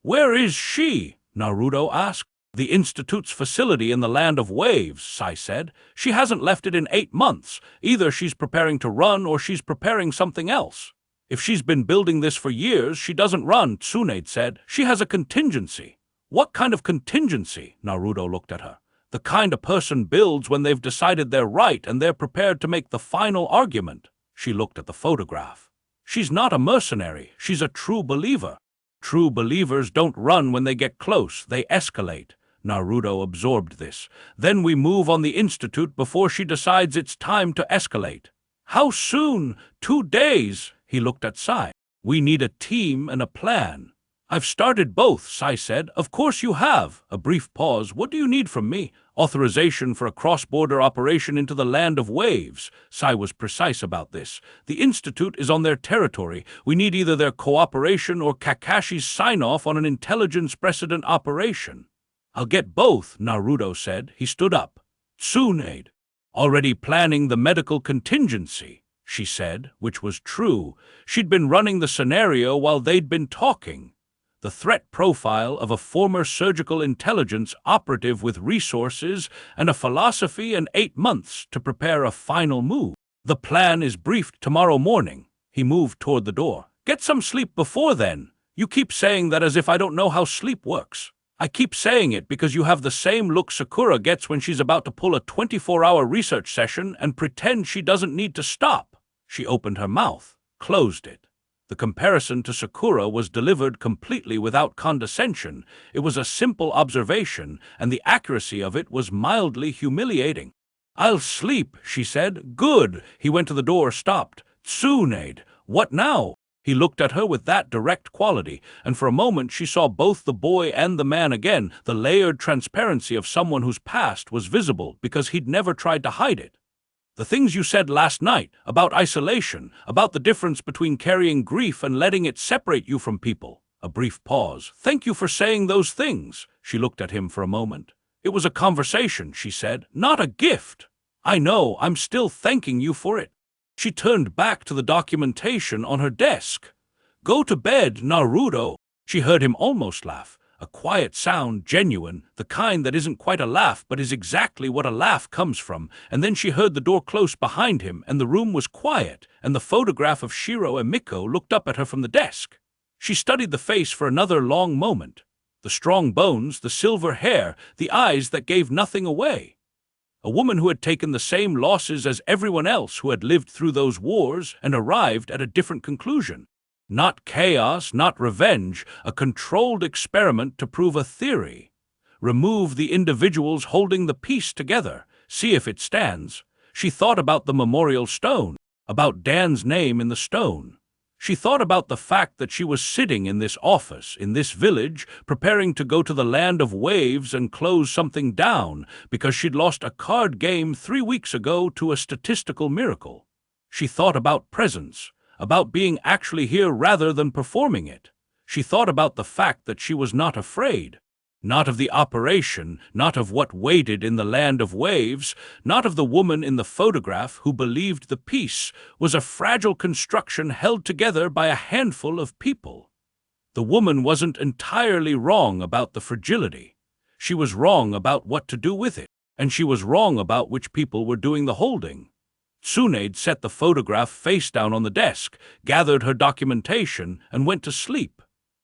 "Where is she?" Naruto asked. "The Institute's facility in the Land of Waves," Sai said. "She hasn't left it in 8 months. Either she's preparing to run or she's preparing something else." "If she's been building this for years, she doesn't run," TSUNADE said. "She has a contingency." "What kind of contingency?" Naruto looked at her. "The kind a person builds when they've decided they're right and they're prepared to make the final argument." She looked at the photograph. "She's not a mercenary. She's a true believer." "True believers don't run when they get close. They escalate." Naruto absorbed this. "Then we move on the Institute before she decides it's time to escalate." "How soon?" 2 days. He looked at Sai. "We need a team and a plan." "I've started both," Sai said. "Of course you have." A brief pause. "What do you need from me?" "Authorization for a cross-border operation into the Land of Waves." Sai was precise about this. "The Institute is on their territory. We need either their cooperation or Kakashi's sign-off on an intelligence precedent operation." "I'll get both," Naruto said. He stood up. "TSUNADE. Already planning the medical contingency." she said, which was true. She'd been running the scenario while they'd been talking. The threat profile of a former surgical intelligence operative with resources and a philosophy and 8 months to prepare a final move. The plan is briefed tomorrow morning. He moved toward the door. Get some sleep before then. You keep saying that as if I don't know how sleep works. I keep saying it because you have the same look Sakura gets when she's about to pull a 24-hour research session and pretend she doesn't need to stop. She opened her mouth, closed it. The comparison to Sakura was delivered completely without condescension. It was a simple observation, and the accuracy of it was mildly humiliating. I'll sleep, she said. Good. He went to the door, stopped. TSUNADE, what now? He looked at her with that direct quality, and for a moment she saw both the boy and the man again. The layered transparency of someone whose past was visible because he'd never tried to hide it. The things you said last night, about isolation, about the difference between carrying grief and letting it separate you from people. A brief pause. Thank you for saying those things. She looked at him for a moment. It was a conversation, she said, not a gift. I know, I'm still thanking you for it. She turned back to the documentation on her desk. Go to bed, Naruto. She heard him almost laugh. A quiet sound, genuine, the kind that isn't quite a laugh but is exactly what a laugh comes from. And then she heard the door close behind him, and the room was quiet, and the photograph of Shiro and Miko looked up at her from the desk. She studied the face for another long moment. The strong bones, the silver hair, the eyes that gave nothing away. A woman who had taken the same losses as everyone else who had lived through those wars and arrived at a different conclusion. Not chaos, not revenge, a controlled experiment to prove a theory. Remove the individuals holding the piece together, see if it stands. She thought about the memorial stone, about Dan's name in the stone. She thought about the fact that she was sitting in this office, in this village, preparing to go to the land of waves and close something down because she'd lost a card game 3 weeks ago to a statistical miracle. She thought about presence, about being actually here rather than performing it. She thought about the fact that she was not afraid. Not of the operation, not of what waited in the land of waves, not of the woman in the photograph who believed the piece was a fragile construction held together by a handful of people. The woman wasn't entirely wrong about the fragility. She was wrong about what to do with it, and she was wrong about which people were doing the holding. TSUNADE set the photograph face down on the desk, gathered her documentation, and went to sleep.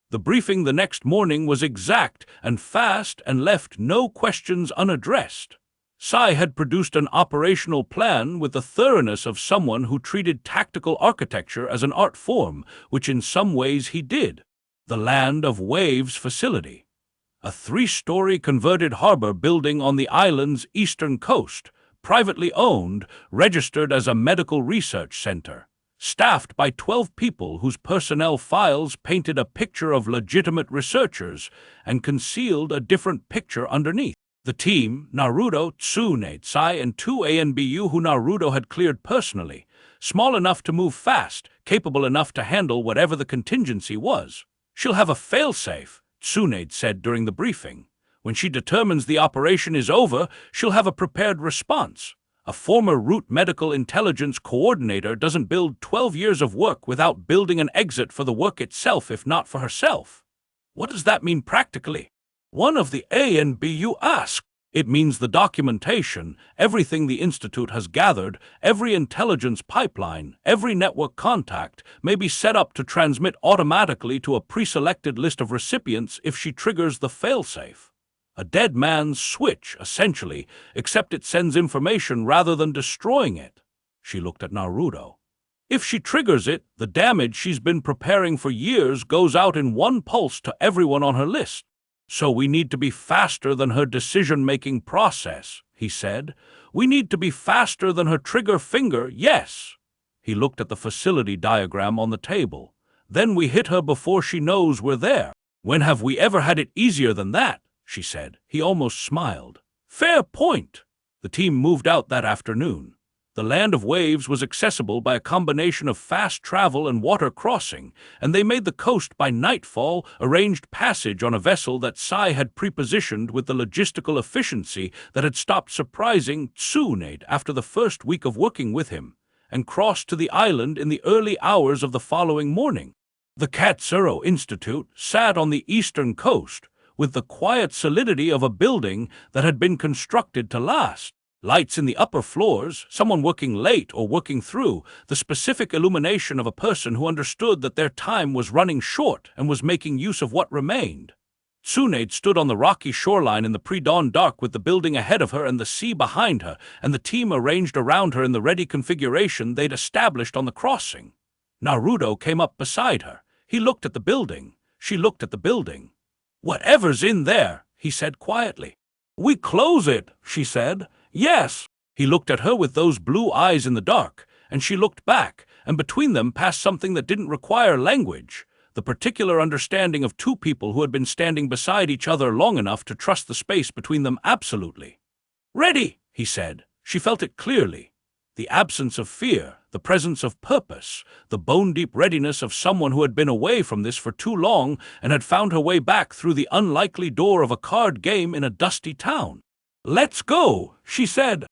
The briefing the next morning was exact and fast and left no questions unaddressed. Sai had produced an operational plan with the thoroughness of someone who treated tactical architecture as an art form, which in some ways he did. The Land of Waves facility. A 3-story converted harbor building on the island's eastern coast, privately owned, registered as a medical research center. Staffed by 12 people whose personnel files painted a picture of legitimate researchers and concealed a different picture underneath. The team, Naruto, TSUNADE, Sai, and 2 ANBU who Naruto had cleared personally, small enough to move fast, capable enough to handle whatever the contingency was. She'll have a failsafe, TSUNADE said during the briefing. When she determines the operation is over, she'll have a prepared response. A former root medical intelligence coordinator doesn't build 12 years of work without building an exit for the work itself, if not for herself. What does that mean practically? One of the ANBU asked. It means the documentation, everything the Institute has gathered, every intelligence pipeline, every network contact, may be set up to transmit automatically to a pre-selected list of recipients if she triggers the failsafe. A dead man's switch, essentially, except it sends information rather than destroying it. She looked at Naruto. If she triggers it, the damage she's been preparing for years goes out in one pulse to everyone on her list. So we need to be faster than her decision-making process, he said. We need to be faster than her trigger finger, yes. He looked at the facility diagram on the table. Then we hit her before she knows we're there. When have we ever had it easier than that? She said. He almost smiled. Fair point. The team moved out that afternoon. The Land of Waves was accessible by a combination of fast travel and water crossing, and they made the coast by nightfall, arranged passage on a vessel that Sai had prepositioned with the logistical efficiency that had stopped surprising TSUNADE after the first week of working with him. and crossed to the island in the early hours of the following morning. The Katsuro Institute sat on the eastern coast, with the quiet solidity of a building that had been constructed to last. Lights in the upper floors, someone working late or working through, the specific illumination of a person who understood that their time was running short and was making use of what remained. TSUNADE stood on the rocky shoreline in the pre-dawn dark with the building ahead of her and the sea behind her, and the team arranged around her in the ready configuration they'd established on the crossing. Naruto came up beside her. He looked at the building. She looked at the building. "Whatever's in there," he said quietly. "We close it," she said. "Yes." He looked at her with those blue eyes in the dark, and she looked back, and between them passed something that didn't require language, the particular understanding of two people who had been standing beside each other long enough to trust the space between them absolutely. "Ready," he said. She felt it clearly. The absence of fear, the presence of purpose, the bone-deep readiness of someone who had been away from this for too long and had found her way back through the unlikely door of a card game in a dusty town. "Let's go," she said.